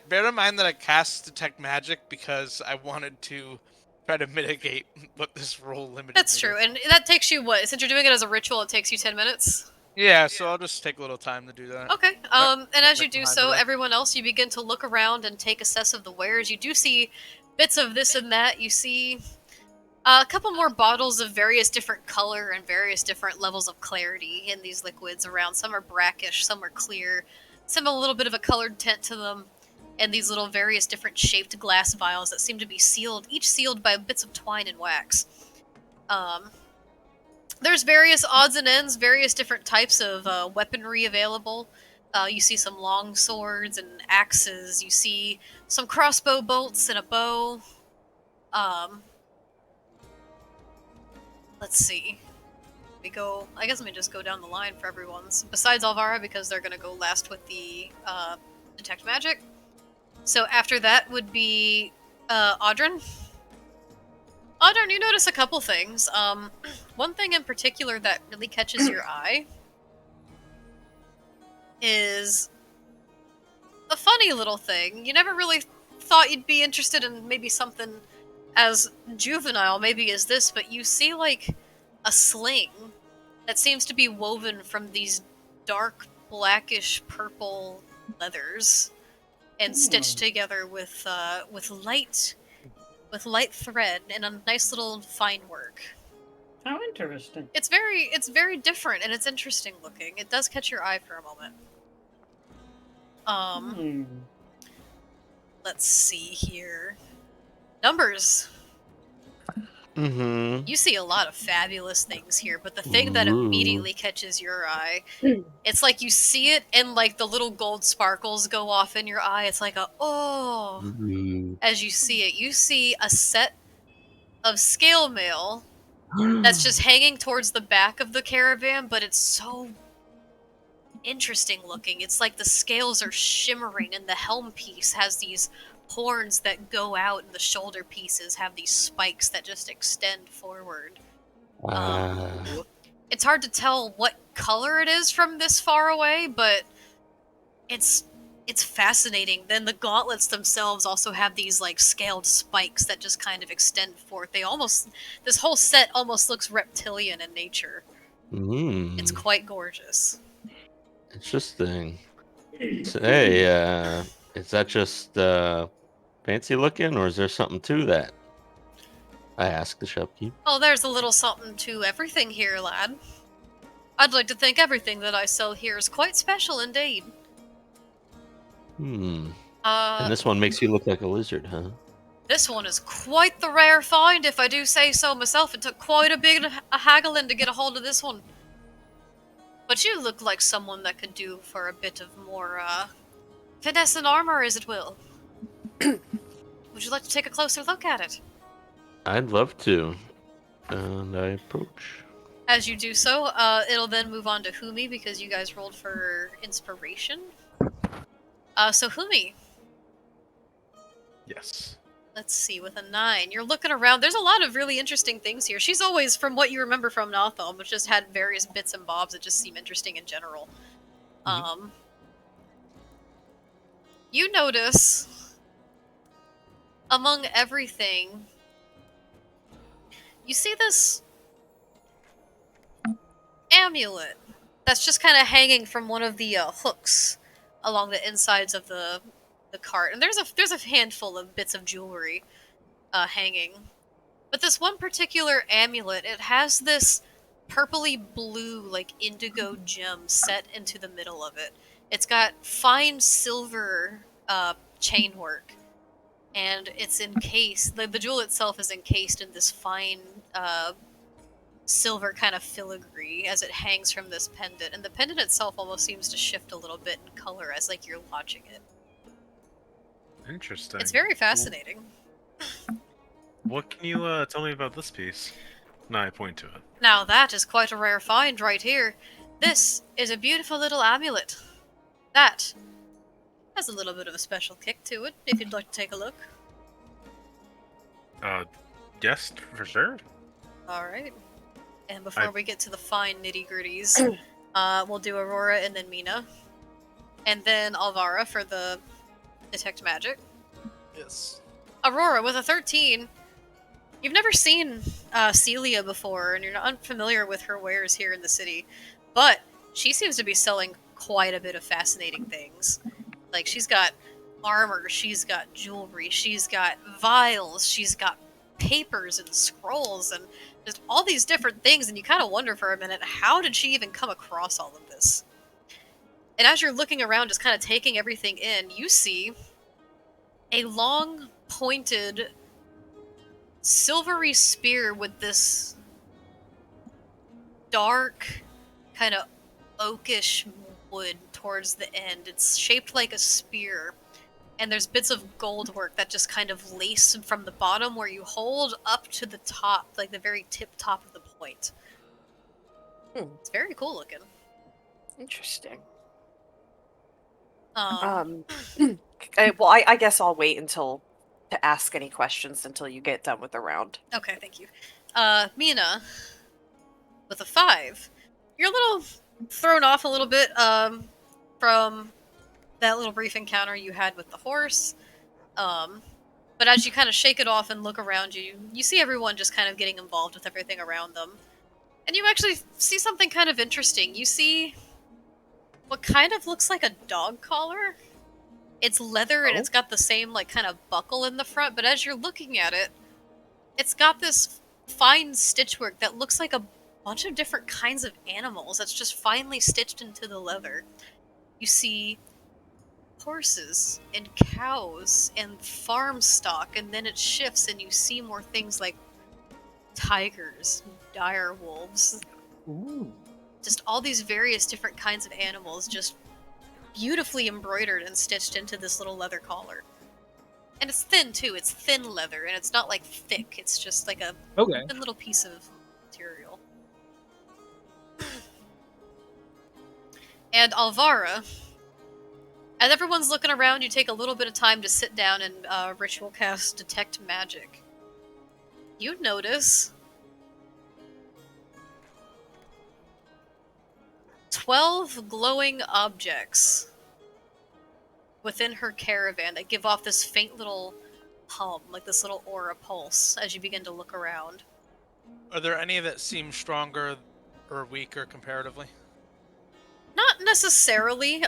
Bear in mind that I cast Detect Magic because I wanted to try to mitigate what this roll limited. That's me true, to. and that takes you what? Since you're doing it as a ritual, it takes you 10 minutes. Yeah, so I'll just take a little time to do that. Okay. And as you like do behind so, the rack. everyone else, you begin to look around and take assess of the wares. You do see bits of this and that. You see a couple more bottles of various different color and various different levels of clarity in these liquids around. Some are brackish, some are clear, some have a little bit of a colored tint to them. And these little various different shaped glass vials that seem to be sealed, each sealed by bits of twine and wax. There's various odds and ends, various different types of weaponry available. You see some long swords and axes. You see some crossbow bolts and a bow. Let's see. I guess let me just go down the line for everyone's. Besides Alvara, because they're going to go last with the Detect Magic. So after that would be Audrin. Audrin, you notice a couple things. One thing in particular that really catches your eye is a funny little thing. You never really thought you'd be interested in maybe something as juvenile, maybe as this, but you see like a sling that seems to be woven from these dark blackish purple leathers and stitched together with light thread and a nice little fine work. How interesting. It's very different and it's interesting looking. It does catch your eye for a moment. Let's see here. Numbers. Mm-hmm. You see a lot of fabulous things here, but the thing that immediately catches your eye, it's like you see it and like the little gold sparkles go off in your eye. It's like as you see it. You see a set of scale mail that's just hanging towards the back of the caravan, but it's so interesting looking. It's like the scales are shimmering and the helm piece has these horns that go out and the shoulder pieces have these spikes that just extend forward. It's hard to tell what color it is from this far away, but it's fascinating. Then the gauntlets themselves also have these like scaled spikes that just kind of extend forth. This whole set almost looks reptilian in nature. It's quite gorgeous. Interesting. So, hey, is that just fancy looking, or is there something to that? I asked the shopkeep. Oh, there's a little something to everything here, lad. I'd like to think everything that I sell here is quite special indeed. And this one makes you look like a lizard, huh? This one is quite the rare find, if I do say so myself. It took quite a bit of haggling to get a hold of this one. But you look like someone that could do for a bit of more, finesse and armor, as it will. Would you like to take a closer look at it? I'd love to. And I approach. As you do so, it'll then move on to Humi, because you guys rolled for inspiration. So Humi. Yes. Let's see, with a 9. You're looking around. There's a lot of really interesting things here. She's always, from what you remember from Nathal, but just had various bits and bobs that just seem interesting in general. You notice, among everything, you see this amulet that's just kind of hanging from one of the hooks along the insides of the cart, and there's a handful of bits of jewelry hanging. But this one particular amulet, it has this purpley blue, like indigo gem set into the middle of it. It's got fine silver chain work, and it's encased. The jewel itself is encased in this fine silver kind of filigree as it hangs from this pendant, and the pendant itself almost seems to shift a little bit in color as like you're watching it. Interesting. It's very fascinating. What can you tell me about this piece? Now I point to it. Now that is quite a rare find right here. This is a beautiful little amulet. That has a little bit of a special kick to it, if you'd like to take a look. Yes, for sure. Alright. And before we get to the fine nitty-gritties, we'll do Aurora and then Mina. And then Alvara for the Detect Magic. Yes. Aurora, with a 13, you've never seen Celia before, and you're not unfamiliar with her wares here in the city, but she seems to be selling quite a bit of fascinating things. Like, she's got armor, she's got jewelry, she's got vials, she's got papers and scrolls, and just all these different things, and you kind of wonder for a minute, how did she even come across all of this? And as you're looking around, just kind of taking everything in, you see a long, pointed, silvery spear with this dark, kind of oakish wood towards the end. It's shaped like a spear, and there's bits of gold work that just kind of lace from the bottom where you hold up to the top, like the very tip top of the point. It's very cool looking. Interesting. Um, Well, I guess I'll wait to ask any questions until you get done with the round. Okay, thank you. Mina, with a 5. You're a little thrown off a little bit from that little brief encounter you had with the horse. But as you kind of shake it off and look around you, you see everyone just kind of getting involved with everything around them. And you actually see something kind of interesting. You see what kind of looks like a dog collar. It's leather and it's got the same like kind of buckle in the front, but as you're looking at it, it's got this fine stitchwork that looks like a bunch of different kinds of animals that's just finely stitched into the leather. You see horses and cows and farm stock, and then it shifts and you see more things like tigers, dire wolves. Ooh. Just all these various different kinds of animals just beautifully embroidered and stitched into this little leather collar. And it's thin too, it's thin leather, and it's not like thick, it's just like a thin little piece of material. And Alvara, as everyone's looking around, you take a little bit of time to sit down and ritual cast Detect Magic. You notice 12 glowing objects within her caravan that give off this faint little hum, like this little aura pulse, as you begin to look around. Are there any that seem stronger or weaker comparatively? Not necessarily.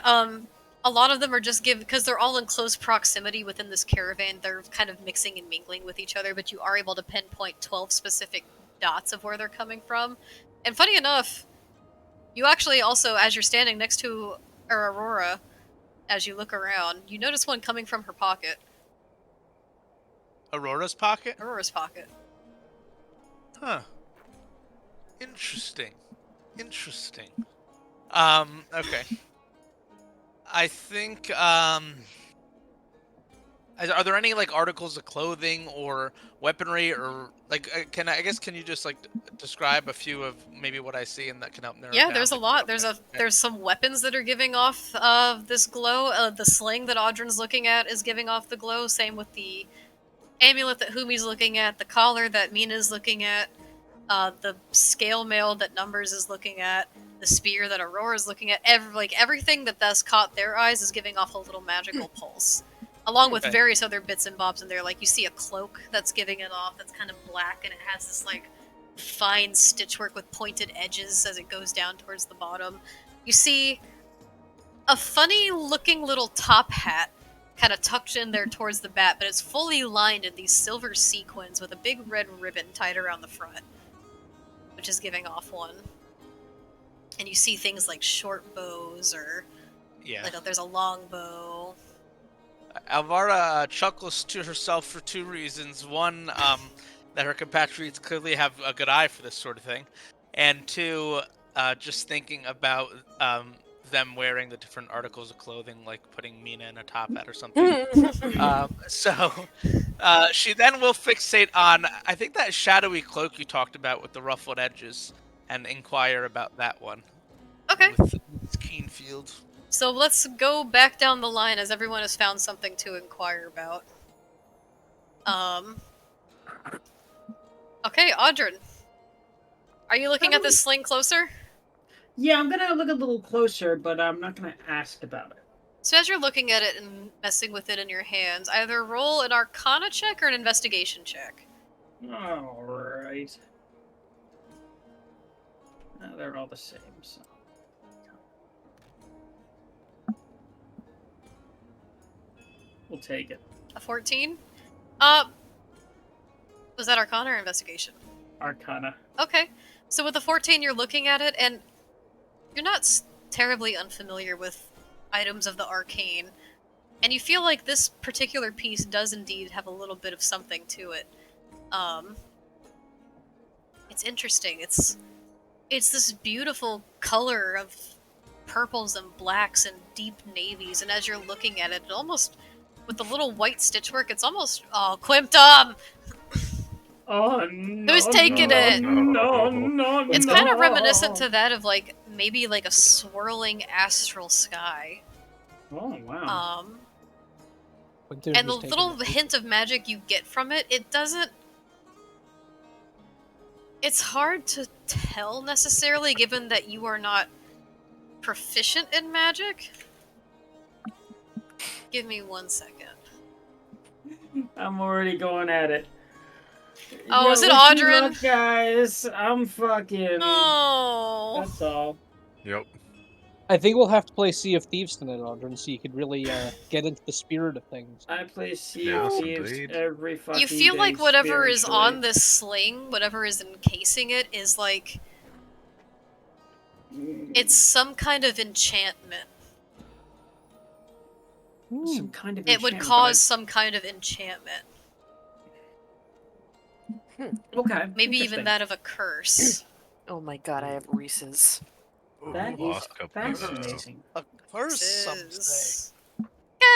A lot of them are just because they're all in close proximity within this caravan, they're kind of mixing and mingling with each other, but you are able to pinpoint 12 specific dots of where they're coming from. And funny enough, you actually also, as you're standing next to Aurora, as you look around, you notice one coming from her pocket. Aurora's pocket? Aurora's pocket. Huh. Interesting. Okay. I think, are there any, like, articles of clothing or weaponry or, like, can you just, like, describe a few of maybe what I see and that can help narrow it Yeah, down? there's a lot. There's some weapons that are giving off this glow. The sling that Audrin's looking at is giving off the glow. Same with the amulet that Humi's looking at, the collar that Mina's looking at, the scale mail that Numbers is looking at, the spear that Aurora's looking at. Everything that's caught their eyes is giving off a little magical pulse. Along with various other bits and bobs in there. Like, you see a cloak that's giving it off that's kind of black, and it has this, like, fine stitchwork with pointed edges as it goes down towards the bottom. You see a funny-looking little top hat kind of tucked in there towards the back, but it's fully lined in these silver sequins with a big red ribbon tied around the front, which is giving off one. And you see things like short bows, or like there's a long bow. Alvara chuckles to herself for two reasons. One, that her compatriots clearly have a good eye for this sort of thing. And two, just thinking about them wearing the different articles of clothing, like putting Mina in a top hat or something. So she then will fixate on, I think, that shadowy cloak you talked about with the ruffled edges, and inquire about that one. Okay. With Keenfield. So let's go back down the line as everyone has found something to inquire about. Okay, Audrin. Are you looking at this sling closer? Yeah, I'm gonna look a little closer, but I'm not gonna ask about it. So as you're looking at it and messing with it in your hands, either roll an Arcana check or an Investigation check. Alright. They're all the same, so... We'll take it. A 14? Was that Arcana or Investigation? Arcana. Okay. So with a 14, you're looking at it, and you're not terribly unfamiliar with items of the arcane. And you feel like this particular piece does indeed have a little bit of something to it. It's interesting. It's this beautiful color of purples and blacks and deep navies, and as you're looking at it, it almost, with the little white stitchwork, it's almost... Oh, Quimtum! Oh, no, who's taking it? No, it's kind of reminiscent to that of, like, maybe like a swirling astral sky. Oh, wow. And the little hint of magic you get from it, it doesn't... It's hard to tell necessarily, given that you are not proficient in magic. Give me 1 second. I'm already going at it. Oh, is it wish me Audrin? luck, guys. I'm fucking. Oh. That's all. Yep. I think we'll have to play Sea of Thieves tonight, Audrin, so you could really get into the spirit of things. I play Sea Yes, of Thieves indeed. every fucking You feel day, like whatever is spiritually. on this sling, whatever is encasing it, is like it's some kind of enchantment. Some kind of It would enchantment, cause some kind of enchantment. Okay. Maybe interesting. even that of a curse. Oh my god, I have Reese's. That is Lost a couple pieces. fascinating. A curse, some This say. is-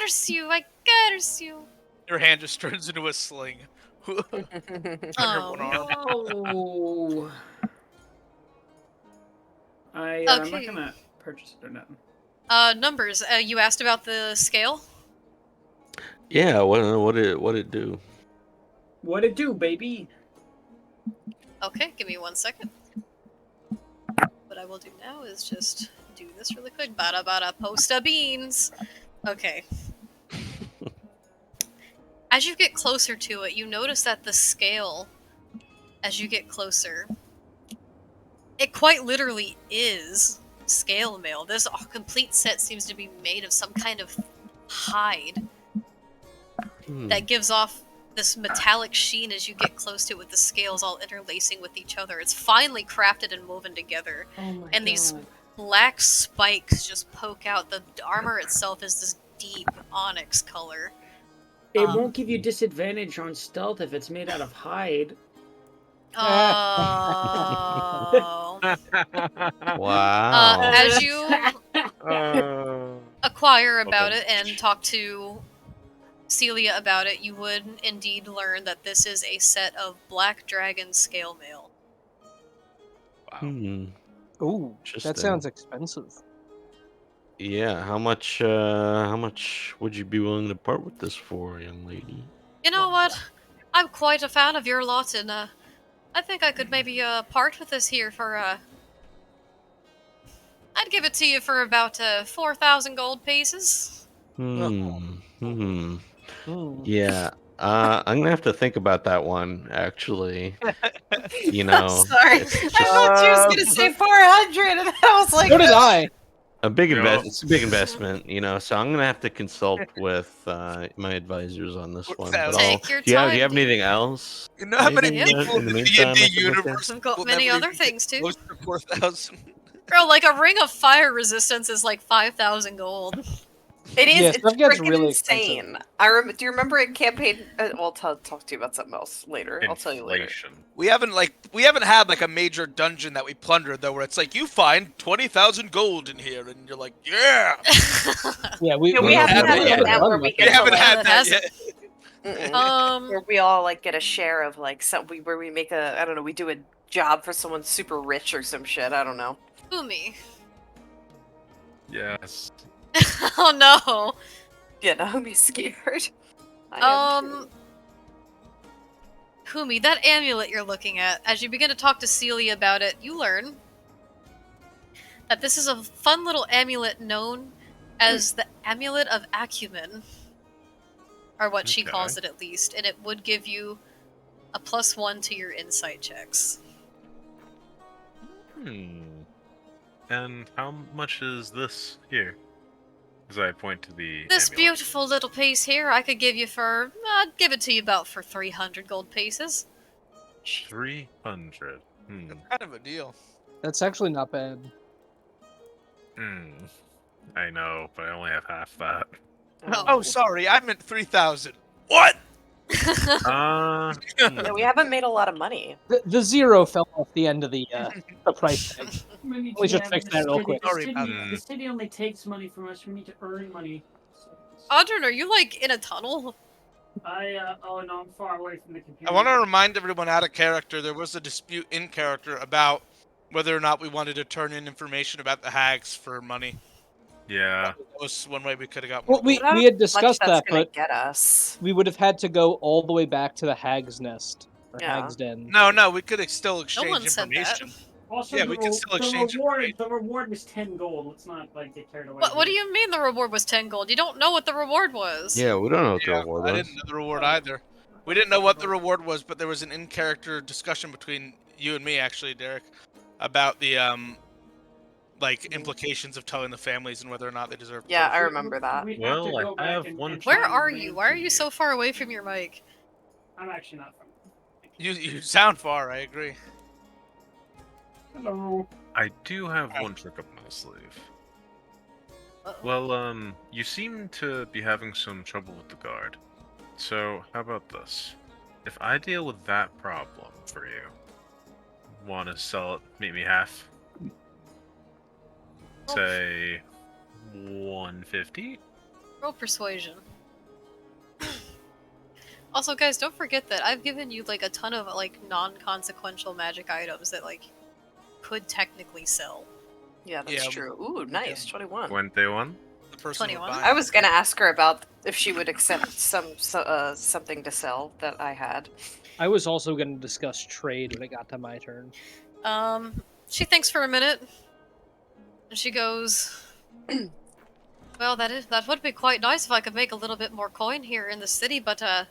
Curse you! I curse you! Your hand just turns into a sling. On your one arm. Oh. I'm not Okay. gonna purchase it or nothing. Numbers. You asked about the scale? Yeah, what it do? What it do, baby? Okay, give me 1 second. What I will do now is just do this really quick. Bada bada posta beans. Okay. As you get closer to it, you notice that the scale, as you get closer, it quite literally is scale mail. This complete set seems to be made of some kind of hide that gives off this metallic sheen as you get close to it, with the scales all interlacing with each other. It's finely crafted and woven together. Oh my And these God. black spikes just poke out. The armor itself is this deep onyx color. It won't give you disadvantage on stealth if it's made out of hide. Oh. Wow. As you acquire about it and talk to Celia about it, you would indeed learn that this is a set of Black Dragon scale mail. Wow. Ooh, Interesting. that sounds expensive. Yeah, how much would you be willing to part with this for, young lady? You know what? I'm quite a fan of your lot, and I think I could maybe part with this here for I'd give it to you for about 4,000 gold pieces. Yeah. I'm gonna have to think about that one, actually. You know, Sorry, it's I just thought you was gonna say 400, and I was like, So did I. a big No. It's a big investment, so I'm gonna have to consult with my advisors on this one. But Take your do you have time, anything else? You know how many Maybe people in in the the meantime, I D&D could look at? universe I've got will many never other even get things, too. close to 4,000? Bro, like a ring of fire resistance is like 5,000 gold. it is. Yeah, It's stuff gets freaking really insane. Do you remember in campaign? I'll talk to you about something else later. I'll tell you later. Inflation. We haven't had like a major dungeon that we plundered though, where it's like you find 20,000 gold in here, and you're like, yeah. Yeah, we Yeah, we haven't haven't had had that where we We get to haven't like, had that that hasn't. yet. where we all like get a share of like where we make I don't know, we do a job for someone super rich or some shit. I don't know. Umi. Yes. Oh no. Yeah, no, be scared. I am too. Humi, that amulet you're looking at, as you begin to talk to Celia about it, you learn that this is a fun little amulet known as the Amulet of Acumen, or what she Okay. calls it at least, and it would give you a +1 to your insight checks. And how much is this here? As I point to the This amulet. beautiful little piece here, I could give you for, I'd give it to you about for 300 gold pieces. 300. Kind of a deal. That's actually not bad. I know, but I only have half that. Oh, sorry, I meant 3,000. What? Yeah, we haven't made a lot of money. The zero fell off the end of the price tag. We should fix that real quick. Sorry about The city only takes money from us. We need to earn money. Audrin, are you like in a tunnel? Oh no, I'm far away from the computer. I want to remind everyone out of character, there was a dispute in character about whether or not we wanted to turn in information about the hags for money. Yeah. That was one way we could have got Well, more we gold. had Much discussed that's that, gonna but get us. we would have had to go all the way back to the Hag's Nest or Yeah. Hag's Den. No, we could still exchange one said that. information. Also, Yeah, the, we can still exchange it for reward. trade. The reward was 10 gold. Let's not get carried away. What do here. you mean the reward was 10 gold? You don't know what the reward was. Yeah, we don't know what the Yeah, reward I was. didn't know the reward either. We didn't know what the reward was, but there was an in-character discussion between you and me, actually, Derek, about the like implications of telling the families and whether or not they deserve. Yeah, I closure. remember that. We'd Well, have to I go back have and, one and Where try and are bring you? it Why to are you so far away from your mic? I'm actually not from. You sound far. I agree. Hello. I do have one trick up my sleeve. Uh-oh. Well, you seem to be having some trouble with the guard. So, how about this? If I deal with that problem for you, want to sell it, meet me half? Say 150? Roll persuasion. Also, guys, don't forget that I've given you like a ton of like non-consequential magic items that like could technically sell. Yeah, that's Yeah, true. Ooh, nice. 21. 21? The person who 21. buys I it. was gonna ask her about if she would accept something to sell that I had. I was also going to discuss trade when it got to my turn. She thinks for a minute, and she goes, "Well, that would be quite nice if I could make a little bit more coin here in the city, but are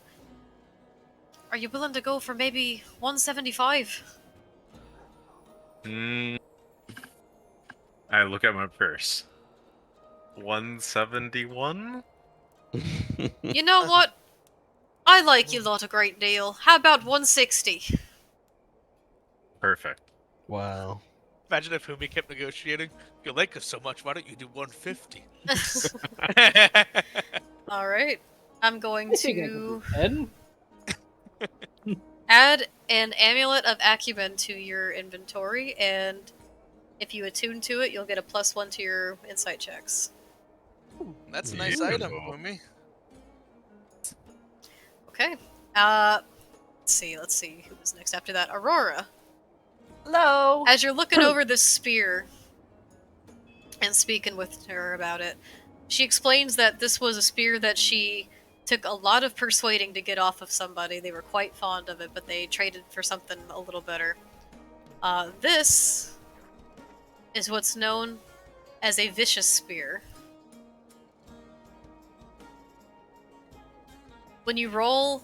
you willing to go for maybe 175?" I look at my purse. 171? You know what? I like you lot a great deal. How about 160? Perfect. Wow. Imagine if Humi kept negotiating. You like us so much, why don't you do 150? All right. I'm going I think I can to do 10. add an amulet of acumen to your inventory, and if you attune to it, you'll get a +1 to your insight checks. That's a nice Yeah. item, Humi. Okay. Let's see who was next after that. Aurora. Hello. As you're looking over this spear and speaking with her about it, she explains that this was a spear that she took a lot of persuading to get off of somebody. They were quite fond of it, but they traded for something a little better. This is what's known as a vicious spear. When you roll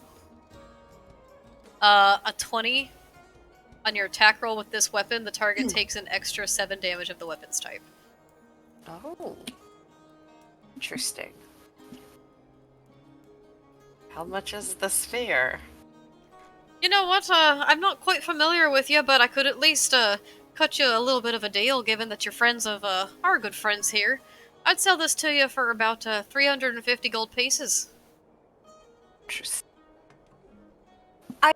a 20 on your attack roll with this weapon, the target takes an extra 7 damage of the weapon's type. Oh. Interesting. How much is the sphere? You know what? I'm not quite familiar with you, but I could at least cut you a little bit of a deal, given that you're friends of our good friends here. I'd sell this to you for about 350 gold pieces. Interesting. I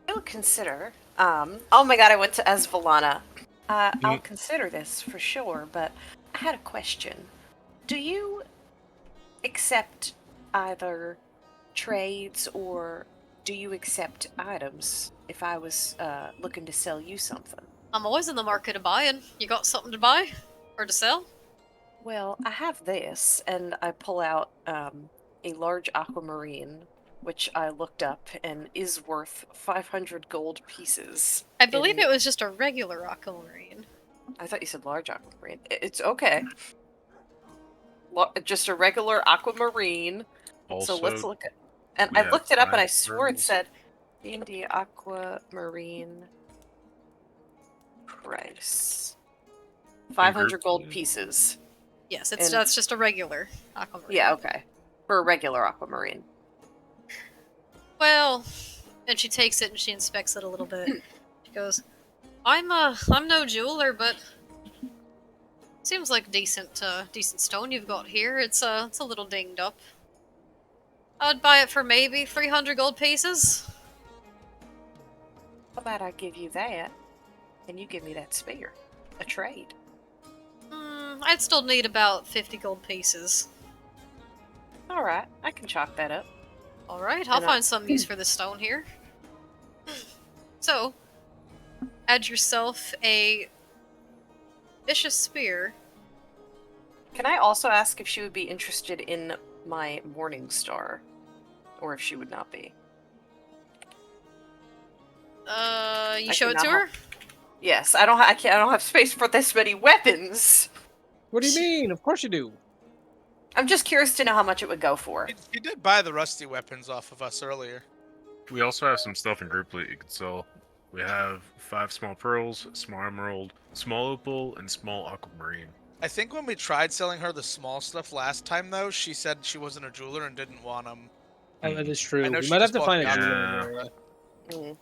will consider. Oh my god, I went to Esvalana. I'll consider this for sure, but I had a question. Do you accept either trades or do you accept items if I was looking to sell you something? I'm always in the market of buying. You got something to buy? Or to sell? Well, I have this, and I pull out a large aquamarine, which I looked up and is worth 500 gold pieces. I believe it was just a regular aquamarine. I thought you said large aquamarine. It's okay. Just a regular aquamarine. Also, So let's look at. And we I have looked it up, and I 5 swore it turns. said D&D aquamarine price 500 gold please. pieces. Yes, And- that's just a regular aquamarine. Yeah, okay. For a regular aquamarine. Well, and she takes it and she inspects it a little bit. She goes, I'm no jeweler, but seems like decent stone you've got here. It's a little dinged up. I'd buy it for maybe 300 gold pieces. How about I give you that, and you give me that spear? A trade. I'd still need about 50 gold pieces. Alright, I can chalk that up. Alright, I'll And find some use for this stone here. So, add yourself a vicious spear. Can I also ask if she would be interested in my Morning Star? Or if she would not be? You show it to cannot her? Yes, I don't have space for this many weapons. What do you mean? Of course you do. I'm just curious to know how much it would go for. You did buy the rusty weapons off of us earlier. We also have some stuff in group loot you can sell. We have 5 small pearls, small emerald, small opal, and small aquamarine. I think when we tried selling her the small stuff last time, though, she said she wasn't a jeweler and didn't want them. Oh, that is true. I know We she might have just to bought find a the jeweler in aqua- the area. Mm.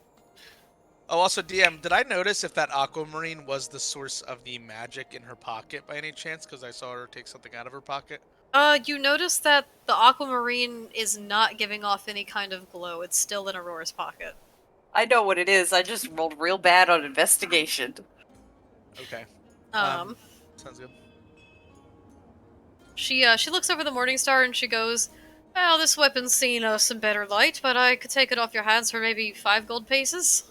Oh, also, DM, did I notice if that aquamarine was the source of the magic in her pocket by any chance? Because I saw her take something out of her pocket. You notice that the aquamarine is not giving off any kind of glow. It's still in Aurora's pocket. I know what it is. I just rolled real bad on investigation. Okay. Sounds good. She looks over the Morningstar and she goes, "Well, this weapon's seen some better light, but I could take it off your hands for maybe 5 gold pieces."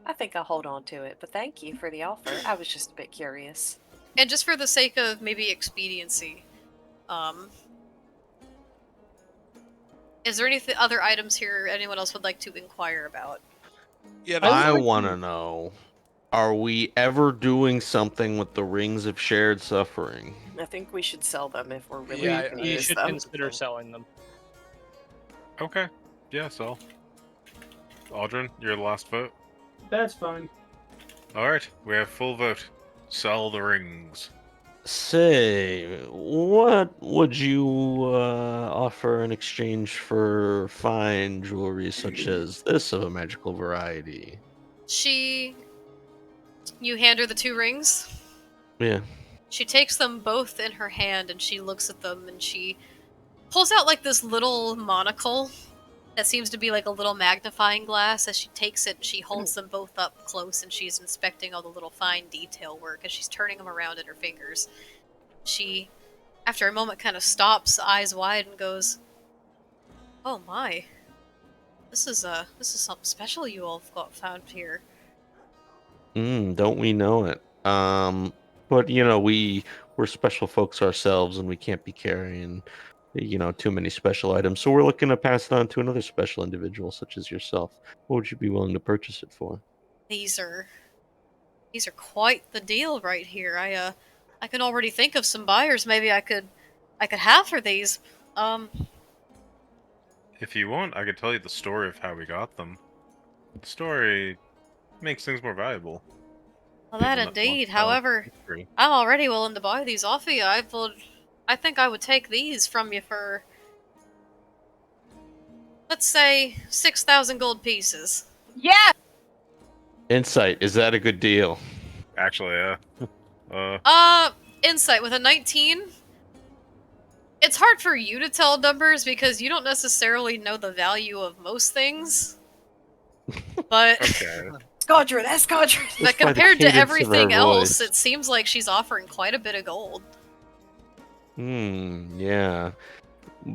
I think I'll hold on to it, but thank you for the offer. I was just a bit curious. And just for the sake of maybe expediency, is there any other items here anyone else would like to inquire about? Yeah, I want to know, are we ever doing something with the Rings of Shared Suffering? I think we should sell them if we're really Yeah, going to You use should them. consider selling them. Okay. Yeah, so. Aldrin, you're the last vote. That's fine. Alright, we have full vote. Sell the rings. Say, what would you offer in exchange for fine jewelry such as this of a magical variety? You hand her the 2 rings. Yeah. She takes them both in her hand and she looks at them and she pulls out like this little monocle that seems to be like a little magnifying glass. As she takes it, she holds them both up close and she's inspecting all the little fine detail work as she's turning them around in her fingers. She, after a moment, kind of stops, eyes wide, and goes, "Oh my, this is something special you all have found here." Don't we know it? But you know, we're special folks ourselves, and we can't be carrying, too many special items. So we're looking to pass it on to another special individual, such as yourself. What would you be willing to purchase it for? These are quite the deal right here. I can already think of some buyers. Maybe I could have for these. If you want, I could tell you the story of how we got them. The story makes things more valuable. Well, that Even that indeed. wants to However, history. I'm already willing to buy these off of you. I think I would take these from you for, let's say, 6,000 gold pieces. Yeah! Insight, is that a good deal? Actually, yeah. Insight with a 19. It's hard for you to tell numbers because you don't necessarily know the value of most things. But Okay. Scodra, that's Scodra! but Just by the compared to cadence of her everything else, voice. it seems like she's offering quite a bit of gold. Yeah.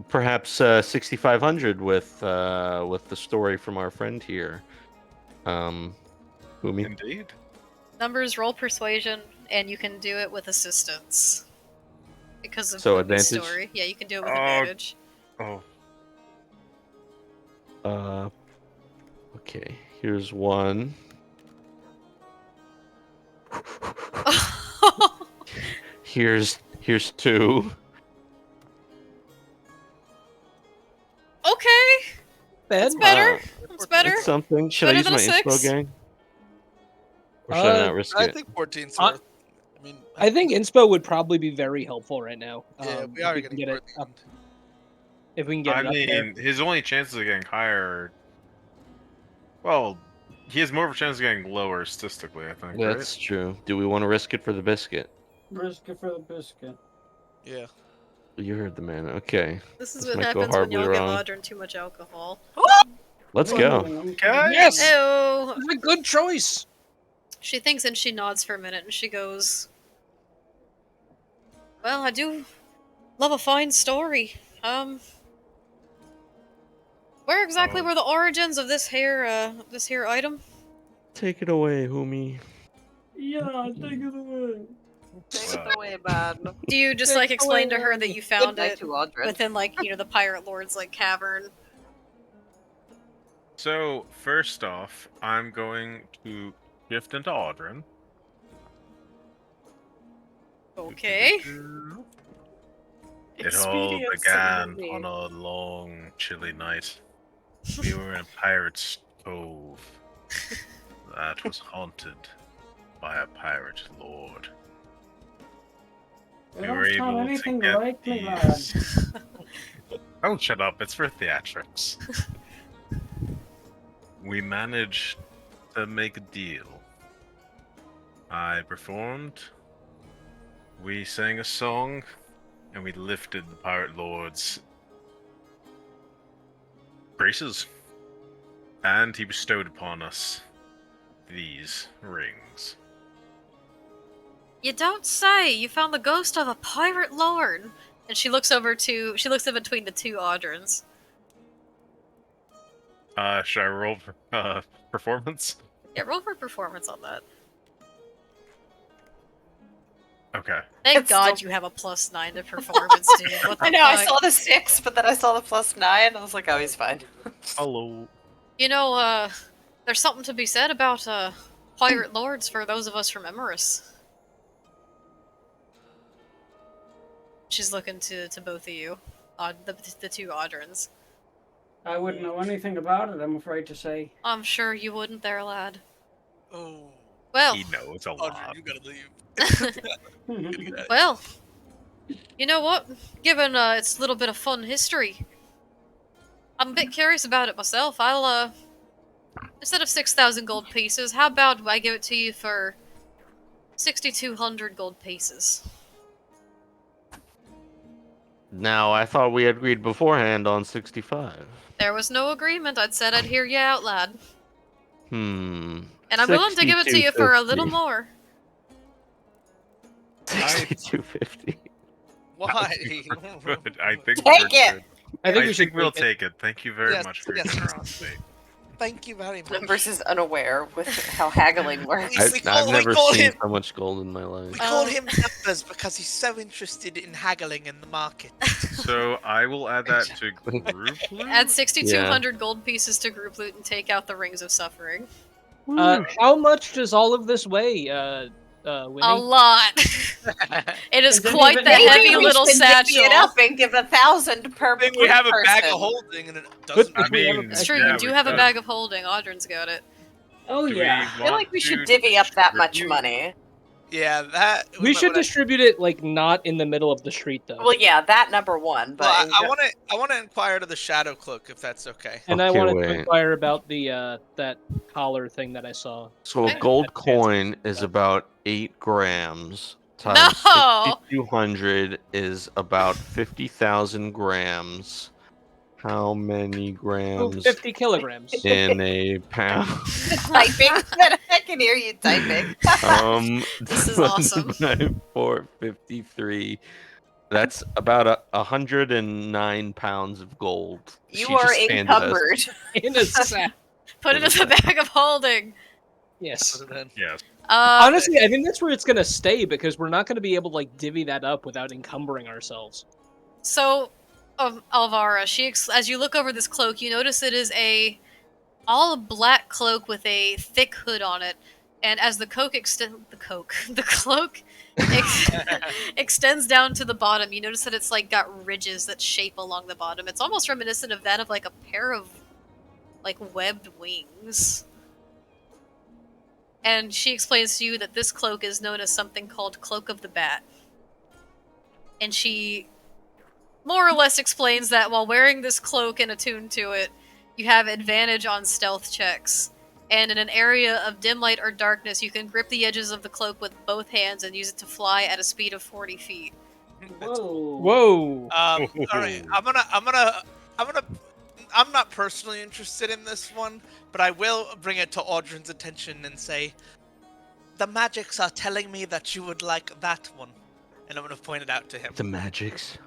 Perhaps 6,500 with the story from our friend here. Whom Indeed. Numbers, roll persuasion, and you can do it with assistance. Because of So Poopy's advantage? story. Yeah, you can do it with advantage. Oh. Okay, here's one. Here's 2. Okay, That's better. That's better. That's something. Should I Better use than my a inspo 6? gang? Or should I not risk I it? think 14's Uh, worth. I mean, I think inspo would probably be very helpful right now. yeah, we if are we can getting get it toward the up. end. If we can get I it up there. mean, his only chances of getting higher. Well, he has more of a chance of getting lower statistically, I think. That's true. Do we want to risk it for the biscuit? Risk it for the biscuit. Yeah. You heard the man. Okay, This is This what might go happens when y'all horribly give wrong. Audrey too much alcohol. let's go. Right? Guys! Yes! Ew. That's a good choice! She thinks and she nods for a minute and she goes, "Well, I do love a fine story. Where exactly were the origins of this here item?" Take it away, homie. Yeah, take it away. Take it away, man. Do you just like explain to her that you found Goodbye it to Audra. within like, the Pirate Lord's like cavern? So, first off, I'm going to shift into Audrin. Okay. It all began on a long, chilly night. We were in a pirate's cove that was haunted by a pirate lord. We were Don't sound able anything to get like me, lad. these... Oh, shut up. It's for theatrics. We managed to make a deal. I performed, we sang a song, and we lifted the Pirate Lord's graces. And he bestowed upon us these rings. You don't say! You found the ghost of a pirate lord! And she looks in between the two Audrins. Should I roll for performance? Yeah, roll for performance on that. Okay. Thank It's God still- you have a +9 to performance, dude. What the I know, I fuck? saw the 6, but then I saw the +9, and I was like, oh, he's fine. Hello. You know, there's something to be said about, pirate lords for those of us from Emerus. She's looking to both of you. The two Audrins. I wouldn't know anything about it, I'm afraid to say. I'm sure you wouldn't there, lad. Oh, Well, He knows a Audrey, lot. you gotta leave. well, you know what? Given, its little bit of fun history, I'm a bit curious about it myself. I'll, instead of 6,000 gold pieces, how about I give it to you for 6,200 gold pieces? Now, I thought we agreed beforehand on 65. There was no agreement. I'd said I'd hear you out, lad. Hmm. And I'm willing to give it to you for a little 62.50. more. 62.50. Why? Good. I think Take we're it! good. I think we should we'll take it. take it. Thank you very Yes, much for yes. your generosity. Thank you very much. Numbers is unaware with how haggling works. I've never call seen him- so much gold in my life. We call him Numbers because he's so interested in haggling in the market. So I will add that to group loot. Add 6,200 gold pieces to group loot and take out the Rings of Suffering. How much does all of this weigh, Winnie? A lot. It is Is it quite even- the Maybe heavy we little should divvy satchel. it up and give 1,000 per I think we have a bag of person. holding and it doesn't. I We have a mean, It's true, yeah, you do we have a could. bag of holding. Audrin's got it. Oh Do yeah. I feel like we want should to divvy up that much distribute- money. Yeah, that. We might should wanna- distribute it, like, not in the middle of the street, though. Well, yeah, that number one. But Well, in I want to inquire to the Shadow Cloak if that's okay. And I Okay, wanted to wait. inquire about the, that collar thing that I saw. So a Okay. gold That's fancy. coin is about 8 grams. Times No! 6,200 is about 50,000 grams. How many Oh, grams 50 kilograms. in a pound? typing, I can hear you typing. This is awesome. Divided by 453. That's about 109 pounds of gold. You She are just handed us. encumbered. In a sack. Put it as a bag of holding. Yes. Yes. Honestly, I think that's where it's gonna stay because we're not gonna be able to like divvy that up without encumbering ourselves. So, Alvara, as you look over this cloak, you notice it is a all black cloak with a thick hood on it, and as the cloak extends down to the bottom, you notice that it's like got ridges that shape along the bottom. It's almost reminiscent of that of like a pair of like webbed wings. And she explains to you that this cloak is known as something called Cloak of the Bat. And she more or less explains that while wearing this cloak and attuned to it, you have advantage on stealth checks. And in an area of dim light or darkness, you can grip the edges of the cloak with both hands and use it to fly at a speed of 40 feet. Whoa. Whoa. Alright, I'm not personally interested in this one, but I will bring it to Audrin's attention and say, the magics are telling me that you would like that one. And I'm going to point it out to him. The magics.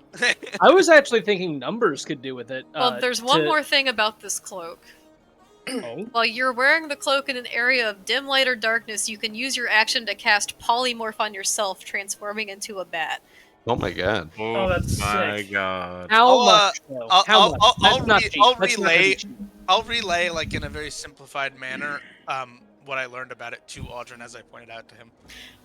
I was actually thinking numbers could do with it. Well, there's one more thing about this cloak. Oh. While you're wearing the cloak in an area of dim light or darkness, you can use your action to cast polymorph on yourself, transforming into a bat. Oh my god. Oh, that's my sick. god. How I'll, much? Though? How much? That's not cheap. I'll That's not relay. really cheap. I'll relay like in a very simplified manner what I learned about it to Audrin as I pointed out to him.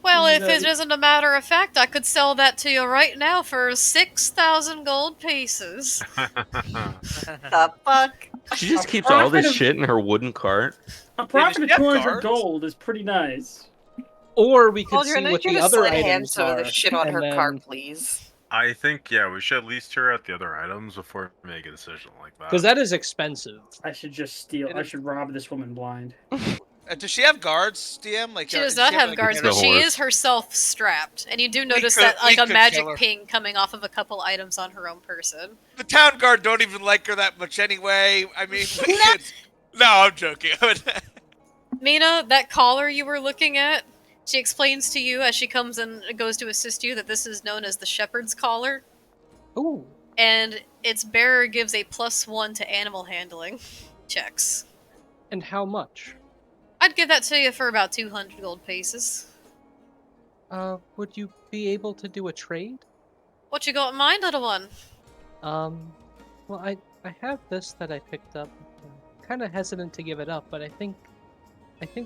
Well, if it isn't a matter of fact, I could sell that to you right now for 6,000 gold pieces. The fuck? She just keeps all this shit in her wooden cart. A profit of Yeah, 200 guards. gold is pretty nice. Or we could Audrin, see what get the a other sleight of hand items some of are. the shit on and her then- cart, please. I think, yeah, we should at least hear out the other items before we make a decision like that. Because that is expensive. I should just steal. I should rob this woman blind. Does she have guards, DM? Like She does not have like, guards, the but she horse. is herself strapped. And you do notice could- that we like a could magic kill her. ping coming off of a couple items on her own person. The town guard don't even like her that much anyway. I mean, we could... No, I'm joking. Mina, that collar you were looking at, she explains to you as she comes and goes to assist you that this is known as the shepherd's collar. Ooh. And its bearer gives a +1 to animal handling checks. And how much? I'd give that to you for about 200 gold pieces. Would you be able to do a trade? What you got in mind, little one? Well, I have this that I picked up. I'm kind of hesitant to give it up, but I think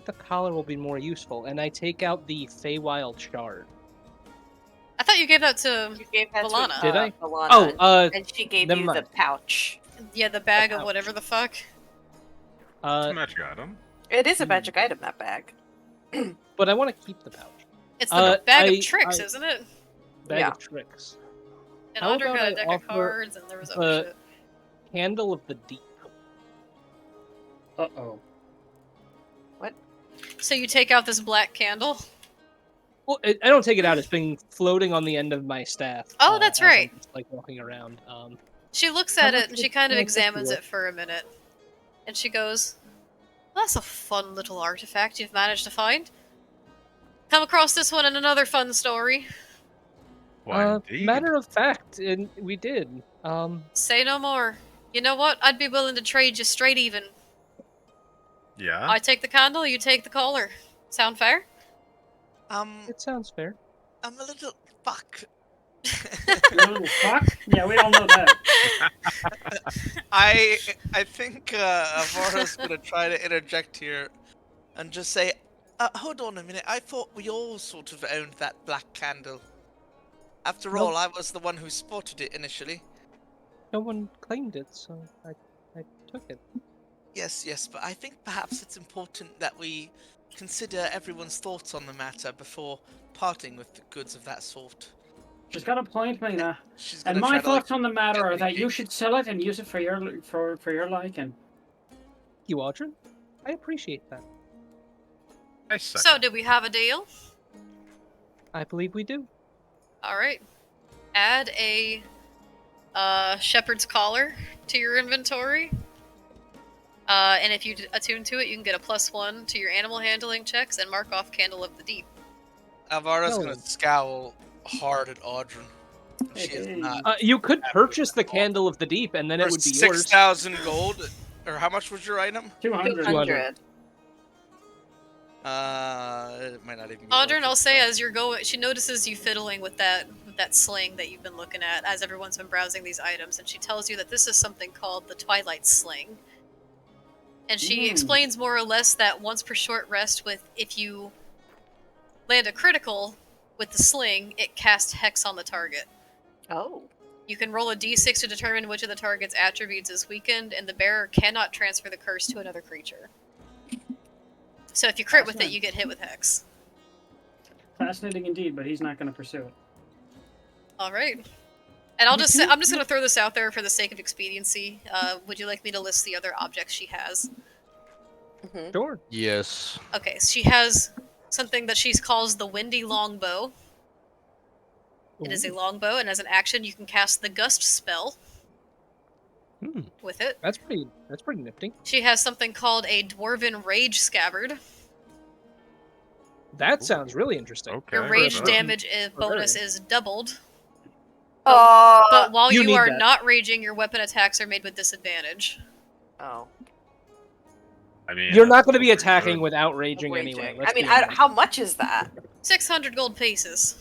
the collar will be more useful. And I take out the Feywild shard. I thought you gave that to... You gave that Valana. to Did I? Valana, and she gave never you mind. the pouch. Yeah, the bag The of whatever the fuck. It's a Uh, magic item. It is a magic item, that bag. but I want to keep the pouch. It's the bag I- of tricks, I- isn't it? Bag Yeah. of tricks. And How Audra about got I a deck of offer cards, and there was the- other shit. Candle of the Deep. Uh-oh. So you take out this black candle? Well, I don't take it out. It's been floating on the end of my staff. Oh, that's as I'm right. just, like walking around. She looks How at much it, and she would kind of that examines be it for a minute. And she goes, that's a fun little artifact you've managed to find. Come across this one in another fun story. Why, indeed. matter of fact, and we did. Say no more. You know what? I'd be willing to trade you straight even. Yeah. I take the candle, you take the collar. Sound fair? It sounds fair. I'm a little... Fuck. You little fuck? Yeah, we all know that. I think Avara's gonna try to interject here and just say, hold on a minute, I thought we all sort of owned that black candle. After No. all, I was the one who spotted it initially. No one claimed it, so I took it. Yes, but I think perhaps it's important that we consider everyone's thoughts on the matter before parting with the goods of that sort. She's got a point, Mina. She's And gonna my try to, like, thoughts on the matter get are me that you kicked. should sell it and use it for your liking. You, Audrey? I appreciate that. I second. So, do we have a deal? I believe we do. Alright. Add a shepherd's collar to your inventory. And if you attune to it, you can get a +1 to your animal handling checks and mark off Candle of the Deep. Avara's No. gonna scowl hard at Audrin. She is Hey. not. You could purchase the Candle of the Deep, and then it For would be yours. 6,000 gold, or how much was your item? 200. 200. It might not even be. Audryn, worth I'll it, say so- as you're going, she notices you fiddling with that sling that you've been looking at as everyone's been browsing these items, and she tells you that this is something called the Twilight Sling. And she explains more or less that once per short rest, if you land a critical with the sling, it casts hex on the target. Oh. You can roll a d6 to determine which of the target's attributes is weakened, and the bearer cannot transfer the curse to another creature. So if you crit with it, you get hit with hex. Fascinating indeed, but he's not going to pursue it. All right. And I'm just going to throw this out there for the sake of expediency. Would you like me to list the other objects she has? Mm-hmm. Sure. Yes. Okay, so she has something that she calls the Windy Longbow. It is a longbow, and as an action, you can cast the Gust spell with it. That's pretty nifty. She has something called a Dwarven Rage Scabbard. That sounds really interesting. Okay. Your rage right. damage bonus is doubled. Oh. But while you you need are that. not raging, your weapon attacks are made with disadvantage. Oh. I mean, You're not going to be that's attacking good. without raging Raging. anyway. I mean, how much is that? 600 gold pieces.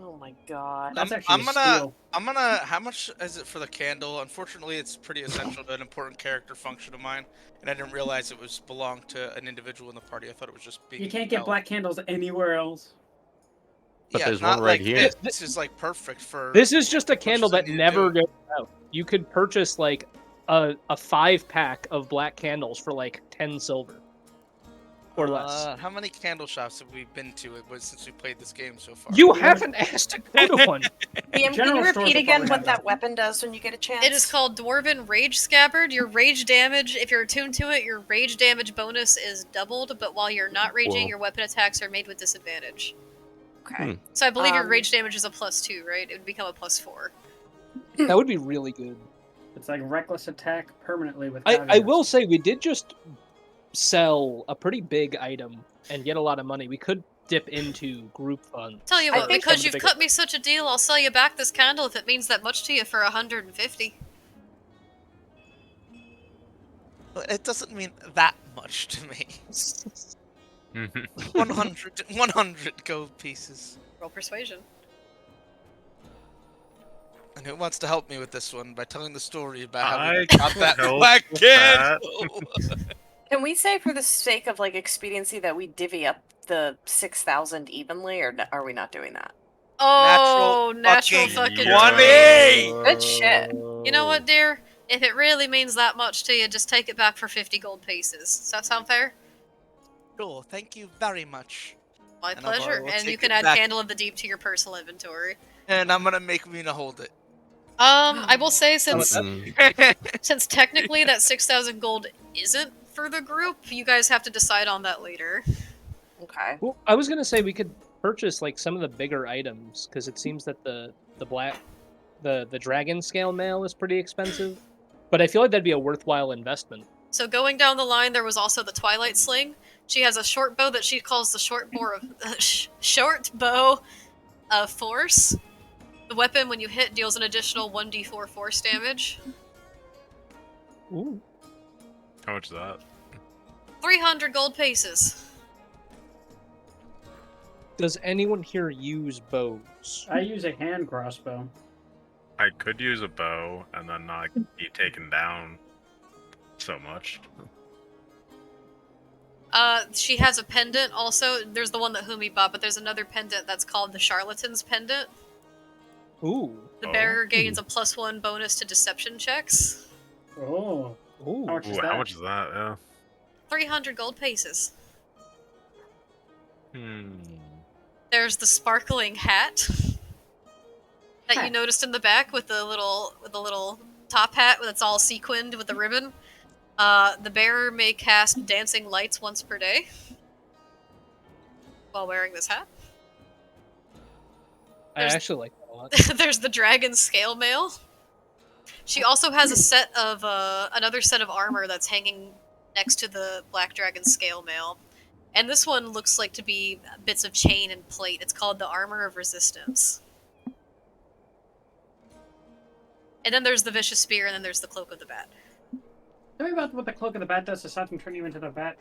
Oh my my god. That's actually a steal. I'm gonna. How much is it for the candle? Unfortunately, it's pretty essential to an important character function of mine, and I didn't realize it was belonged to an individual in the party. I thought it was just being. You can't get black candles anywhere else. But Yeah, there's not one right like here. this. This is like perfect for. This is just a as candle I that need to never do. goes out. You could purchase like a 5-pack of black candles for like 10 silver. Or less. How many candle shops have we been to since we played this game so far? You haven't asked to go to one. DM, can General you stores repeat will again probably what have that that. weapon does when you get a chance? It is called Dwarven Rage Scabbard. Your rage damage, if you're attuned to it, your rage damage bonus is doubled, but while you're not raging, Whoa. your weapon attacks are made with disadvantage. Okay. So I believe your Um, rage damage is a +2, right? It would become a +4. That would be really good. It's like reckless attack permanently with I caveats. will say we did just sell a pretty big item and get a lot of money. We could dip into group funds. Tell you I what, think because some of you've the cut me such a deal, I'll sell you back this candle if it means that much to you for 150. Well, it doesn't mean that much to me. 100 gold pieces. Roll persuasion. And who wants to help me with this one by telling the story about how I we got that help black with candle? Can we say, for the sake of like expediency, that we divvy up the 6,000 evenly, or are we not doing that? Oh, Natural natural fucking fucking 20! Good shit. You know what, dear? If it really means that much to you, just take it back for 50 gold pieces. Does that sound fair? Cool, thank you very much. My And Alvaro pleasure. will And you take can it add back. Candle of the Deep to your personal inventory. And I'm gonna make Mina hold it. I will say, since Mm. since technically that 6,000 gold isn't for the group, you guys have to decide on that later. Okay. Well, I was gonna say we could purchase like some of the bigger items because it seems that the dragon scale mail is pretty expensive, but I feel like that'd be a worthwhile investment. So going down the line, there was also the Twilight Sling. She has a short bow that she calls the short bow of force. The weapon, when you hit, deals an additional 1d4 force damage. Ooh. How much is that? 300 gold pieces. Does anyone here use bows? I use a hand crossbow. I could use a bow and then not be taken down so much. She has a pendant also. There's the one that Humi bought, but there's another pendant that's called the Charlatan's Pendant. Ooh. The Oh. bearer gains a +1 bonus to deception checks. Oh. Ooh. How much is Ooh, that? how much is that? Yeah. 300 gold pieces. There's the sparkling hat that Huh. you noticed in the back with the little top hat that's all sequined with the ribbon. The bearer may cast dancing lights once per day while wearing this hat. I There's- actually like that a lot. There's the dragon scale mail. She also has a set of another set of armor that's hanging next to the black dragon scale mail. And this one looks like to be bits of chain and plate. It's called the Armor of Resistance. And then there's the Vicious Spear, and then there's the Cloak of the Bat. Tell me about what the cloak of the bat does aside from turning you into the bat.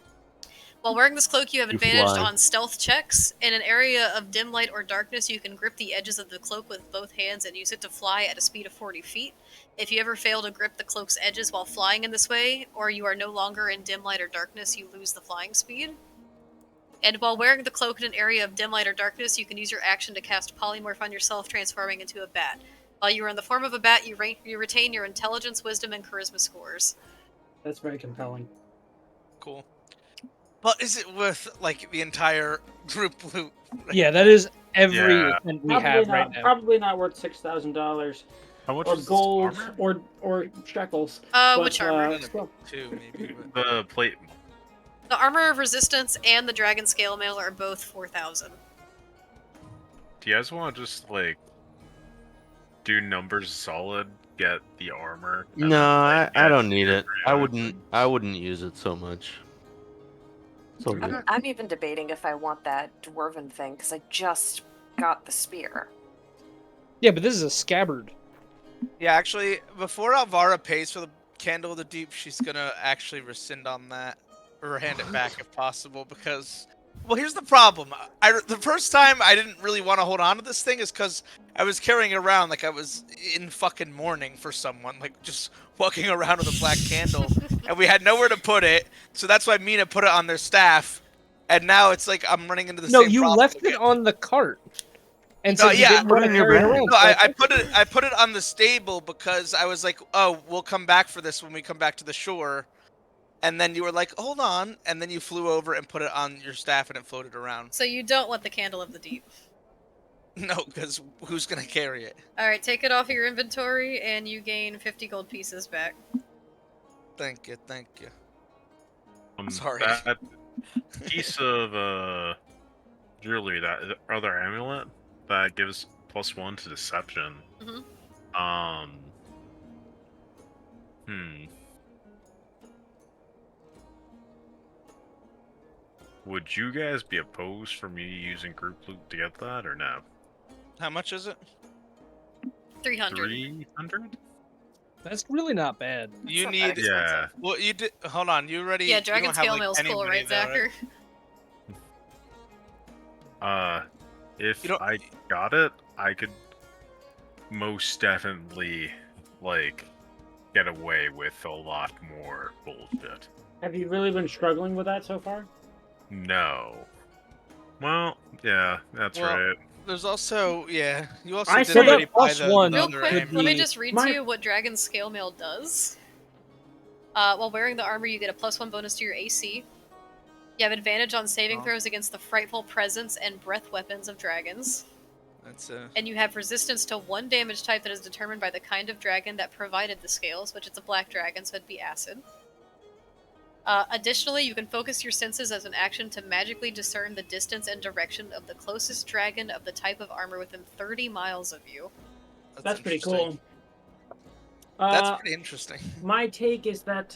While wearing this cloak, you have You advantage fly. on stealth checks. In an area of dim light or darkness, you can grip the edges of the cloak with both hands and use it to fly at a speed of 40 feet. If you ever fail to grip the cloak's edges while flying in this way, or you are no longer in dim light or darkness, you lose the flying speed. And while wearing the cloak in an area of dim light or darkness, you can use your action to cast Polymorph on yourself, transforming into a bat. While you are in the form of a bat, you retain your intelligence, wisdom, and charisma scores. That's very compelling. Cool. But is it worth like the entire group loot? Yeah, that is every Yeah. event we have right now. Probably not worth $6,000 how much or is this gold armor? or shekels. But, Which armor? still. Two maybe. But... The plate. The Armor of Resistance and the Dragon Scale Mail are both 4,000. Do you guys want to just like do numbers solid, get the armor? and No, then, like, I get don't need it. I everything? wouldn't use it so much. So good. I'm even debating if I want that dwarven thing because I just got the spear. Yeah, but this is a scabbard. Yeah, actually, before Alvara pays for the Candle of the Deep, she's gonna actually rescind on that, or hand it back if possible, because Well, here's the problem. The first time I didn't really want to hold on to this thing is because I was carrying it around like I was in fucking mourning for someone, like just walking around with a black candle, and we had nowhere to put it. So that's why Mina put it on their staff, and now it's like I'm running into the No, same you problem left again. it on the cart, and No, said you yeah, didn't put want it to in your carry it bag. around. No, so I took put it. I put it on the stable because I was like, "Oh, we'll come back for this when we come back to the shore." And then you were like, "Hold on," and then you flew over and put it on your staff, and it floated around. So you don't want the Candle of the Deep. No, because who's gonna carry it? Alright, take it off your inventory, and you gain 50 gold pieces back. Thank you, thank you. Sorry. That piece of jewelry, that other amulet that gives +1 to deception. Mhm. Would you guys be opposed for me using group loot to get that, or no? How much is it? 300. 300? That's really not bad. You not that need. expensive. Yeah. Well, you did. Hold on. You already. Yeah, you Dragon don't have, Scale like, Mail's any cool, money right, though, Zachar? If You don't- I got it, I could most definitely, like, get away with a lot more bullshit. Have you really been struggling with that so far? No. Well, yeah, that's Well, right. There's also, yeah. You also I did said already that buy plus the one Real other quick, amulet. let me be- just read My- to you what Dragon Scale Mail does. While wearing the armor, you get a +1 bonus to your AC. You have advantage on saving Oh. throws against the frightful presence and breath weapons of dragons. That's And you have resistance to 1 damage type that is determined by the kind of dragon that provided the scales, which it's a black dragon, so it'd be acid. Additionally, you can focus your senses as an action to magically discern the distance and direction of the closest dragon of the type of armor within 30 miles of you. That's pretty interesting. cool. That's pretty interesting. My take is that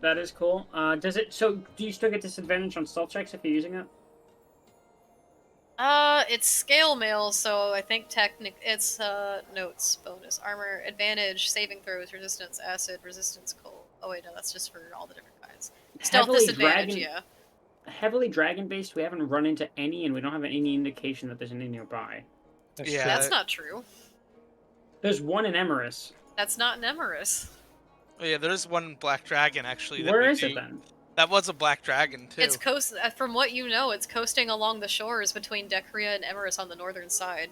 that is cool. Does it? So, do you still get disadvantage on stealth checks if you're using it? It's scale mail, so I think it's notes, bonus, armor, advantage, saving throws, resistance, acid, resistance, cold. Oh wait, no, that's just for all the different kinds. Stealth Heavily disadvantage, dragon- yeah. Heavily dragon based. We haven't run into any, and we don't have any indication that there's any nearby. That's Yeah. true. That's not true. There's one in Emerus. That's not an Emerus. Oh, yeah, there is one black dragon actually. Where is it then? That was a black dragon too. It's from what you know, it's coasting along the shores between Decria and Emerus on the northern side.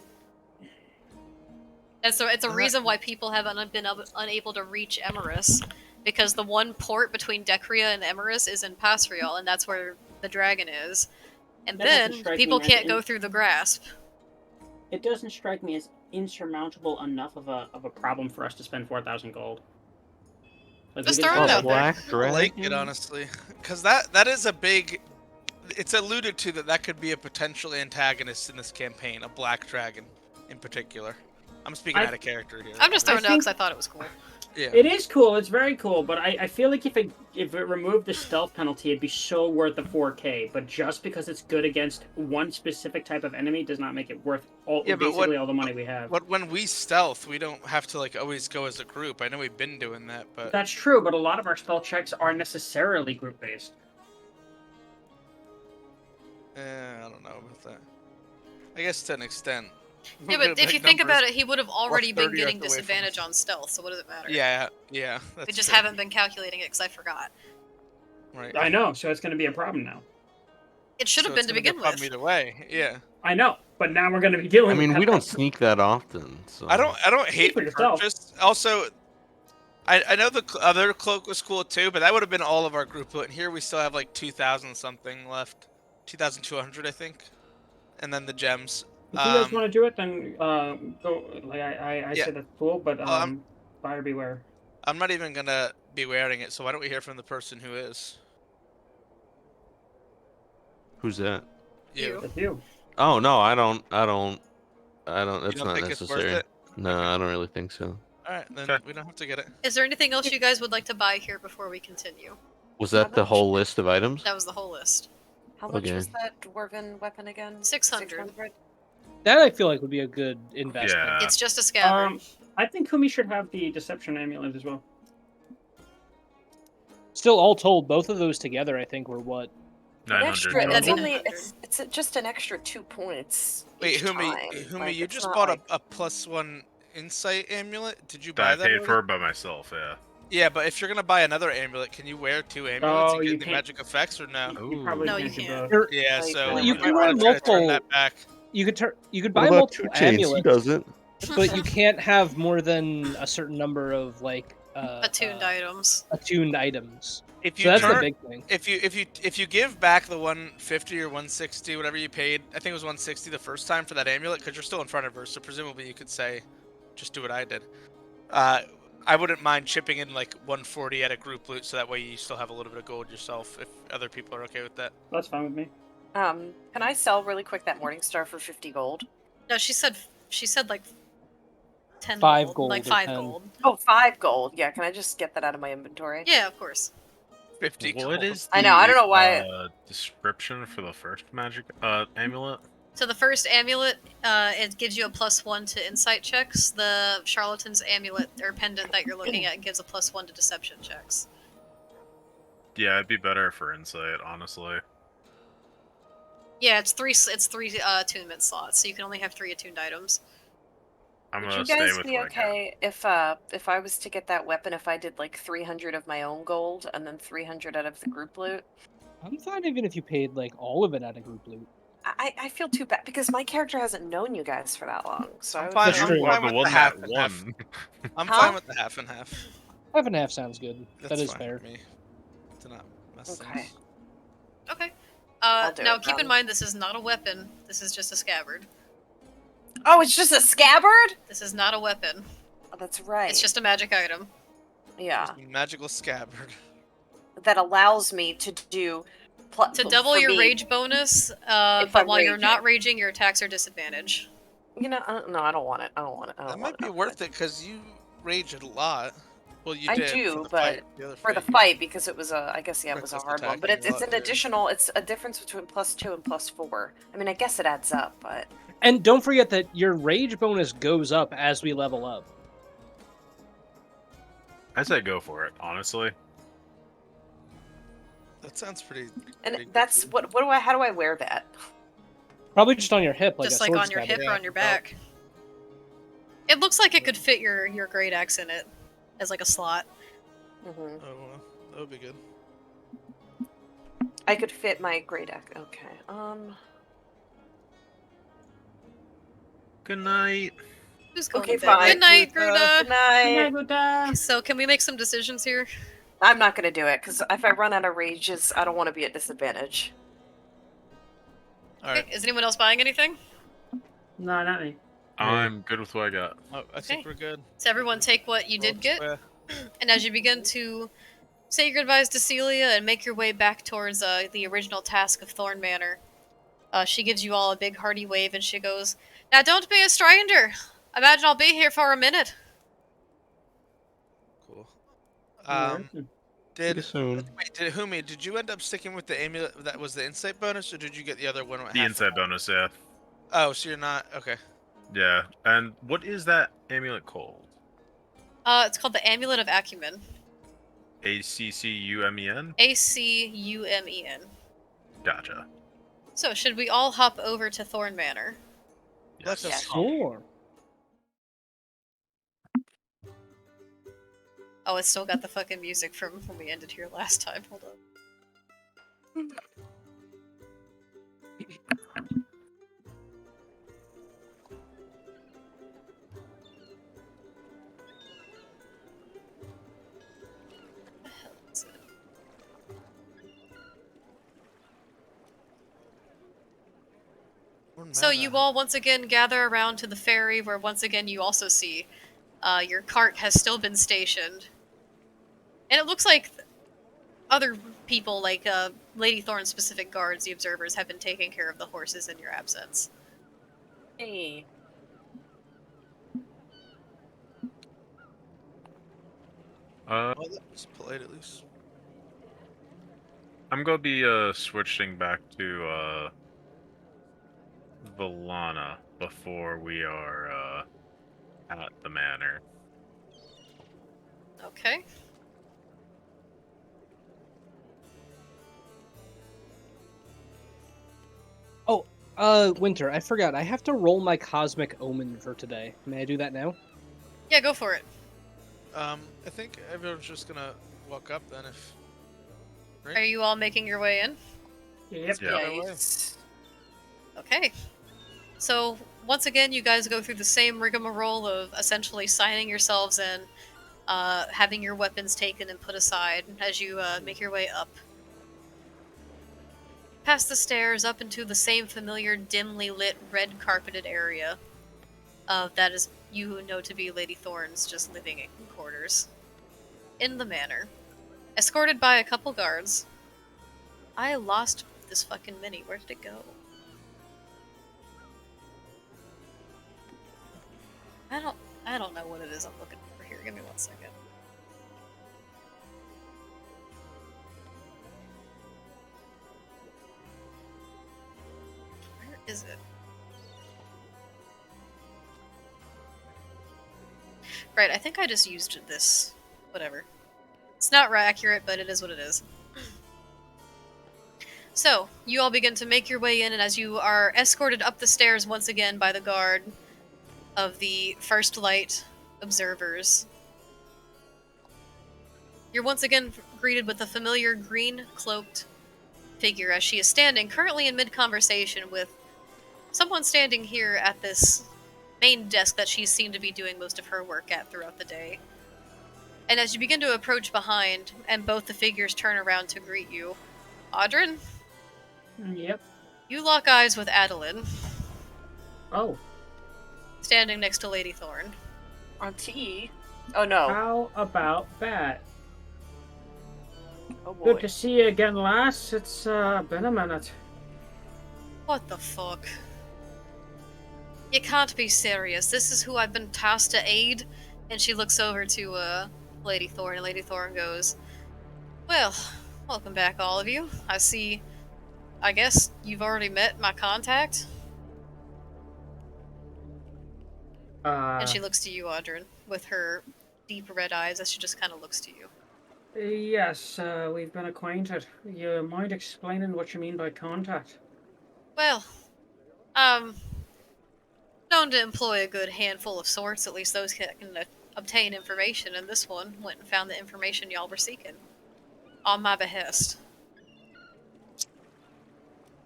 And so it's a reason why people have been unable to reach Emerus, because the one port between Decria and Emerus is in Pasriel, and that's where the dragon is. And That doesn't then strike people me as can't go through the grasp. It doesn't strike me as insurmountable enough of a problem for us to spend 4,000 gold. Like, Just we can throw it spend out there. Black I like dragon. it honestly, because that is a big. It's alluded to that could be a potential antagonist in this campaign, a black dragon, in particular. I'm speaking out of character here. I'm just throwing it out think- because I thought it was cool. Yeah. It is cool. It's very cool, but I feel like if it removed the stealth penalty, it'd be so worth the 4K. But just because it's good against one specific type of enemy does not make it worth basically all the money we have. But when we stealth, we don't have to like always go as a group. I know we've been doing that, but That's true, but a lot of our spell checks aren't necessarily group based. I don't know about that. I guess to an extent. Yeah, but if you think about it, he would have already been 30 getting Earth away from disadvantage us. on stealth, so what does it matter? Yeah, yeah. That's We just true. haven't been calculating it because I forgot. Right. I know, so it's going to be a problem now. It should have So been it's to gonna be a begin problem with. Either way, yeah. I know, but now we're going to be dealing I with mean, that. we don't sneak that often. So. I don't hate for yourself. purchase. Also, I know the other cloak was cool too, but that would have been all of our group loot. And here we still have like 2,000 something left, 2,200 I think, and then the gems. If you guys want to do it, then go. Like I Yeah. said, that's cool, but Well, buyer beware. I'm not even gonna be wearing it, so why don't we hear from the person who is? Who's that? You. That's you. Oh no, I don't. That's don't not think it's worth necessary. it? No, I don't really think so. All right, then Okay. we don't have to get it. Is there anything else you guys would like to buy here before we continue? Was that the much? whole list of items? That was the whole list. How much Okay. was that dwarven weapon again? 600. That I feel like would be a good investment. Yeah. It's just a scabbard. I think Kumi should have the deception amulet as well. Still, all told, both of those together, I think, were what, An 900 extra. That'd It's be total. only. 900. It's just an extra 2 points. Wait, each Humi, time. Humi, Like, you it's just not bought like... a +1 insight amulet. Did you That I buy that paid already? for by myself, yeah. Yeah, but if you're gonna buy another amulet, can you wear 2 amulets Oh, and you get the can't- magic effects, or no? You probably No, can't you do can't. both. You're- Yeah, Oh, you so can. we You might can want to try to turn multiple- that back. You could What buy about multiple 2 chains? He amulets, doesn't. but you can't have more than a certain number of like Attuned items. attuned items. If So you that's the turn, big thing. if you give back the 150 or 160, whatever you paid, I think it was 160 the first time for that amulet, because you're still in front of her, so presumably you could say, just do what I did. I wouldn't mind chipping in like 140 at a group loot, so that way you still have a little bit of gold yourself, if other people are okay with that. That's fine with me. Can I sell really quick that Morning Star for 50 gold? No, she said like 10 5 gold, like gold or 5 10. gold. Oh, 5 gold. Yeah, can I just get that out of my inventory? Yeah, of course. 50 What gold. is the I know, I don't know why- description for the first magic amulet? So the first amulet, it gives you a +1 to insight checks. The charlatan's amulet or pendant that you're looking at gives a +1 to deception checks. Yeah, it'd be better for insight, honestly. Yeah, it's three attunement slots, so you can only have 3 attuned items. I'm Would gonna you stay guys with be what I got. okay if I was to get that weapon, if I did like 300 of my own gold and then 300 out of the group loot? I'm fine even if you paid like all of it out of group loot. I feel too bad because my character hasn't known you guys for that long, so I I'm would fine, That's feel- true. You are fine the with one the half that and half. won. I'm Huh? fine with the half and half. Half and half sounds good. That's That is fine fair. with me. To not mess Okay. things. Okay. I'll do Now it keep in then. mind this is not a weapon. This is just a scabbard. Oh, it's just a scabbard? This is not a weapon. Oh, that's right. It's just a magic item. yeah, Just a magical scabbard. that allows me to do To double for your me- rage bonus, If but I'm while you're not raging. raging, your attacks are disadvantage. You know, no, I don't want it. I don't want it. I That don't might want be it. worth it because you rage a lot. Well, you I did do, for the but fight. The other for the fight. fight because it was a, I guess yeah, it was a Reckless hard one. But attacking it's a an lot, too. additional. It's a difference between +2 and +4. I mean, I guess it adds up, but And don't forget that your rage bonus goes up as we level up. I say go for it, honestly. That sounds pretty. and pretty that's good. what do I? How do I wear that? Probably just on your hip, like Just a like sword on your scabbard. hip Yeah, or on your belt. back. It looks like it could fit your great axe in it as like a slot. hmm Oh, well, that would be good. I could fit my great axe. Okay. Good night. Who's going Okay, to bed? fine. Good night, Good Gruda. Good night. So can we make some decisions here? I'm not gonna do it because if I run out of rages, I don't want to be at disadvantage. All right. Okay, is anyone else buying anything? No, not me. I'm good with what I got. Oh, I think Okay. we're good. So everyone take what you did get, Square. and as you begin to say your goodbyes to Celia and make your way back towards the original task of Thorn Manor, she gives you all a big hearty wave and she goes, "Now don't be a stranger. Imagine I'll be here for a minute." Cool. Alright. See you Did soon. wait? Did Humi? Did you end up sticking with the amulet that was the insight bonus, or did you get the other one? with The half insight and half? bonus, yeah. Oh, so you're not okay. Yeah. And what is that amulet called? It's called the Amulet of Acumen. ACCUMEN? ACUMEN. Gotcha. So should we all hop over to Thorn Manor? Let's Yes. just Sure. Oh, it's still got the fucking music from when we ended here last time. Hold on. So you all once again gather around to the ferry, where once again you also see your cart has still been stationed, and it looks like other people, like Lady Thorne's specific guards, the observers, have been taking care of the horses in your absence. Hey. Well, that was polite at least. I'm gonna be switching back to Valana before we are at the manor. Okay. Winter, I forgot. I have to roll my Cosmic Omen for today. May I do that now? Yeah, go for it. I think everyone's just gonna walk up then if. Right? Are you all making your way in? Yep. Yeah. Right away. Nice. Okay. So, once again, you guys go through the same rigmarole of essentially signing yourselves in, having your weapons taken and put aside as you make your way up. Past the stairs, up into the same familiar, dimly lit, red carpeted area. That is, you know to be Lady Thorne's just living quarters. In the manor. Escorted by a couple guards. I lost this fucking mini. Where did it go? I don't know what it is I'm looking for here. Give me 1 second. Where is it? Right, I think I just used this. Whatever. It's not accurate, but it is what it is. So, you all begin to make your way in, and as you are escorted up the stairs once again by the guard of the First Light observers, you're once again greeted with a familiar green-cloaked figure as she is standing, currently in mid-conversation with someone standing here at this main desk that she's seen to be doing most of her work at throughout the day. And as you begin to approach behind, and both the figures turn around to greet you, Audrin, Yep. you lock eyes with Adeline, Oh, standing next to Lady Thorne. Auntie. Oh no. how about that? Oh boy. Good to see you again, lass. It's been a minute. What the fuck? You can't be serious. This is who I've been tasked to aid? And she looks over to, Lady Thorne, and Lady Thorne goes, well, welcome back, all of you. I guess you've already met my contact? And she looks to you, Audrin, with her deep red eyes as she just kind of looks to you. Yes, we've been acquainted. You mind explaining what you mean by contact? Well, known to employ a good handful of sorts, at least those that can obtain information, and this one went and found the information y'all were seeking. On my behest.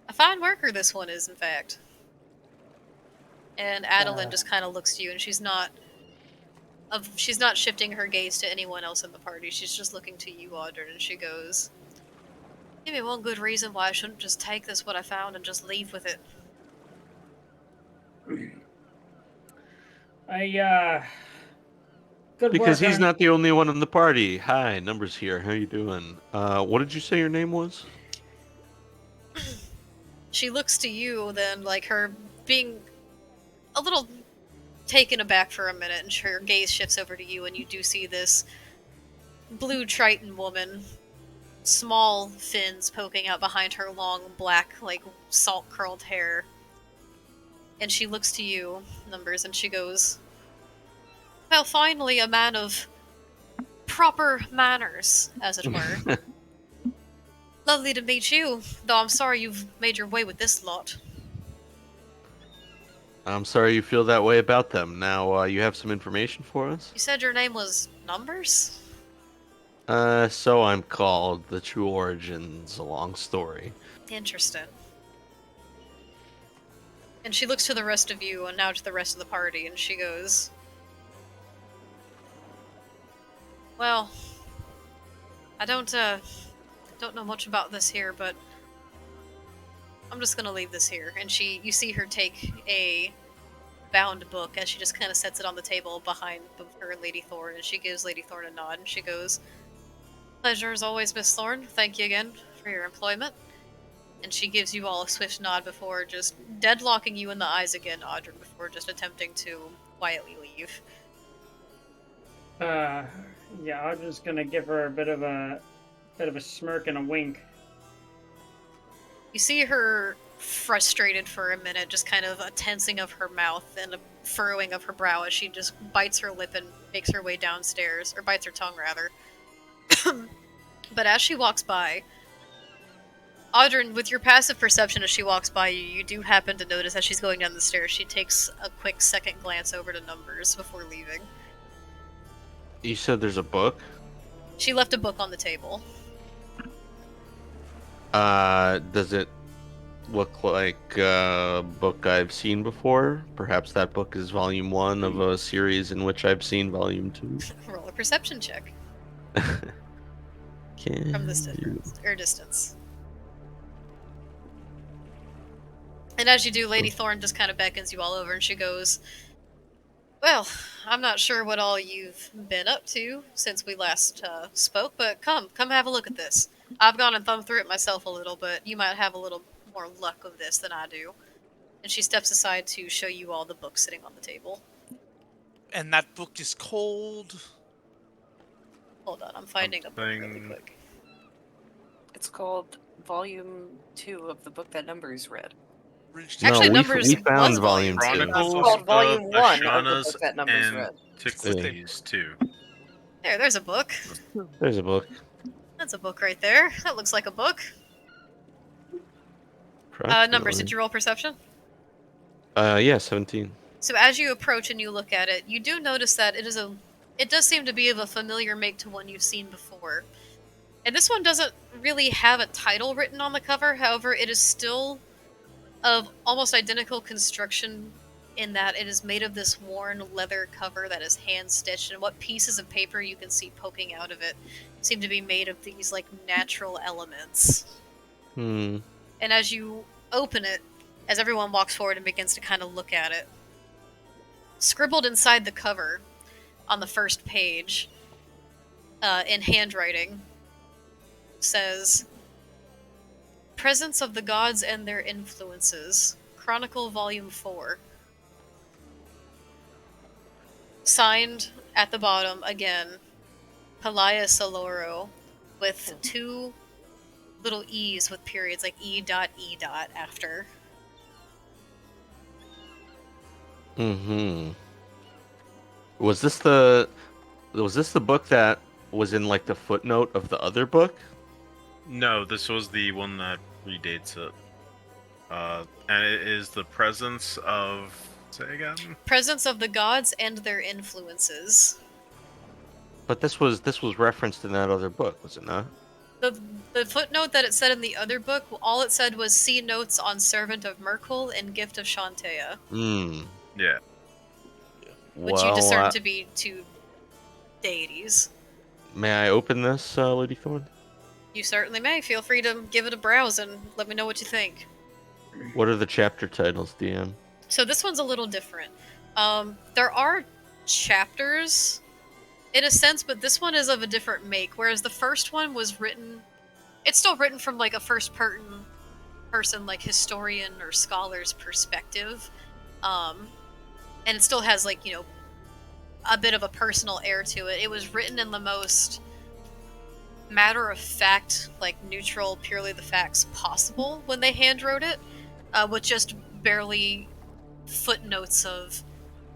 A fine worker this one is, in fact. And Adeline just kind of looks to you, and she's not shifting her gaze to anyone else in the party. She's just looking to you, Audrin, and she goes, give me one good reason why I shouldn't just take this, what I found, and just leave with it. Good Because work he's on- not the only one in the party. Hi, Numbers here. How you doing? What did you say your name was? She looks to you, then, like, her being a little taken aback for a minute, and her gaze shifts over to you, and you do see this blue Triton woman, small fins poking out behind her long, black, like, salt-curled hair. And she looks to you, Numbers, and she goes, well, finally, a man of proper manners, as it were. Lovely to meet you, though I'm sorry you've made your way with this lot. I'm sorry you feel that way about them. Now, you have some information for us? You said your name was Numbers? So I'm called. The true origin's a long story. Interesting. And she looks to the rest of you, and now to the rest of the party, and she goes, well, I don't know much about this here, but I'm just gonna leave this here. And you see her take a bound book as she just kind of sets it on the table behind both her and Lady Thorne, and she gives Lady Thorne a nod, and she goes, pleasure as always, Miss Thorne. Thank you again for your employment. And she gives you all a swift nod before just deadlocking you in the eyes again, Audrin, before just attempting to quietly leave. Yeah, I'm just gonna give her a bit of a smirk and a wink. You see her frustrated for a minute, just kind of a tensing of her mouth and a furrowing of her brow as she just bites her lip and makes her way downstairs, or bites her tongue rather. But as she walks by, Audrin, with your passive perception as she walks by you, you do happen to notice as she's going down the stairs, she takes a quick second glance over to numbers before leaving. You said there's a book? She left a book on the table. Does it look like a book I've seen before? Perhaps that book is volume 1 of a series in which I've seen volume 2. Roll a perception check Can from this you- distance. And as you do, Lady Thorn just kind of beckons you all over, and she goes, "Well, I'm not sure what all you've been up to since we last spoke, but come have a look at this. I've gone and thumbed through it myself a little, but you might have a little more luck of this than I do." And she steps aside to show you all the books sitting on the table. And that book is cold. Hold on, I'm finding a book really Something- quick. It's called Volume 2 of the book that Numbers read. Actually, no, Numbers we found was volume volume 2. two. Chronicles It's called of Volume 1 of the Ashanas book that Numbers and read. Antiquities too. There's a book. There's a book. That's a book right there. That looks like a book. Numbers, did you roll perception? Yeah, 17. So as you approach and you look at it, you do notice that it does seem to be of a familiar make to one you've seen before. And this one doesn't really have a title written on the cover, however, it is still of almost identical construction in that it is made of this worn leather cover that is hand-stitched, and what pieces of paper you can see poking out of it seem to be made of these, like, natural elements. Hmm. And as you open it, as everyone walks forward and begins to kind of look at it, scribbled inside the cover on the first page, in handwriting, says, "Presence of the Gods and Their Influences, Chronicle Volume 4. Signed at the bottom, again, Palaya Soloro, with 2 little E's with periods, like E.E. after." Mm-hmm. Was this the book that was in like the footnote of the other book? No, this was the one that predates it. And it is the presence of. Say again? Presence of the Gods and Their Influences. But this was referenced in that other book, was it not? The footnote that it said in the other book, all it said was "See notes on Servant of Merkle and Gift of Shantea," Hmm. Yeah. which you discern to be 2 deities. May I open this, Lady Thorn? You certainly may. Feel free to give it a browse and let me know what you think. What are the chapter titles, DM? So this one's a little different. There are chapters in a sense, but this one is of a different make, whereas the first one was written... It's still written from, like, a first-person, like, historian or scholar's perspective. And it still has, like, you know, a bit of a personal air to it. It was written in the most matter-of-fact, like, neutral, purely the facts possible when they handwrote it, with just barely footnotes of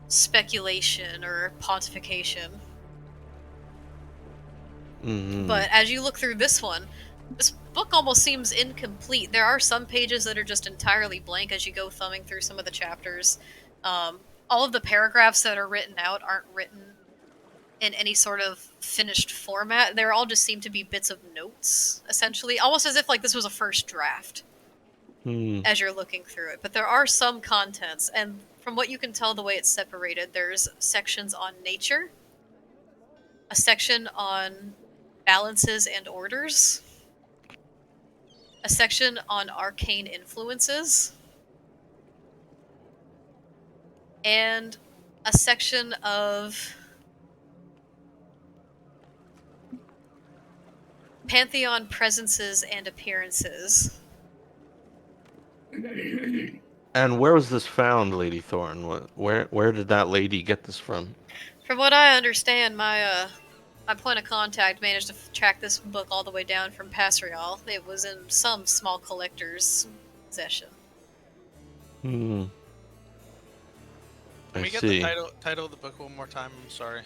speculation or pontification. Mm-hmm. But as you look through this one, this book almost seems incomplete. There are some pages that are just entirely blank as you go thumbing through some of the chapters. All of the paragraphs that are written out aren't written in any sort of finished format. They all just seem to be bits of notes, essentially. Almost as if like this was a first draft as you're looking through it. But there are some contents, and from what you can tell the way it's separated, there's sections on nature, a section on balances and orders, a section on arcane influences, and a section of Pantheon presences and appearances. And where was this found, Lady Thorn? Where did that lady get this from? From what I understand, my point of contact managed to track this book all the way down from Pasrial. It was in some small collector's possession. Can I we get see. the title of the book one more time? I'm sorry.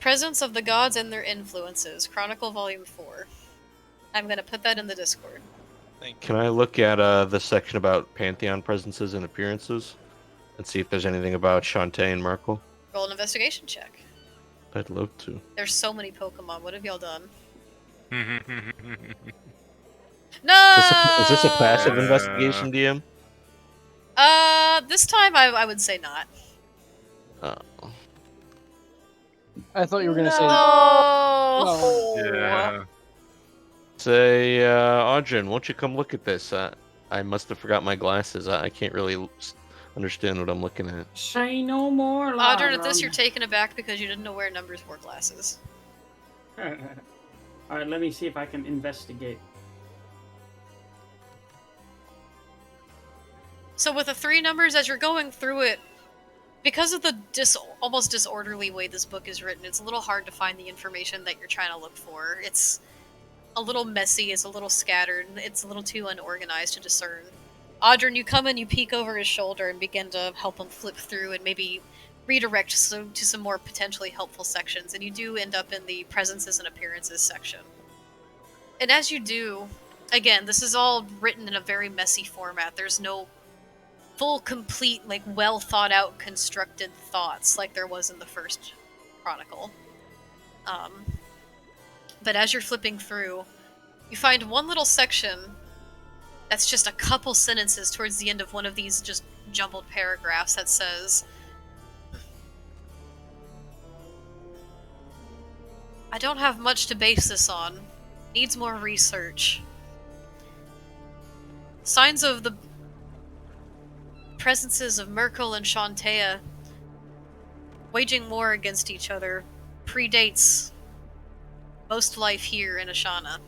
Presence of the Gods and Their Influences, Chronicle Volume 4. I'm going to put that in the Discord. Thank you. Can I look at the section about Pantheon presences and appearances and see if there's anything about Shantae and Merkel? Roll an investigation check. I'd love to. There's so many Pokemon. What have y'all done? Is No. this a passive investigation, DM? This time I would say not. Oh. I thought you were gonna say. Oh. Yeah. Say, Audrin, won't you come look at this? I must have forgot my glasses. I can't really understand what I'm looking at. Say no more, Audrin, at this Larum. you're taken aback because you didn't know where numbers wore glasses. Alright, let me see if I can investigate. So with the 3 numbers, as you're going through it, because of the almost disorderly way this book is written, it's a little hard to find the information that you're trying to look for. It's a little messy, it's a little scattered, it's a little too unorganized to discern. Audrin, you come and you peek over his shoulder and begin to help him flip through and maybe redirect to some more potentially helpful sections, and you do end up in the presences and appearances section. And as you do, again, this is all written in a very messy format. There's no full, complete, like, well thought out, constructed thoughts like there was in the first chronicle. But as you're flipping through, you find one little section that's just a couple sentences towards the end of one of these just jumbled paragraphs that says, I don't have much to base this on. Needs more research. Signs of the presences of Merkel and Shantae waging war against each other predates most life here in Ashana.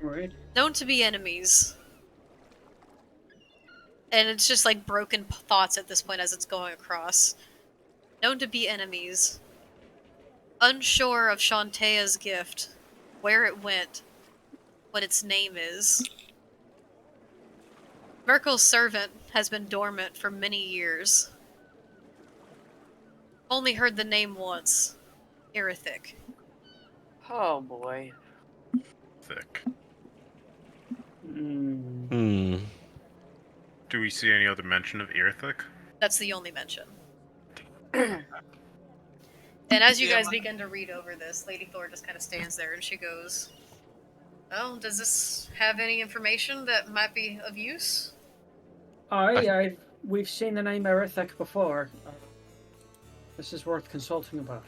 Right. Known to be enemies. And it's just like broken thoughts at this point as it's going across. Known to be enemies. Unsure of Shantae's gift, where it went, what its name is. Merkel's servant has been dormant for many years. Only heard the name once. Irithic. Oh boy. Thick. Hmm. Do we see any other mention of Earthic? That's the only mention. And as you Yeah, guys begin to read over this, Lady Thor just kind of stands there and she goes, well, does this have any information that might be of use? We've seen the name Erithic before. This is worth consulting about.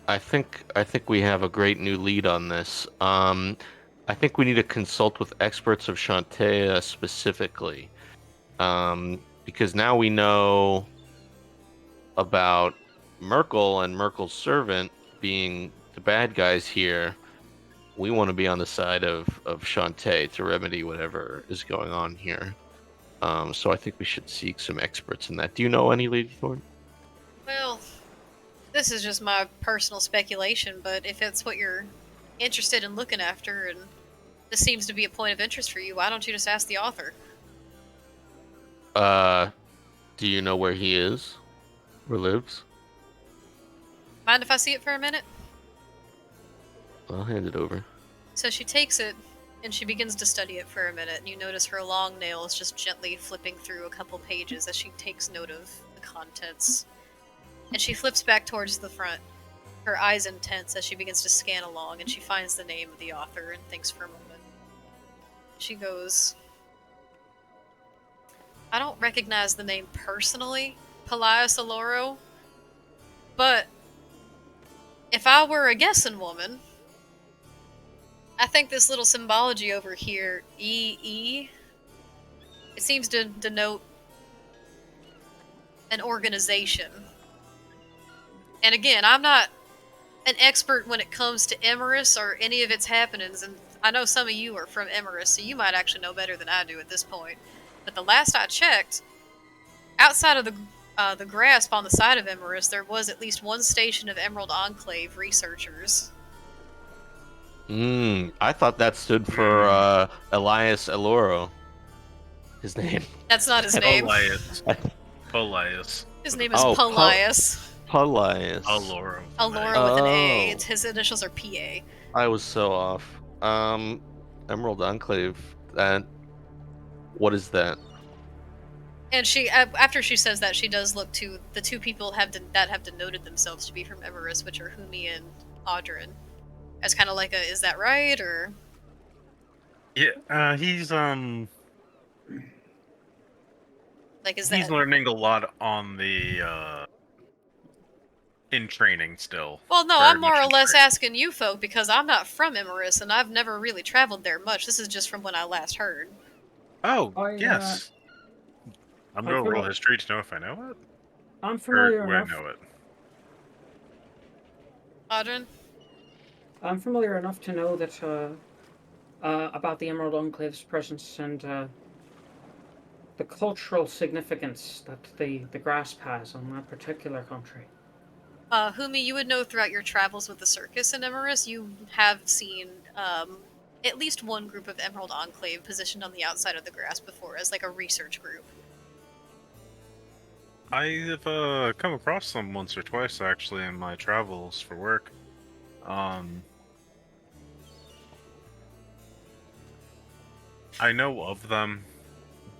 I think we have a great new lead on this. I think we need to consult with experts of Shantae specifically, because now we know about Merkel and Merkel's servant being the bad guys here. We want to be on the side of Shantae to remedy whatever is going on here. So I think we should seek some experts in that. Do you know any, Lady Thorn? Well, this is just my personal speculation, but if it's what you're interested in looking after, and this seems to be a point of interest for you, why don't you just ask the author? Do you know where he is? Or lives? Mind if I see it for a minute? I'll hand it over. So she takes it, and she begins to study it for a minute, and you notice her long nails just gently flipping through a couple pages as she takes note of the contents. And she flips back towards the front, her eyes intense as she begins to scan along, and she finds the name of the author and thinks for a moment. She goes, I don't recognize the name personally, Pelias Aloro, but if I were a guessing woman, I think this little symbology over here, EE, it seems to denote an organization. And again, I'm not an expert when it comes to Emerus or any of its happenings, and I know some of you are from Emerus, so you might actually know better than I do at this point. But the last I checked, outside of the grasp on the side of Emerus, there was at least one station of Emerald Enclave researchers. I thought that stood for Elias Eloro. His name. That's not his name. Polias. His name is Oh, Polias. Polias. Aloro. Alora with an A. Oh. His initials are PA. I was so off. Emerald Enclave. What is that? And she, after she says that, she does look to the two people that have denoted themselves to be from Emerus, which are Humi and Audrin, as kind of like a, is that right, or? Yeah, he's Like, is he's that... learning a lot on the in training still. Well, no, Very I'm more much or in less training. asking you folk, because I'm not from Emerus, and I've never really traveled there much. This is just from when I last heard. Oh, I, yes. I'm I going to feel roll like- history to know if I know it. I'm Or familiar do I enough. know it? Audrin? I'm familiar enough to know that about the Emerald Enclave's presence and the cultural significance that the grasp has on that particular country. Humi, you would know throughout your travels with the circus in Emerus, you have seen at least one group of Emerald Enclave positioned on the outside of the grass before as like a research group. I've come across them once or twice actually in my travels for work. I know of them.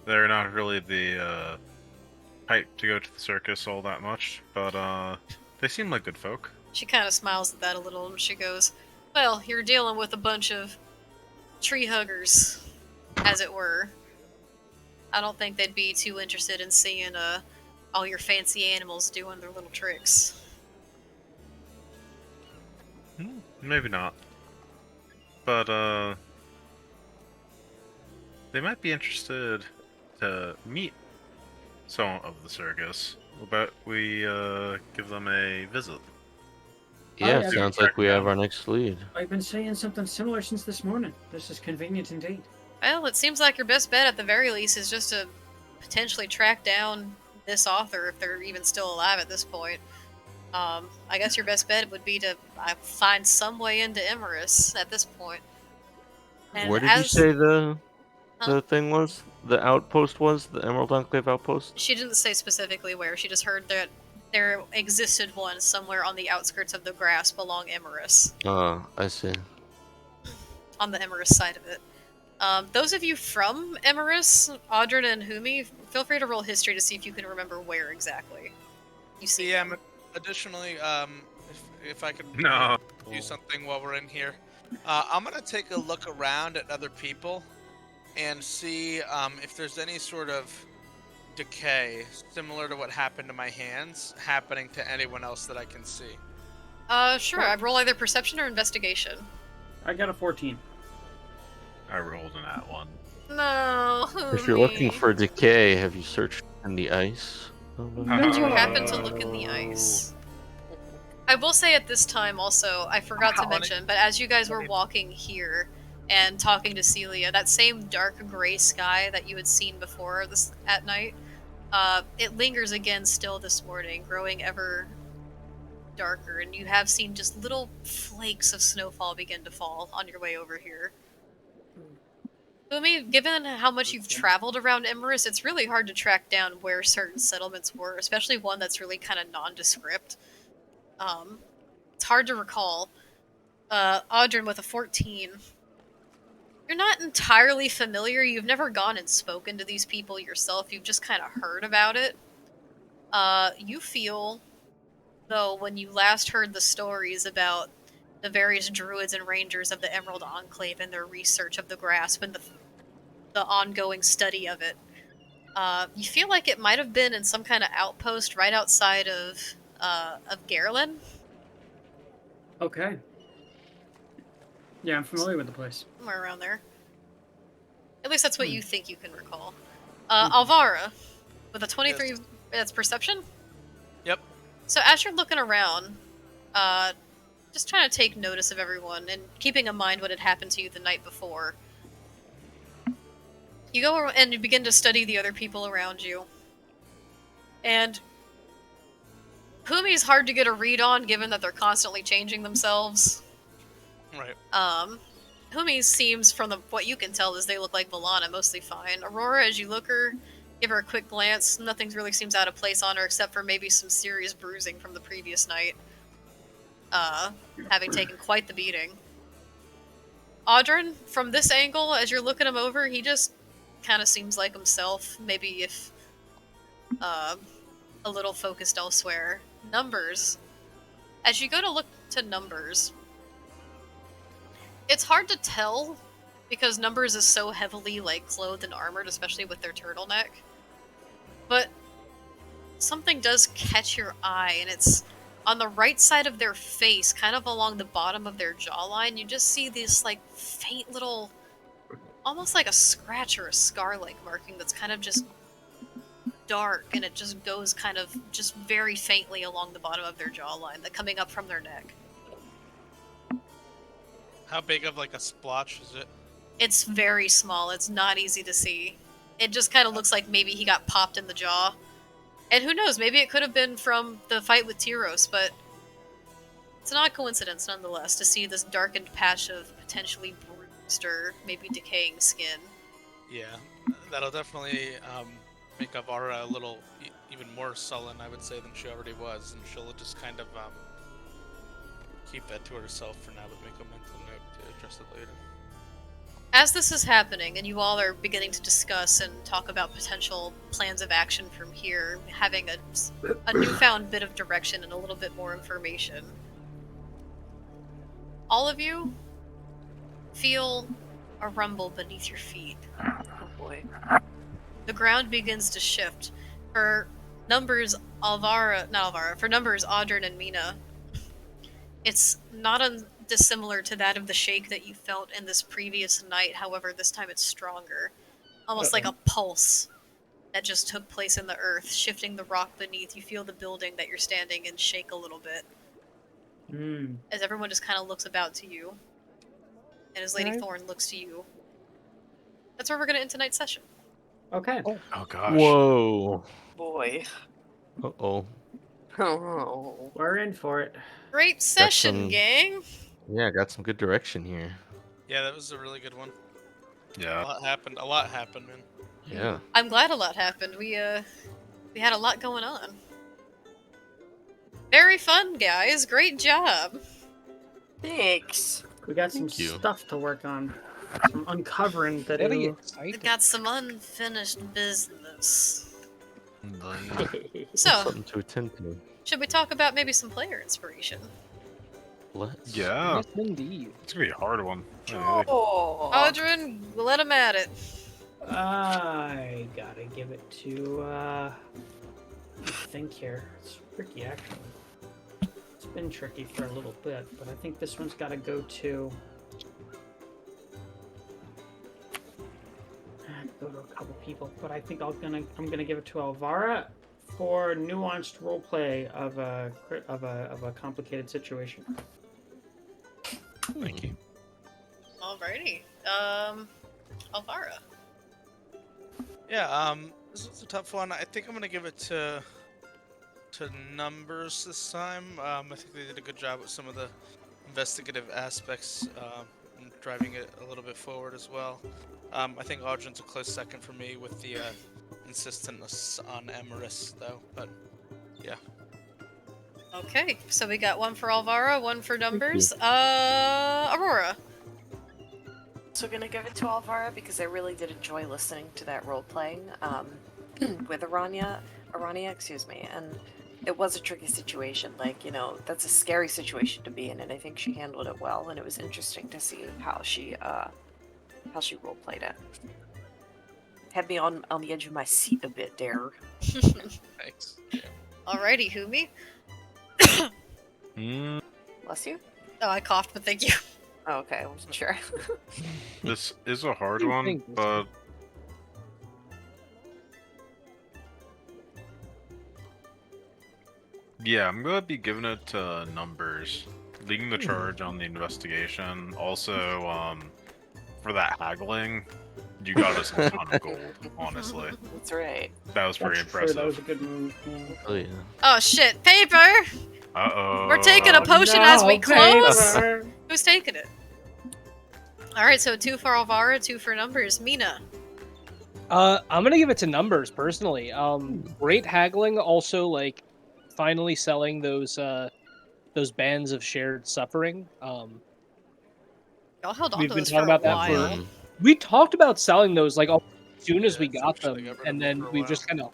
They're not really the type to go to the circus all that much, but they seem like good folk. She kind of smiles at that a little and she goes, well, you're dealing with a bunch of tree huggers, as it were. I don't think they'd be too interested in seeing all your fancy animals doing their little tricks. Maybe not. But they might be interested to meet some of the circus. How about we give them a visit? Yeah, yeah. sounds like we have our next lead. I've been saying something similar since this morning. This is convenient indeed. Well, it seems like your best bet at the very least is just to potentially track down this author if they're even still alive at this point. I guess your best bet would be to find some way into Emerus at this point. And Where did you say the Huh? thing was? The outpost was? The Emerald Enclave outpost? She didn't say specifically where. She just heard that there existed one somewhere on the outskirts of the grasp along Emerus, I see. on the Emerus side of it. Those of you from Emerus, Audrin and Humi, feel free to roll history to see if you can remember where exactly you see Yeah. them. Additionally, if I could No. do something while we're in here, I'm gonna take a look around at other people and see if there's any sort of decay similar to what happened to my hands happening to anyone else that I can see. Sure. I'd roll either perception or investigation. I got a 14. I rolled an at one. No, If you're looking Humi. for decay, have you searched in the ice? Did you happen to look in the ice? I will say at this time also, I forgot to mention, but as you guys were walking here and talking to Celia, that same dark gray sky that you had seen before this at night, it lingers again still this morning, growing ever darker, and you have seen just little flakes of snowfall begin to fall on your way over here. Umi, given how much you've traveled around Emerus, it's really hard to track down where certain settlements were, especially one that's really kind of nondescript. It's hard to recall. Audrin with a 14. You're not entirely familiar. You've never gone and spoken to these people yourself. You've just kind of heard about it. You feel, though, when you last heard the stories about the various druids and rangers of the Emerald Enclave and their research of the grasp and the ongoing study of it, you feel like it might have been in some kind of outpost right outside of Garland. Okay. Yeah, I'm familiar with the place. Somewhere around there. At least that's what you think you can recall. Alvara, with a 23, Yes. That's perception? Yep. So as you're looking around, just trying to take notice of everyone and keeping in mind what had happened to you the night before, you go and you begin to study the other people around you. And Humi's hard to get a read on given that they're constantly changing themselves. Right. Humi seems, from what you can tell, as they look like Valana, mostly fine. Aurora, as you look her, give her a quick glance, nothing really seems out of place on her except for maybe some serious bruising from the previous night. Having taken quite the beating. Audrin, from this angle, as you're looking him over, he just kind of seems like himself. Maybe if a little focused elsewhere. Numbers. As you go to look to Numbers, it's hard to tell because Numbers is so heavily like clothed and armored, especially with their turtleneck. But something does catch your eye, and it's on the right side of their face, kind of along the bottom of their jawline. You just see this like faint little, almost like a scratch or a scar-like marking that's kind of just dark, and it just goes kind of just very faintly along the bottom of their jawline, that coming up from their neck. How big of like a splotch is it? It's very small. It's not easy to see. It just kind of looks like maybe he got popped in the jaw. And who knows, maybe it could have been from the fight with Tyros, but it's an odd coincidence nonetheless to see this darkened patch of potentially bruised or maybe decaying skin. Yeah, that'll definitely make Avara a little even more sullen, I would say, than she already was, and she'll just kind of keep that to herself for now, but make a mental note to address it later. As this is happening, and you all are beginning to discuss and talk about potential plans of action from here, having a newfound bit of direction and a little bit more information, all of you feel a rumble beneath your feet. Oh boy. The ground begins to shift. For Numbers, Audrin and Mina, it's not dissimilar to that of the shake that you felt in this previous night. However, this time it's stronger. Almost like a pulse that just took place in the earth, shifting the rock beneath. You feel the building that you're standing in shake a little bit. As everyone just kind of looks about to you. And as Lady Thorn looks to you. That's where we're going to end tonight's session. Okay. Oh gosh. Whoa. Boy. Uh-oh. Oh. We're in for it. Great session, some- gang! Yeah, got some good direction here. Yeah, that was a really good one. Yeah. A lot happened, man. Yeah. I'm glad a lot happened. We had a lot going on. Very fun, guys. Great job. Thanks. We got some Thank you. stuff to work on. Some uncovering to Very do. exciting. We've got some unfinished business. Like, So, Something to attend to. should we talk about maybe some player inspiration? Let's. yeah, Yes, indeed. it's gonna be a hard one. Oh. Audrin, let him at it. I gotta give it to, let me think here. It's tricky, actually. It's been tricky for a little bit, but I think this one's gotta go to... go to a couple people, but I think I'm gonna give it to Alvara for nuanced roleplay of a complicated situation. Thank you. Alrighty. Alvara. Yeah, this was a tough one. I think I'm gonna give it to Numbers this time. I think they did a good job with some of the investigative aspects and driving it a little bit forward as well. I think Audrin's a close second for me with the insistence on Emerus, though. But yeah. Okay, so we got one for Alvara, one for Numbers. Aurora. So gonna give it to Alvara because I really did enjoy listening to that role playing with Aranya, excuse me, and it was a tricky situation. Like, you know, that's a scary situation to be in, and I think she handled it well. And it was interesting to see how she role played it. Had me on the edge of my seat a bit there. Thanks. Yeah. Alrighty, Humi. Bless you. Oh, I coughed, but thank you. Oh, okay, I wasn't sure. This is a hard I one, think this but yeah, I'm gonna be giving it to Numbers, leading the charge on the investigation. Also, for that haggling, you got us a ton of gold. Honestly, That's right. that was pretty That's true, that was impressive. a good move. Yeah. Oh yeah. Oh shit, paper! Uh-oh. We're taking a potion as we close? Who's taking it? Alright, so 2 for Alvara, 2 for Numbers. Mina. I'm gonna give it to Numbers personally. Great haggling. Also, like, finally selling those bands of shared suffering. Y'all held on We've to been those talking for a about that for. while. We talked about selling those like as soon as Yeah, we got actually, I them, got rid and of them then for a we've while. just kind of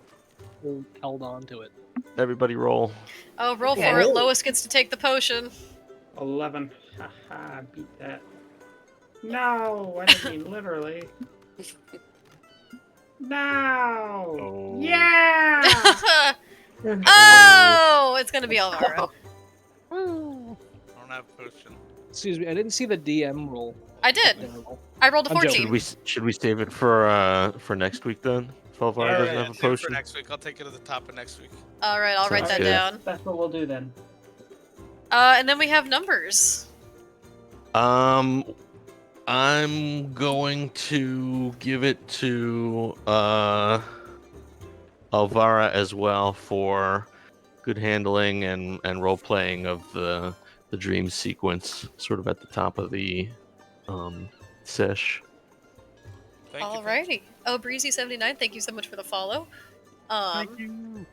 held on to it. Everybody roll. Oh, roll Yeah. for it. Lois gets to take the potion. 11. Haha, beat that. No, I didn't mean literally. No. Oh. Yeah. Oh, it's gonna be Elvira. I don't have potion. Excuse me, I didn't see the DM roll. I did. There we go. I rolled a I'm joking. 14. Should we save it for next week then? If Elvira Yeah, doesn't yeah, have a save it for potion. next week. I'll take it at the top of next week. All right, I'll write Sounds that good. down. That's what we'll do then. And then we have numbers. I'm going to give it to Elvira as well for good handling and role playing of the dream sequence, sort of at the top of the sesh. Thank you. Alrighty. Oh, Breezy79, thank you so much for the follow. Thank you.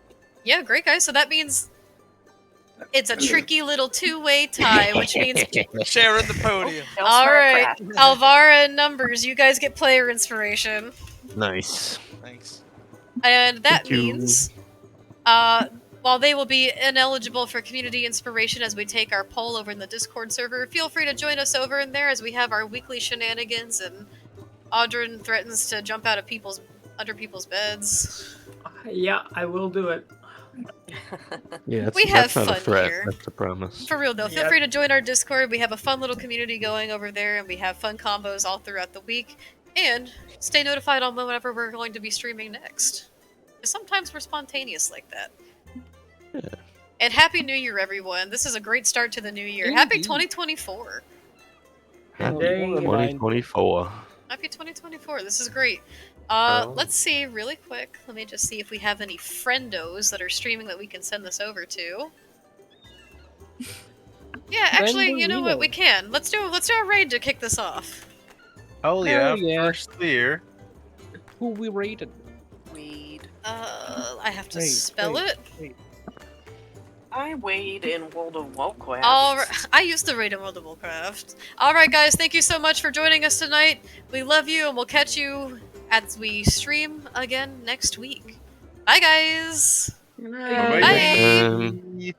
Yeah, great guys. So that means it's a tricky little two-way tie, which means Sharing the podium. Don't all smell right, crap. Alvara and numbers. You guys get player inspiration, Nice. Thanks. and that Thank you. means, while they will be ineligible for community inspiration as we take our poll over in the Discord server, feel free to join us over in there as we have our weekly shenanigans and Audrin threatens to jump out of under people's beds. Yeah, I will do it. Yeah, We that's have not a fun threat. here. That's a promise. For real though, feel Yep. free to join our Discord. We have a fun little community going over there, and we have fun combos all throughout the week. And stay notified on whenever we're going to be streaming next. 'Cause sometimes we're spontaneous like that. Yeah. And Happy New Year, everyone! This is a great start to the new year. Happy Indeed. 2024! Happy Dang. 2024. Happy 2024! This is great. Oh. Let's see really quick. Let me just see if we have any friendos that are streaming that we can send this over to. Yeah, actually, you know what? We can. Let's do a raid to kick this off. Oh yeah, Hell yeah. first of the year. Who we rated? Weed. I have to Wait, spell wait, it. wait. I wade in World of Warcraft. I used to raid in World of Warcraft. All right, guys, thank you so much for joining us tonight. We love you, and we'll catch you as we stream again next week. Bye, guys. Good Bye-bye. night. Bye. Um,